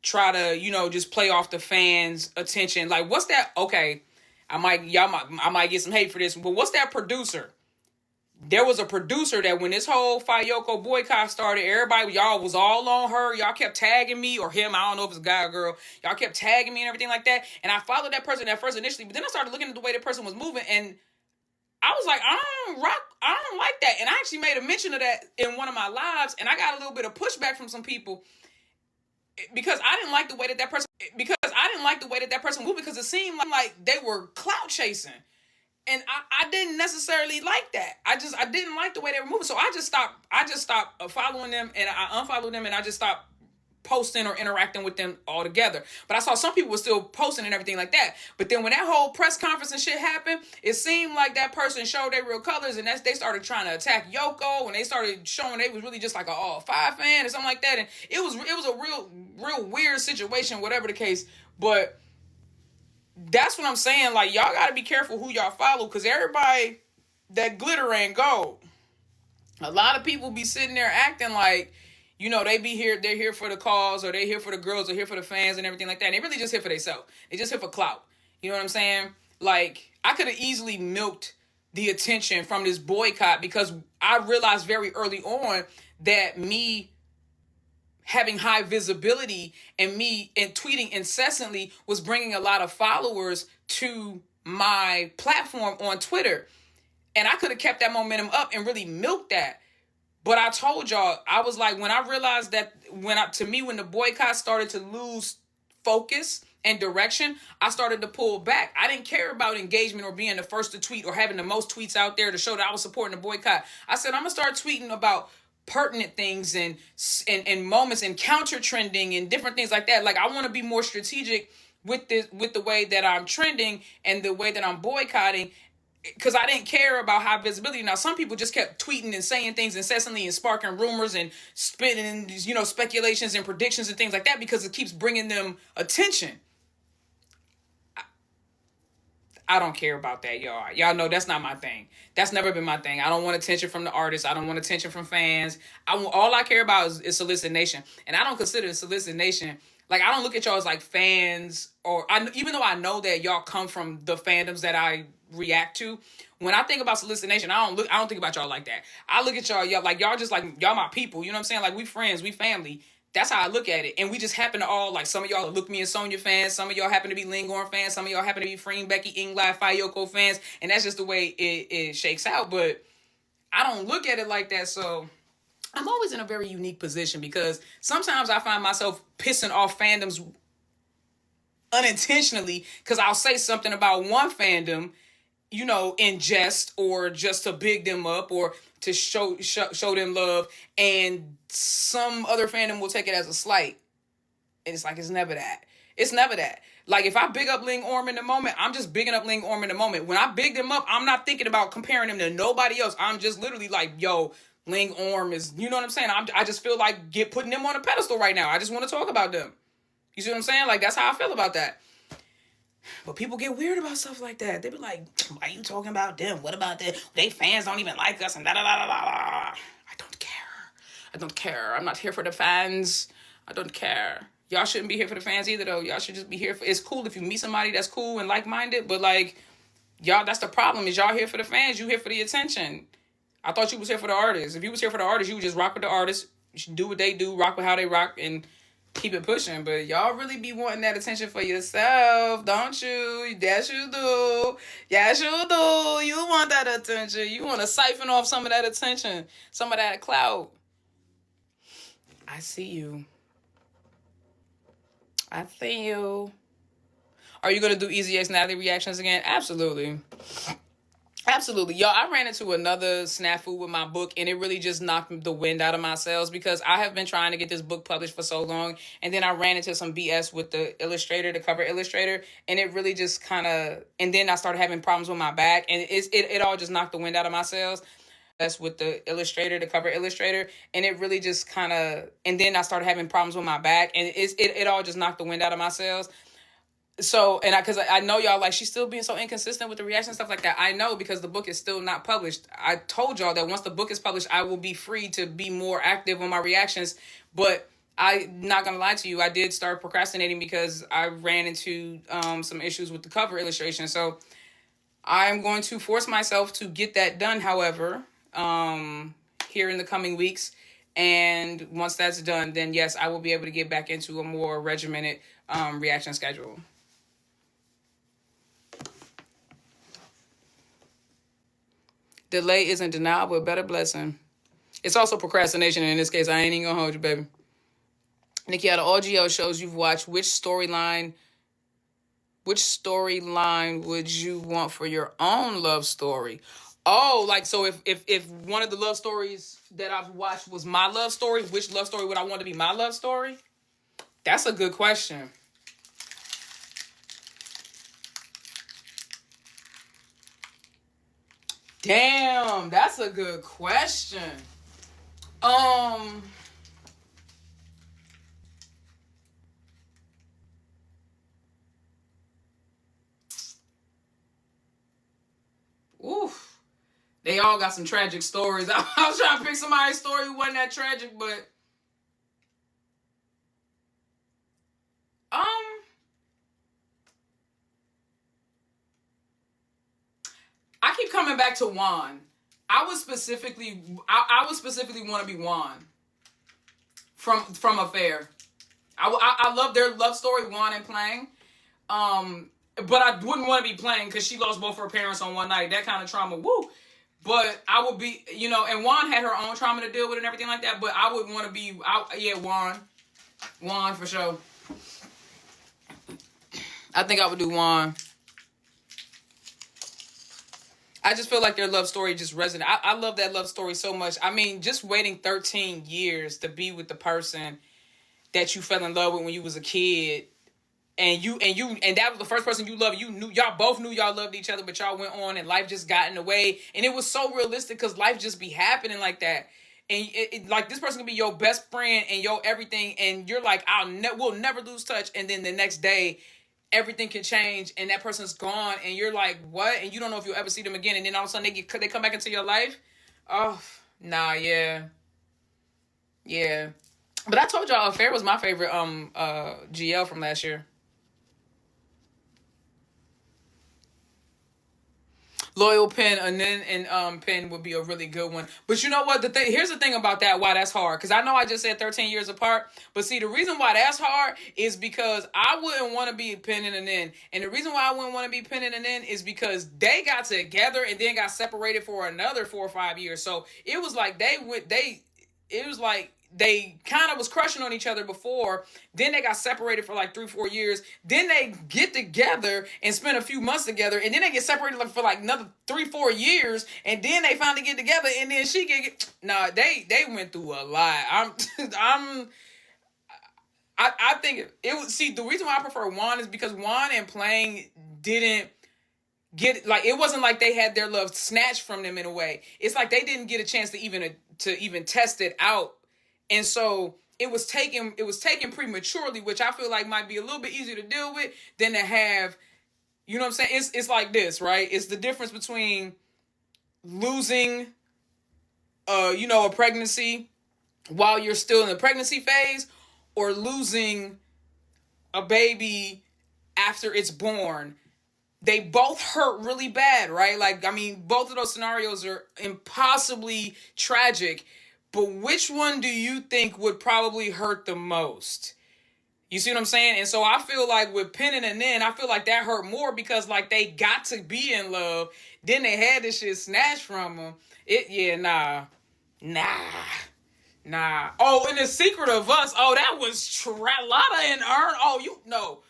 Speaker 1: try to, just play off the fans' attention. Like, what's that? Okay, I might get some hate for this, but what's that producer? There was a producer that when this whole Yoko boycott started, y'all was all on her. Y'all kept tagging me or him. I don't know if it's a guy or girl. Y'all kept tagging me and everything like that. And I followed that person at first initially, but then I started looking at the way the person was moving, and I was like, I don't like that. And I actually made a mention of that in one of my lives, and I got a little bit of pushback from some people because I didn't like the way that person moved, because it seemed like they were clout chasing. And I didn't necessarily like that. I didn't like the way they were moving. So I just stopped following them, and I unfollowed them, and I just stopped posting or interacting with them altogether. But I saw some people were still posting and everything like that. But then when that whole press conference and shit happened, it seemed like that person showed their real colors, and they started trying to attack Yoko, and they started showing they was really just like a All 5 fan or something like that. And it was a real weird situation, whatever the case. But that's what I'm saying. Like, y'all got to be careful who y'all follow, because everybody that glitter ain't gold. A lot of people be sitting there acting like, they're here for the cause, or they're here for the girls, or here for the fans and everything like that. And they really just here for themselves. They just here for clout. You know what I'm saying? Like, I could have easily milked the attention from this boycott, because I realized very early on that me having high visibility and tweeting incessantly was bringing a lot of followers to my platform on Twitter. And I could have kept that momentum up and really milked that. But I told y'all, I was like, when I realized that when the boycott started to lose focus and direction, I started to pull back. I didn't care about engagement or being the first to tweet or having the most tweets out there to show that I was supporting the boycott. I said, I'm going to start tweeting about pertinent things and moments and counter trending and different things like that. Like, I want to be more strategic with the way that I'm trending and the way that I'm boycotting, because I didn't care about high visibility. Now, some people just kept tweeting and saying things incessantly and sparking rumors and spitting, speculations and predictions and things like that, because it keeps bringing them attention. I don't care about that, y'all. Y'all know that's not my thing. That's never been my thing. I don't want attention from the artists. I don't want attention from fans. All I care about is Solicit Nation. And I don't consider Solicit Nation, like, I don't look at y'all as like fans, even though I know that y'all come from the fandoms that I react to. When I think about Solicit Nation, I don't think about y'all like that. I look at y'all like y'all just like, y'all my people. You know what I'm saying? Like, we friends, we family. That's how I look at it. And we just happen to all, like, some of y'all are Look Me and Sonya fans. Some of y'all happen to be Lingorn fans. Some of y'all happen to be Freem, Becky, Englot, Yoko fans. And that's just the way it shakes out. But I don't look at it like that. So I'm always in a very unique position because sometimes I find myself pissing off fandoms unintentionally because I'll say something about one fandom, you know, in jest or just to big them up or to show them love, and some other fandom will take it as a slight. And it's like, it's never that. It's never that. Like, if I big up Ling Orm in the moment, I'm just bigging up Ling Orm in the moment. When I big them up, I'm not thinking about comparing them to nobody else. I'm just literally like, yo, Ling Orm is, you know what I'm saying? I just feel like putting them on a pedestal right now. I just want to talk about them. You see what I'm saying? Like, that's how I feel about that. But people get weird about stuff like that. They be like, why are you talking about them? What about them? They fans don't even like us and da da da da da. I don't care. I don't care. I'm not here for the fans. I don't care. Y'all shouldn't be here for the fans either, though. Y'all should just be here for... It's cool if you meet somebody that's cool and like-minded, but, like, y'all, that's the problem, is y'all here for the fans. You here for the attention. I thought you was here for the artists. If you was here for the artists, you would just rock with the artists. You should do what they do, rock with how they rock, and keep it pushing. But y'all really be wanting that attention for yourself, don't you? Yes, you do. Yes, you do. You want that attention. You want to siphon off some of that attention, some of that clout. I see you. I see you. Are you going to do Easy X Natalie reactions again? Absolutely. Absolutely. Y'all, I ran into another snafu with my book, and it really just knocked the wind out of my sails because I have been trying to get this book published for so long, and then I ran into some BS with the illustrator, the cover illustrator, and it really just kind of... And then I started having problems with my back, and it all just knocked the wind out of my sails. That's with the illustrator, the cover illustrator, and it really just kind of... And then I started having problems with my back, and it all just knocked the wind out of my sails. So, and because I know y'all like, she's still being so inconsistent with the reaction and stuff like that. I know, because the book is still not published. I told y'all that once the book is published, I will be free to be more active on my reactions. But I'm not going to lie to you, I did start procrastinating because I ran into some issues with the cover illustration. So I'm going to force myself to get that done, however, here in the coming weeks. And once that's done, then yes, I will be able to get back into a more regimented reaction schedule. Delay isn't denial, but better blessing. It's also procrastination. In this case, I ain't even gonna hold you, baby. Nikki, out of all GL shows you've watched, which storyline would you want for your own love story? Oh, like, so if one of the love stories that I've watched was my love story, which love story would I want to be my love story? That's a good question. Damn, that's a good question. Oof. They all got some tragic stories. I was trying to pick somebody's story who wasn't that tragic, but I keep coming back to Juan. I would specifically want to be Juan from Affair. I love their love story, Juan and Plang. But I wouldn't want to be Plang because she lost both her parents on one night. That kind of trauma, woo. But I would be, you know, and Juan had her own trauma to deal with and everything like that. But I would want to be, Juan for sure. I think I would do Juan. I just feel like their love story just resonates. I love that love story so much. I mean, just waiting 13 years to be with the person that you fell in love with when you was a kid, and that was the first person you loved. Y'all both knew y'all loved each other, but y'all went on and life just got in the way. And it was so realistic because life just be happening like that. And like, this person can be your best friend and your everything, and you're like, we'll never lose touch. And then the next day, everything can change and that person's gone and you're like, what? And you don't know if you'll ever see them again. And then all of a sudden they come back into your life. Oh, nah, yeah. Yeah. But I told y'all Affair was my favorite GL from last year. Loyal Pen and Pen would be a really good one. But you know what? Here's the thing about that, why that's hard. Because I know I just said 13 years apart. But see, the reason why that's hard is because I wouldn't want to be Pen and Nen. And the reason why I wouldn't want to be Pen and Nen is because they got together and then got separated for another 4 or 5 years. So it was like it was like they kind of was crushing on each other before. Then they got separated for like 3-4 years. Then they get together and spend a few months together. And then they get separated for like another 3-4 years. And then they finally get together. And then she get nah. They went through a lot. I think it was, see, the reason why I prefer Juan is because Juan and Playing didn't get, like, it wasn't like they had their love snatched from them in a way. It's like they didn't get a chance to even test it out. And so it was taken prematurely, which I feel like might be a little bit easier to deal with than to have, you know what I'm saying? It's like this, right? It's the difference between losing a pregnancy while you're still in the pregnancy phase, or losing a baby after it's born. They both hurt really bad, right? Like, I mean, both of those scenarios are impossibly tragic, but which one do you think would probably hurt the most? You see what I'm saying? And so I feel like with Penn and Nen, I feel like that hurt more because, like, they got to be in love, then they had this shit snatched from them. Nah. Oh, and The Secret of Us. Oh, that was Lotta and Ern. Oh, you know.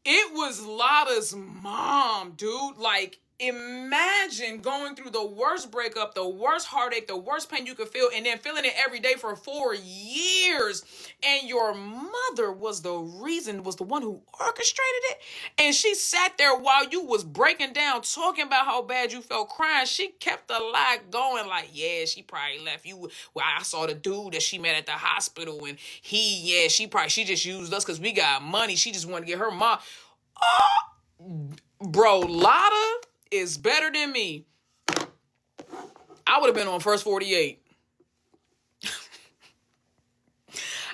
Speaker 1: It was Lotta's mom, dude. Like, imagine going through the worst breakup, the worst heartache, the worst pain you could feel, and then feeling it every day for 4 years. And your mother was the one who orchestrated it. And she sat there while you was breaking down, talking about how bad you felt, crying. She kept the lie going, like, yeah, she probably left you. Well, I saw the dude that she met at the hospital, and she just used us because we got money. She just wanted to get her mom. Oh, bro, Lotta is better than me. I would have been on First 48.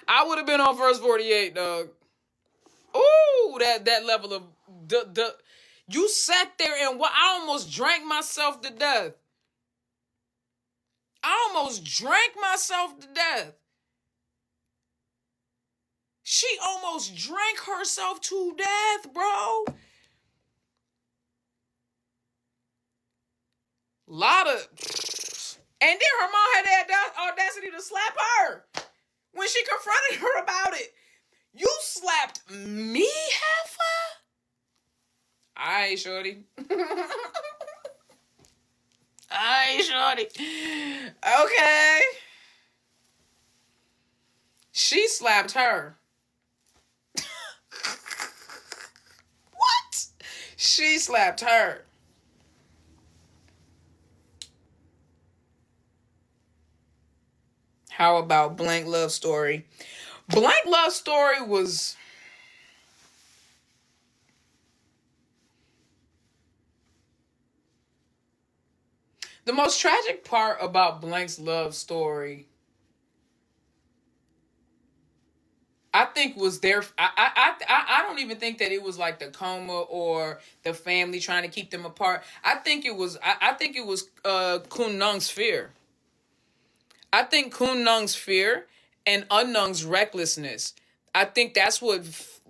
Speaker 1: I would have been on First 48, dog. Ooh, that level of you sat there and I almost drank myself to death. She almost drank herself to death, bro. Lotta. And then her mom had that audacity to slap her when she confronted her about it. You slapped me, heifer? Aight, shorty. Okay. She slapped her. What? She slapped her. How about Blank Love Story? Blank Love Story was... the most tragic part about Blank's love story, I think, was their... I don't even think that it was like the coma or the family trying to keep them apart. I think it was Kun Nung's fear. I think Kun Nung's fear and Unknung's recklessness. I think that's what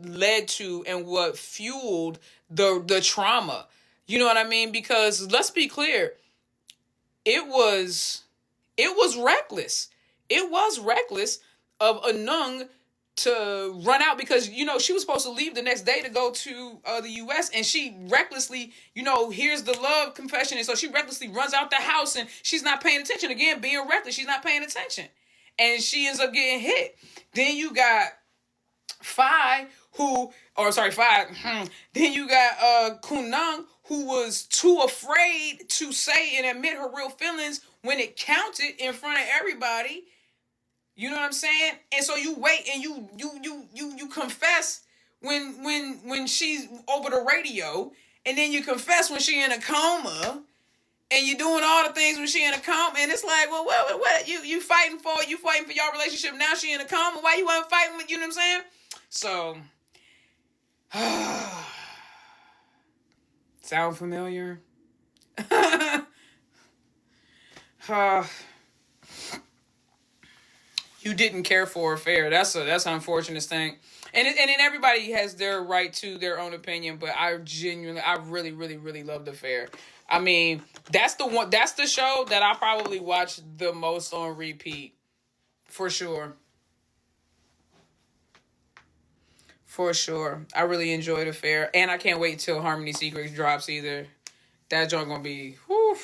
Speaker 1: led to and what fueled the trauma. You know what I mean? Because let's be clear, it was reckless. It was reckless of Unknung to run out because, she was supposed to leave the next day to go to the U.S. and she recklessly, here's the love confession. And so she recklessly runs out the house and she's not paying attention. Again, being reckless, she's not paying attention. And she ends up getting hit. Then you got Then you got Kun Nung, who was too afraid to say and admit her real feelings when it counted in front of everybody. You know what I'm saying? And so you wait and you confess when she's over the radio, and then you confess when she in a coma, and you're doing all the things when she in a coma, and it's like, well, what you fighting for your relationship, now she in a coma, why you weren't fighting with, you know what I'm saying? So sound familiar? You didn't care for her fair. That's an unfortunate thing. And then everybody has their right to their own opinion, but I really, really, really love the fair. I mean, that's the show that I probably watch the most on repeat. For sure. For sure. I really enjoyed Affair. And I can't wait till Harmony Secrets drops either. That joint gonna be, whew.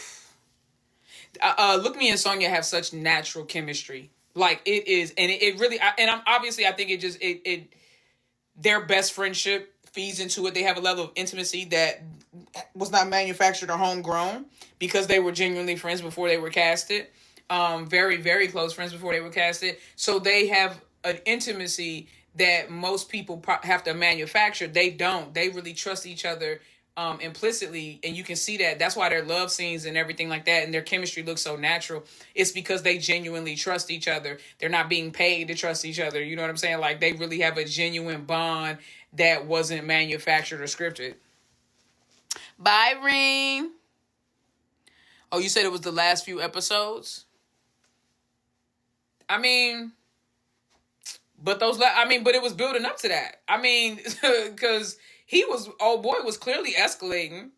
Speaker 1: Look Me and Sonya have such natural chemistry. Like it is, and it really, and I'm obviously, I think it just, their best friendship feeds into it. They have a level of intimacy that was not manufactured or homegrown because they were genuinely friends before they were casted. Very, very close friends before they were casted. So they have an intimacy that most people have to manufacture. They don't. They really trust each other implicitly, and you can see that. That's why their love scenes and everything like that and their chemistry looks so natural. It's because they genuinely trust each other. They're not being paid to trust each other. You know what I'm saying? Like, they really have a genuine bond that wasn't manufactured or scripted. Bye, Ring. Oh, you said it was the last few episodes? I mean, but but it was building up to that. I mean, because old boy was clearly escalating.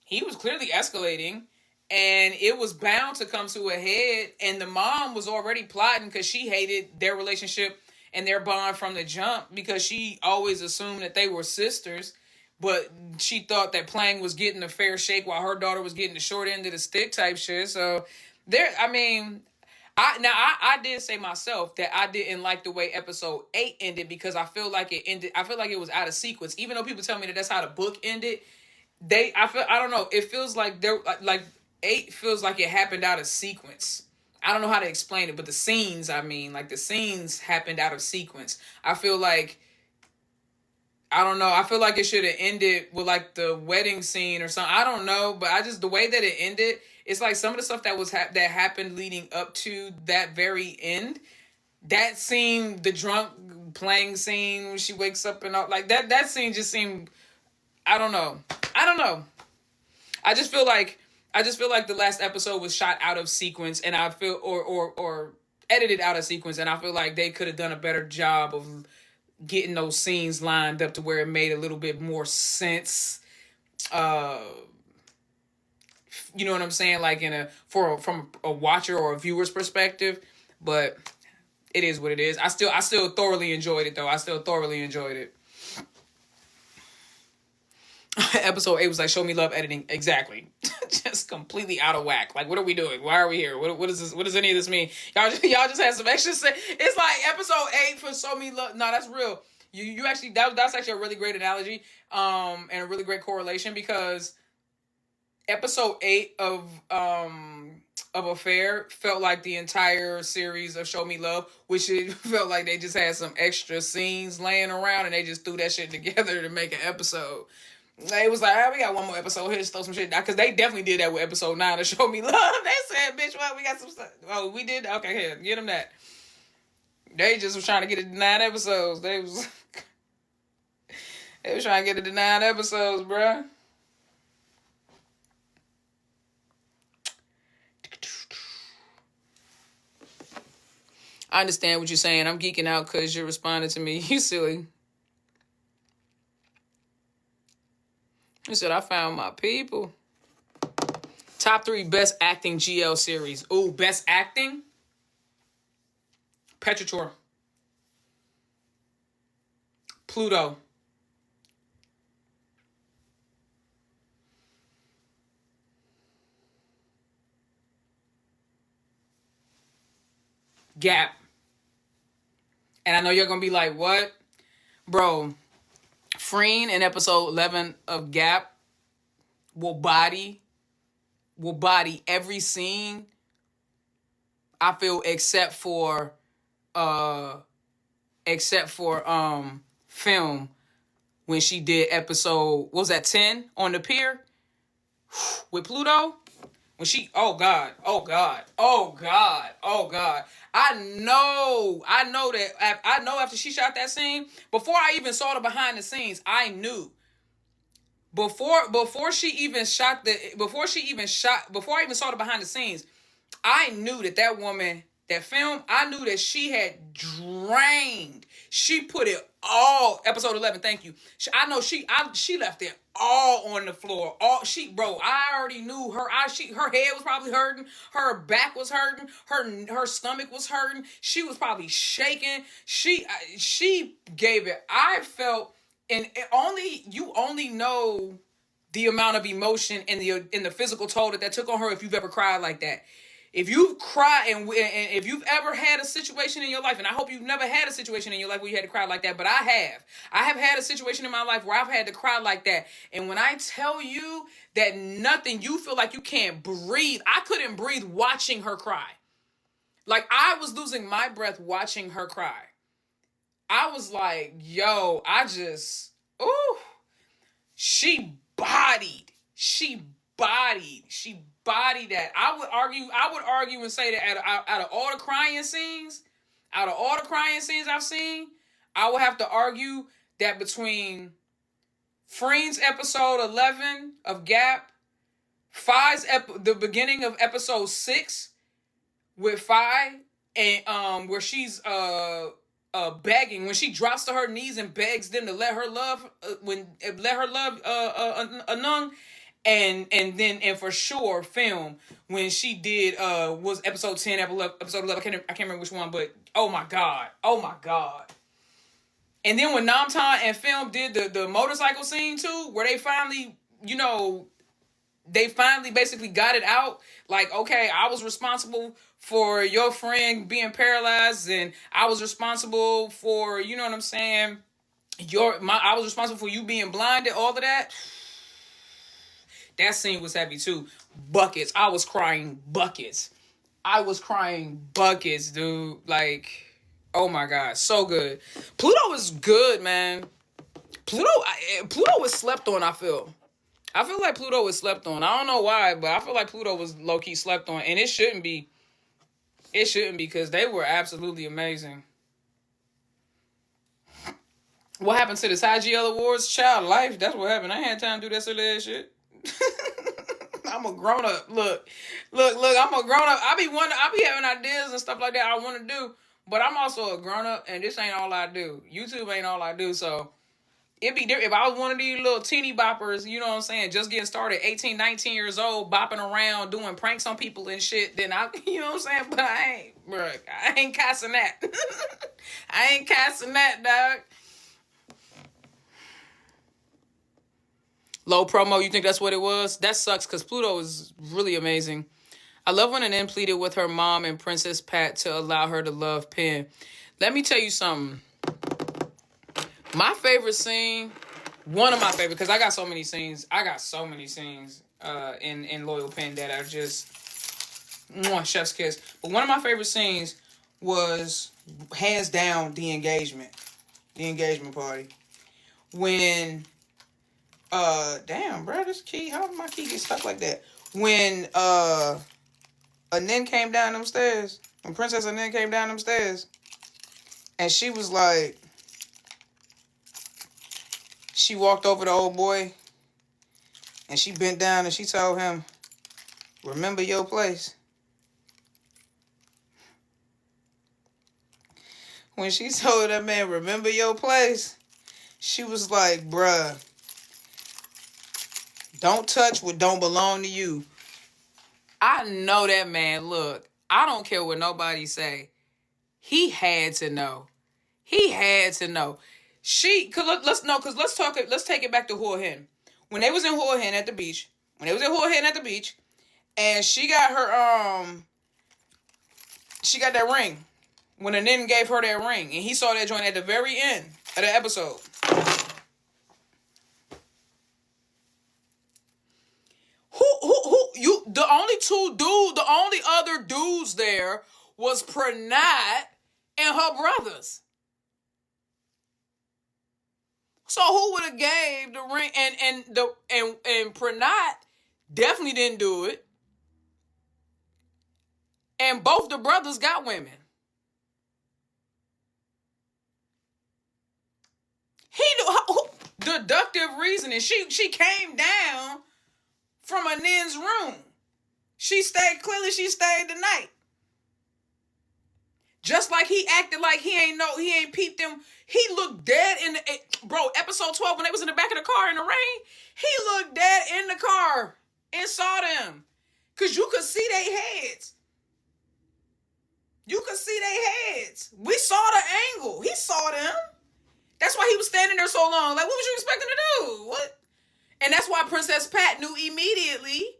Speaker 1: He was clearly escalating, and it was bound to come to a head. And the mom was already plotting because she hated their relationship and their bond from the jump, because she always assumed that they were sisters. But she thought that Plang was getting a fair shake while her daughter was getting the short end of the stick type shit. So I did say myself that I didn't like the way episode 8 ended, because I feel like it was out of sequence. Even though people tell me that that's how the book ended, I don't know. It feels like like 8 feels like it happened out of sequence. I don't know how to explain it, but the scenes happened out of sequence. I feel like it should have ended with like the wedding scene or something. I don't know, but the way that it ended, it's like some of the stuff that happened leading up to that very end. That scene, the drunk playing scene when she wakes up and all, like that scene just seemed, I don't know. I just feel like the last episode was shot out of sequence, and I feel or edited out of sequence, and I feel like they could have done a better job of getting those scenes lined up to where it made a little bit more sense. You know what I'm saying? Like from a watcher or a viewer's perspective, but it is what it is. I still thoroughly enjoyed it though. I still thoroughly enjoyed it. Episode 8 was like, show me love editing. Exactly. Just completely out of whack. Like, what are we doing? Why are we here? What is this? What does any of this mean? Y'all just had some extra it's like episode 8 for show me love. No, that's real. You actually, that's actually a really great analogy, and a really great correlation, because episode 8 of Affair felt like the entire series of Show Me Love, which it felt like they just had some extra scenes laying around and they just threw that shit together to make an episode. It was like, we got one more episode here, just throw some shit down, because they definitely did that with episode 9 of Show Me Love. They said, bitch, what, we got some stuff. Oh, we did? Okay, here, get them that. They just was trying to get it to 9 episodes. They was trying to get it to 9 episodes, bruh. I understand what you're saying. I'm geeking out because you're responding to me. You silly. I said, I found my people. Top 3 best acting GL series. Ooh, best acting? Petrichor. Pluto. Gap. And I know you're going to be like, what? Bro, Freen in episode 11 of Gap will body every scene, I feel, except for film, when she did episode, what was that, 10 on the pier with Pluto? When she, oh God. I know after she shot that scene, before I even saw the behind the scenes, I knew. Before I even saw the behind the scenes, I knew that that film, I knew that she had drained. She put it all, episode 11, thank you. She left it all on the floor. I already knew her. Her head was probably hurting. Her back was hurting. Her stomach was hurting. She was probably shaking. She gave it. I felt, and you only know the amount of emotion and the physical toll that took on her if you've ever cried like that. If you've cried and if you've ever had a situation in your life, and I hope you've never had a situation in your life where you had to cry like that, but I have had a situation in my life where I've had to cry like that. And when I tell you that you feel like you can't breathe. I couldn't breathe watching her cry. Like, I was losing my breath watching her cry. I was like, yo, she bodied that. I would argue and say that out of all the crying scenes I've seen, I would have to argue that between Freen's episode 11 of Gap, the beginning of episode 6 with Faye, and where she's begging, when she drops to her knees and begs them to let her love Anung. And for sure, film, when she did was episode 10, episode 11. I can't remember which one, but oh my god. And then when Namtan and film did the motorcycle scene too, where they finally basically got it out. Like, okay, I was responsible for your friend being paralyzed, and I was responsible for, you know what I'm saying, I was responsible for you being blinded, all of that. That scene was heavy too. Buckets. I was crying buckets, dude. Like, oh my God, so good. Pluto was good, man. Pluto was slept on, I feel like Pluto was slept on. I don't know why, but I feel like Pluto was low-key slept on. And it shouldn't be. Because they were absolutely amazing. What happened to this IGL Awards? Child life. That's what happened. I ain't had time to do that silly ass shit. I'm a grown up. Look, I'm a grown up. I be having ideas and stuff like that I want to do, but I'm also a grown up, and this ain't all I do. YouTube ain't all I do, so it'd be different if I was one of these little teeny boppers, you know what I'm saying, just getting started, 18, 19 years old, bopping around, doing pranks on people and shit, then you know what I'm saying, but I ain't casting that. I ain't casting that, dog. Low promo, you think that's what it was? That sucks, because Pluto is really amazing. I love when Anin pleaded with her mom and Princess Pat to allow her to love Penn. Let me tell you something. My favorite scene, one of my favorite, because I got so many scenes in Loyal Penn that are just chef's kiss. But one of my favorite scenes was hands down the engagement party. When damn, bro, this key, how did my key get stuck like that? When Anin came down them stairs, when Princess Anin came down them stairs, and she was like, she walked over to old boy, and she bent down and she told him, remember your place. When she told that man, remember your place, she was like, bruh, don't touch what don't belong to you. I know that man, look, I don't care what nobody say. He had to know. Let's take it back to Hua Hin. When they was in Hua Hin at the beach, and she got that ring. When Anin gave her that ring, and he saw that joint at the very end of the episode. The only other dudes there was Pranat and her brothers. So who would have gave the ring? And Pranat definitely didn't do it. And both the brothers got women. He knew deductive reasoning. She came down from Anin's room. She stayed the night. Just like he acted like he ain't peeped them. He looked dead in the, bro, episode 12 when they was in the back of the car in the rain, he looked dead in the car and saw them. Cause you could see their heads. You could see their heads. We saw the angle. He saw them. That's why he was standing there so long. Like, what was you expecting to do? What? And that's why Princess Pat knew immediately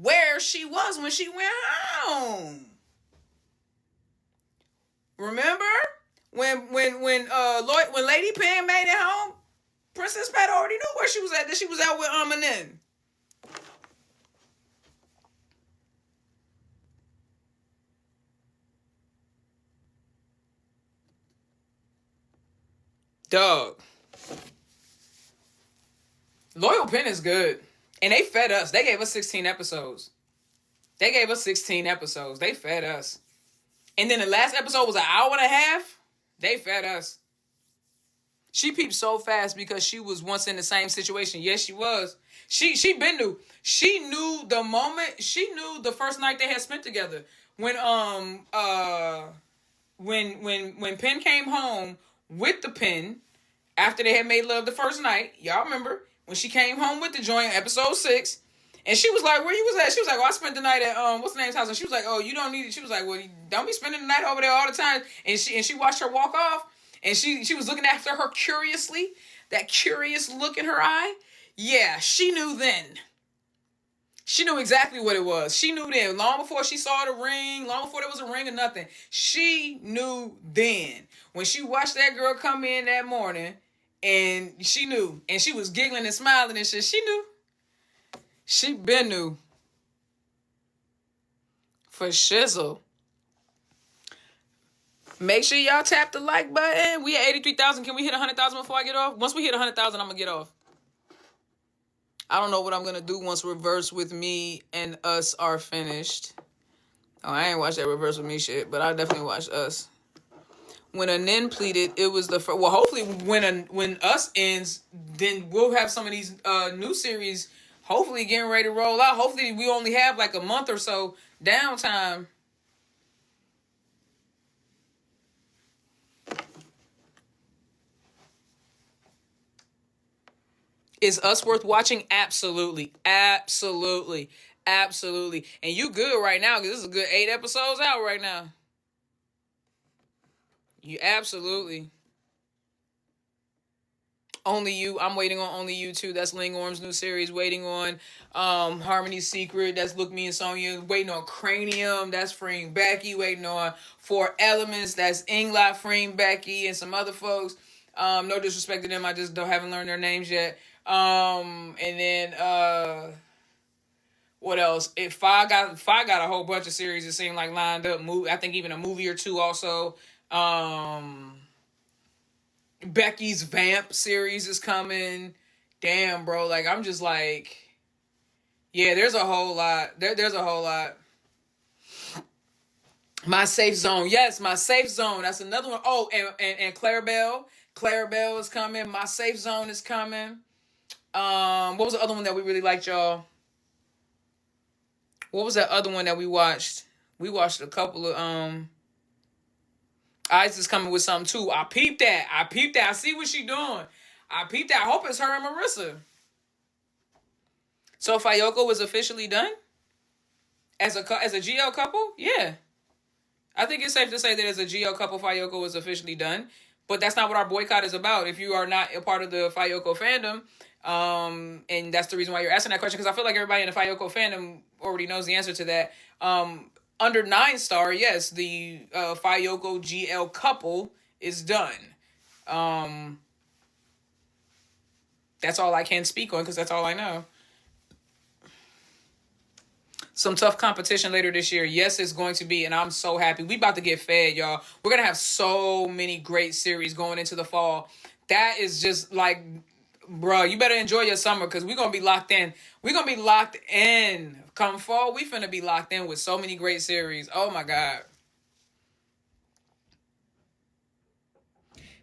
Speaker 1: where she was when she went home. Remember when Lady Pan made it home, Princess Pat already knew where she was at. That she was out with Amanin. Dog. Loyal Pen is good. And they fed us. They gave us 16 episodes. They fed us. And then the last episode was an hour and a half. They fed us. She peeped so fast because she was once in the same situation. Yes, she was. She been knew. She knew the moment. She knew the first night they had spent together. When Penn came home with the Pen after they had made love the first night. Y'all remember when she came home with the joint, episode 6. And she was like, where you was at? She was like, oh, I spent the night at, what's the name's house? And she was like, oh, you don't need it. She was like, well, don't be spending the night over there all the time. And she watched her walk off. And she was looking after her curiously. That curious look in her eye. Yeah, she knew then. She knew exactly what it was. She knew then. Long before she saw the ring. Long before there was a ring or nothing. She knew then. When she watched that girl come in that morning. And she knew. And she was giggling and smiling and shit. She knew. She been knew. For shizzle. Make sure y'all tap the like button. We at 83,000. Can we hit 100,000 before I get off? Once we hit 100,000, I'm going to get off. I don't know what I'm going to do once Reverse with Me and Us are finished. Oh, I ain't watched that Reverse with Me shit, but I definitely watched Us. When a Nin pleaded, it was the first. Well, hopefully when Us ends, then we'll have some of these new series hopefully getting ready to roll out. Hopefully we only have like a month or so downtime. Is Us worth watching? Absolutely. Absolutely. Absolutely. And you good right now because this is a good 8 episodes out right now. You absolutely. Only You. I'm waiting on Only You too. That's Ling Orm's new series. Waiting on Harmony's Secret. That's Look Me and Sonya. Waiting on Cranium. That's freeing Becky. Waiting on 4 Elements. That's Englot freeing Becky and some other folks. No disrespect to them. I just haven't learned their names yet. And then what else? If Faye got a whole bunch of series it seemed like lined up. I think even a movie or two also. Becky's Vamp series is coming. Damn, bro. Like I'm just like, yeah. There's a whole lot. There's a whole lot. My Safe Zone. Yes, My Safe Zone. That's another one. Oh, and Clarabelle. Clarabelle is coming. My Safe Zone is coming. What was the other one that we really liked, y'all? What was that other one that we watched? We watched a couple of Ice is coming with something too. I peeped that. I see what she doing. I peeped that. I hope it's her and Marissa. So Fayoko was officially done? As a GL couple? Yeah. I think it's safe to say that as a GL couple, Fayoko is officially done. But that's not what our boycott is about. If you are not a part of the Fayoko fandom, and that's the reason why you're asking that question, because I feel like everybody in the Fayoko fandom already knows the answer to that. Under 9-star, yes, the Fayoko GL couple is done. That's all I can speak on because that's all I know. Some tough competition later this year. Yes, it's going to be, and I'm so happy. We about to get fed, y'all. We're going to have so many great series going into the fall. That is just like, bro, you better enjoy your summer because we're going to be locked in. We're going to be locked in. Come fall, we finna be locked in with so many great series. Oh, my God.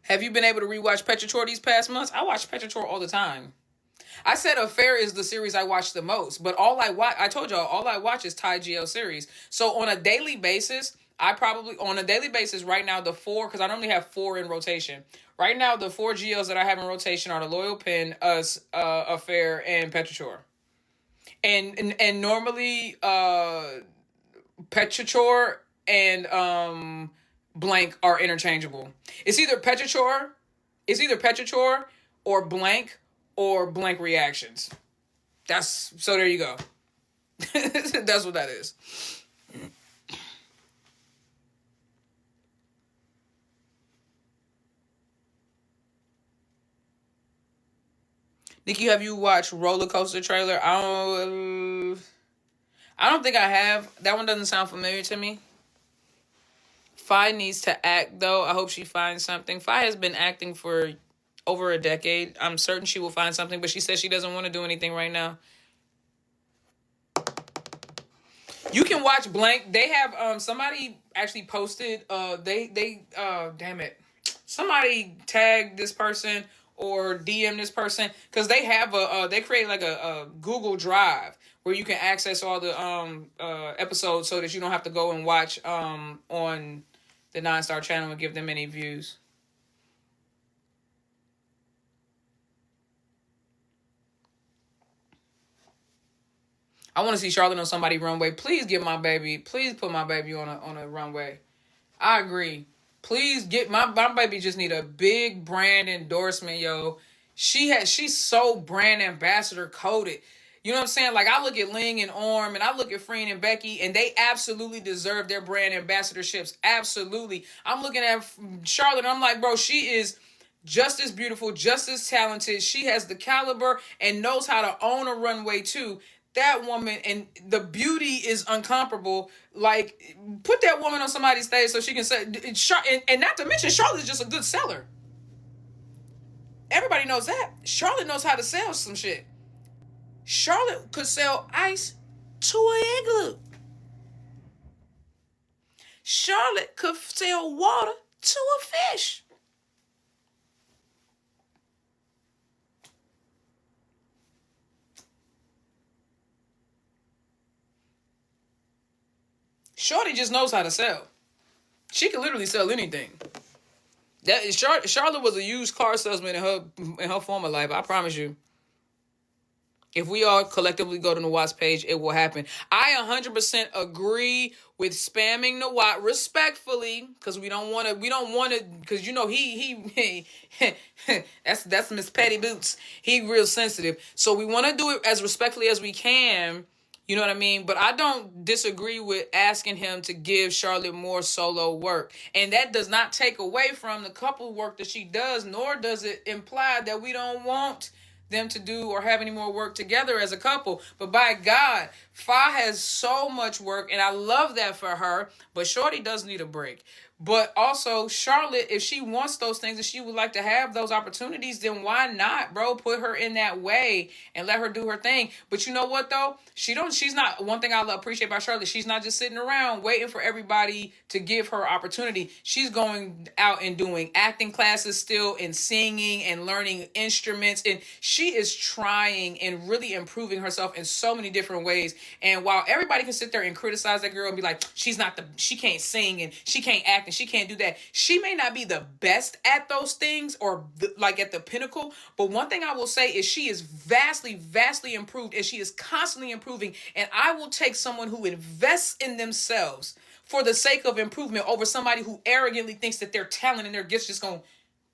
Speaker 1: Have you been able to rewatch Petrator these past months? I watch Petrator all the time. I said Affair is the series I watch the most, but I told y'all, all I watch is Thai GL series. So on a daily basis, I probably, on a daily basis right now, the four, because I normally have four in rotation. Right now, the four GLs that I have in rotation are the Loyal Pin, Us, Affair, and Petrichor. And normally, Petrichor and Blank are interchangeable. It's either Petrichor or Blank reactions. So there you go. That's what that is. Nikki, have you watched Roller Coaster Trailer? I don't think I have. That one doesn't sound familiar to me. Faye needs to act, though. I hope she finds something. Faye has been acting for over a decade. I'm certain she will find something, but she says she doesn't want to do anything right now. You can watch Blank. They have somebody actually posted. Damn it. Somebody tagged this person or DM this person because they have they create like a Google Drive where you can access all the episodes so that you don't have to go and watch on the 9-Star channel and give them any views. I want to see Charlotte on somebody runway. Please get my baby. Please put my baby on a runway. I agree. Please get my baby. Just need a big brand endorsement, yo. She's so brand ambassador coded. You know what I'm saying? Like I look at Ling and Orm, and I look at Freen and Becky, and they absolutely deserve their brand ambassadorships. Absolutely. I'm looking at Charlotte, and I'm like, bro, she is just as beautiful, just as talented. She has the caliber and knows how to own a runway too. That woman, and the beauty is incomparable. Like, put that woman on somebody's stage so she can say, and not to mention, Charlotte's just a good seller. Everybody knows that. Charlotte knows how to sell some shit. Charlotte could sell ice to an igloo. Charlotte could sell water to a fish. Shorty just knows how to sell. She can literally sell anything. Charlotte was a used car salesman in her former life. I promise you. If we all collectively go to Nawat's page, it will happen. I 100% agree with spamming Nawat respectfully, because we don't want to, because you know he that's Miss Petty Boots. He real sensitive, so we want to do it as respectfully as we can. You know what I mean? But I don't disagree with asking him to give Charlotte more solo work. And that does not take away from the couple work that she does, nor does it imply that we don't want them to do or have any more work together as a couple. But by God, Faye has so much work, and I love that for her. But Shorty does need a break. But also, Charlotte, if she wants those things and she would like to have those opportunities, then why not, bro? Put her in that way and let her do her thing. But you know what, though? She's not, one thing I appreciate about Charlotte, she's not just sitting around waiting for everybody to give her opportunity. She's going out and doing acting classes still and singing and learning instruments. And she is trying and really improving herself in so many different ways. And while everybody can sit there and criticize that girl and be like, she can't sing and she can't act and she can't do that. She may not be the best at those things or like at the pinnacle, but one thing I will say is she is vastly, vastly improved, and she is constantly improving. And I will take someone who invests in themselves for the sake of improvement over somebody who arrogantly thinks that their talent and their gifts just gonna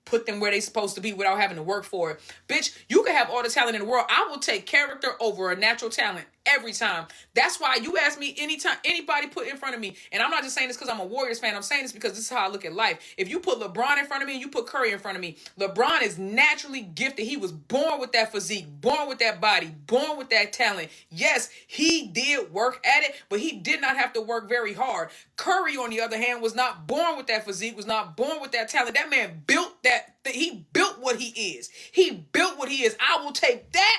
Speaker 1: put them where they supposed to be without having to work for it. Bitch, you can have all the talent in the world. I will take character over a natural talent every time. That's why you ask me anytime anybody put in front of me, and I'm not just saying this because I'm a Warriors fan. I'm saying this because this is how I look at life. If you put LeBron in front of me and you put Curry in front of me, LeBron is naturally gifted. He was born with that physique, born with that body, born with that talent. Yes, he did work at it, but he did not have to work very hard. Curry, on the other hand, was not born with that physique, was not born with that talent. That man built that. He built what he is. He built what he is. I will take that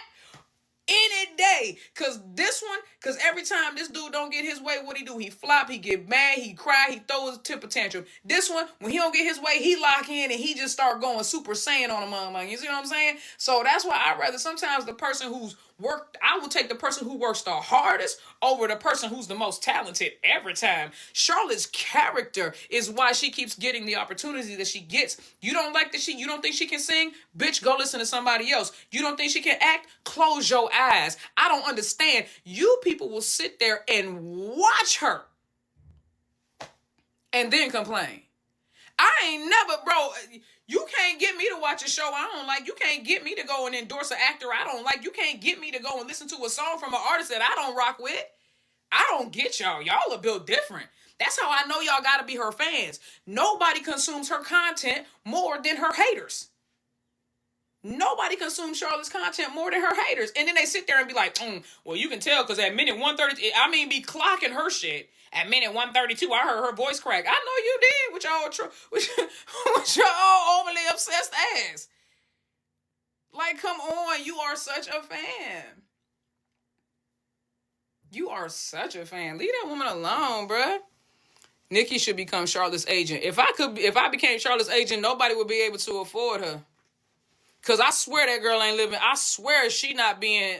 Speaker 1: any day. Cause every time this dude don't get his way, what he do? He flop, he get mad, he cry, he throw his temper tantrum. This one, when he don't get his way, he lock in and he just start going Super Saiyan on a motherfucker. You see what I'm saying? So that's why I'd rather sometimes the person who's I will take the person who works the hardest over the person who's the most talented every time. Charlotte's character is why she keeps getting the opportunity that she gets. You don't like that you don't think she can sing? Bitch, go listen to somebody else. You don't think she can act? Close your eyes. I don't understand. You people will sit there and watch her and then complain. I ain't never, bro. You can't get me to watch a show I don't like. You can't get me to go and endorse an actor I don't like. You can't get me to go and listen to a song from an artist that I don't rock with. I don't get y'all. Y'all are built different. That's how I know y'all gotta be her fans. Nobody consumes her content more than her haters. Nobody consumes Charlotte's content more than her haters. And then they sit there and be like, well, you can tell because at minute 130, be clocking her shit. At minute 132, I heard her voice crack. I know you did with your overly obsessed ass. Like, come on. You are such a fan. You are such a fan. Leave that woman alone, bruh. Nikki should become Charlotte's agent. If I became Charlotte's agent, nobody would be able to afford her. Cause I swear that girl ain't living. I swear she not being.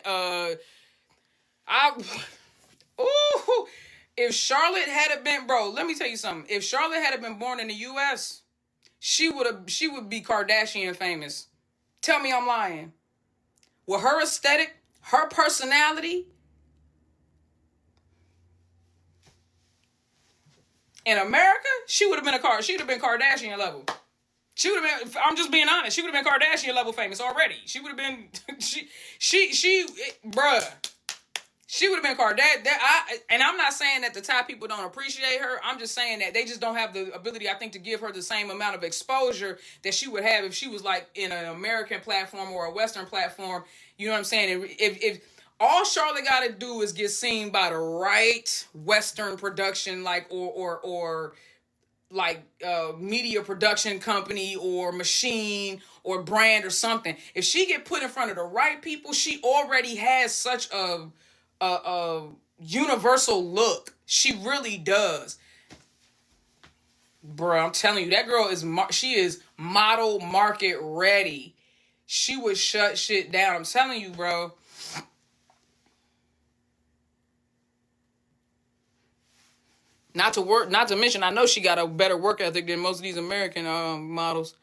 Speaker 1: If Charlotte had been, bro, let me tell you something. If Charlotte had been born in the U.S., she would be Kardashian famous. Tell me I'm lying. With her aesthetic, her personality, in America, she would have been Kardashian level. She would have been, I'm just being honest, she would have been Kardashian level famous already. She would have been, bruh. She would have been Kardashian. And I'm not saying that the Thai people don't appreciate her. I'm just saying that they just don't have the ability, I think, to give her the same amount of exposure that she would have if she was like in an American platform or a Western platform. You know what I'm saying? And if all Charlotte got to do is get seen by the right Western production, like or like media production company or machine or brand or something. If she get put in front of the right people, she already has such a universal look. She really does. Bro, I'm telling you, that girl she is model market ready. She would shut shit down. I'm telling you, bro. Not to mention, I know she got a better work ethic than most of these American models.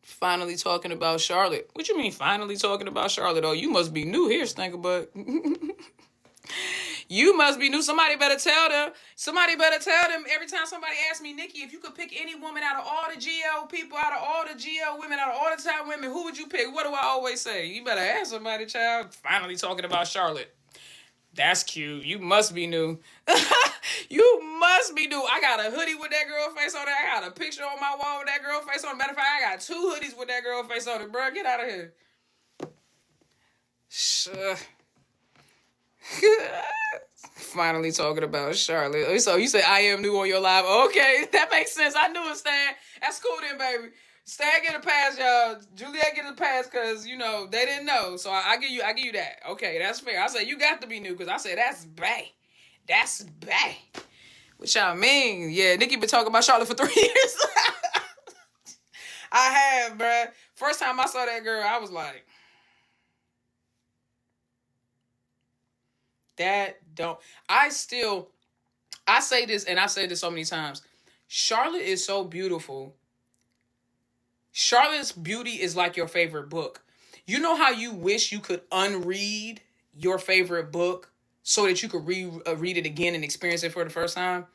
Speaker 1: Finally talking about Charlotte. What you mean finally talking about Charlotte? Oh, you must be new here, Stinker Butt. You must be new. Somebody better tell them. Every time somebody asks me, Nikki, if you could pick any woman out of all the GL people, out of all the GL women, out of all the Thai women, who would you pick? What do I always say? You better ask somebody, child. Finally talking about Charlotte. That's cute. You must be new. You must be new. I got a hoodie with that girl face on it. I got a picture on my wall with that girl face on it. Matter of fact, I got 2 hoodies with that girl face on it, bro. Get out of here. Finally talking about Charlotte. So you say I am new on your live. Okay, that makes sense. I knew it, Stan. That's cool then, baby. Stan get a pass, y'all. Juliet get a pass because, you know, they didn't know. So I give you that. Okay, that's fair. I say you got to be new because I say that's bae. That's bae. What y'all mean? Yeah, Nikki been talking about Charlotte for 3 years. I have, bruh. First time I saw that girl, I was like, I say this, and I've said this so many times. Charlotte is so beautiful. Charlotte's beauty is like your favorite book. You know how you wish you could unread your favorite book so that you could read it again and experience it for the first time?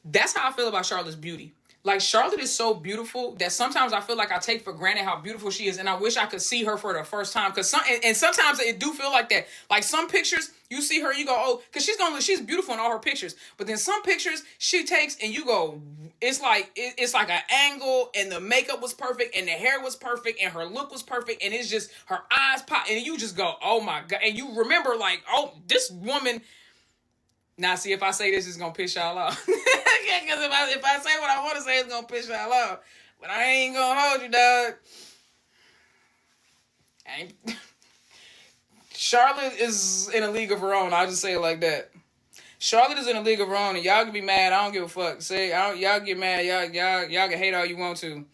Speaker 1: That's how I feel about Charlotte's beauty. Like, Charlotte is so beautiful that sometimes I feel like I take for granted how beautiful she is, and I wish I could see her for the first time. And sometimes it do feel like that. Like, some pictures, you see her, you go, oh, because she's beautiful in all her pictures. But then some pictures she takes, and you go, it's like an angle, and the makeup was perfect, and the hair was perfect, and her look was perfect, and it's just her eyes pop, and you just go, oh my God, and you remember like, oh, this woman. Now, see, if I say this, it's going to piss y'all off. Because if I say what I want to say, it's going to piss y'all off. But I ain't going to hold you, dog. Charlotte is in a league of her own. I'll just say it like that. Charlotte is in a league of her own, and y'all can be mad. I don't give a fuck. Y'all get mad. Y'all can hate all you want to.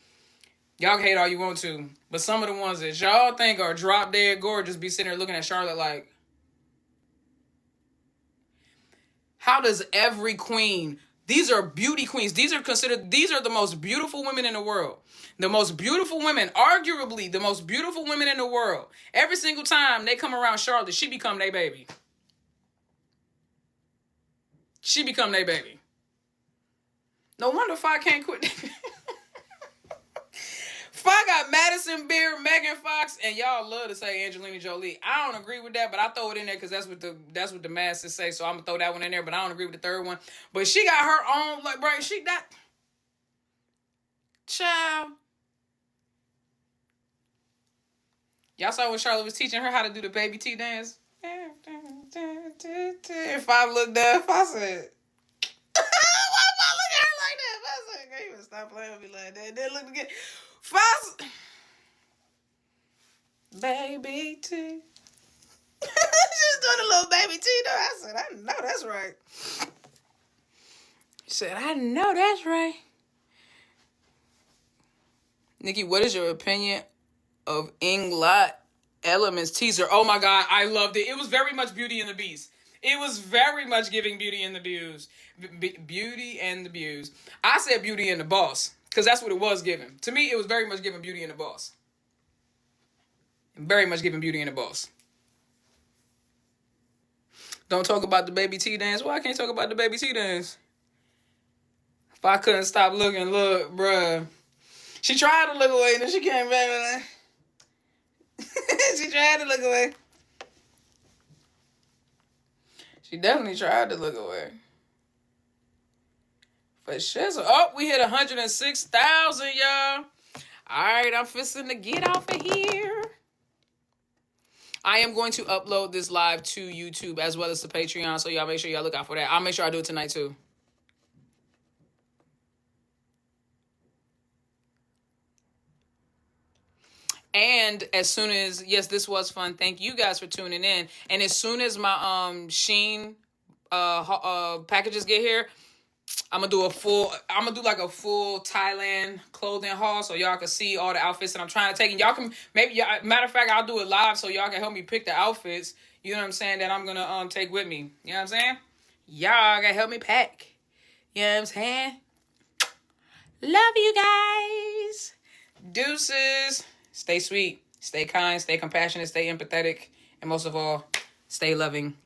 Speaker 1: Y'all can hate all you want to, but some of the ones that y'all think are drop dead gorgeous be sitting there looking at Charlotte like, how does every queen, these are beauty queens, these are the most beautiful women in the world. The most beautiful women, arguably the most beautiful women in the world. Every single time they come around Charlotte, she become their baby. She become their baby. No wonder Fox can't quit. Fox got Madison Beer, Megan Fox, and y'all love to say Angelina Jolie. I don't agree with that, but I throw it in there because that's what the masses say. So I'm gonna throw that one in there, but I don't agree with the third one. But she got her own, like, bro, she got child. Y'all saw when Charlotte was teaching her how to do the baby T dance. If I looked up, I said, why am I looking at her like that? I said, girl, you better stop playing with me like that. Then look again. Fox. Baby T. She's doing a little baby T though. I said, I know that's right. She said, I know that's right. Nikki, what is your opinion of Englot Elements teaser? Oh my God, I loved it. It was very much Beauty and the Beast. It was very much giving Beauty and the Beast. Beauty and the Beast. I said Beauty and the Boss because that's what it was giving. To me, it was very much giving Beauty and the Boss. Very much giving Beauty and the Boss. Don't talk about the baby T dance. Why I can't talk about the baby T dance? If I couldn't stop looking, look, bruh. She tried to look away and then she came back. She tried to look away. She definitely tried to look away. For shizzle. Oh, we hit 106,000, y'all. All right, I'm fixing to get off of here. I am going to upload this live to YouTube as well as to Patreon, so y'all make sure y'all look out for that. I'll make sure I do it tonight, too. And as soon as, yes, this was fun. Thank you guys for tuning in. And as soon as my Shein packages get here, I'm gonna do like a full Thailand clothing haul so y'all can see all the outfits that I'm trying to take. And y'all can matter of fact, I'll do it live so y'all can help me pick the outfits. You know what I'm saying? That I'm gonna take with me. You know what I'm saying? Y'all gotta help me pack. You know what I'm saying? Love you guys. Deuces. Stay sweet, stay kind, stay compassionate, stay empathetic, and most of all, stay loving.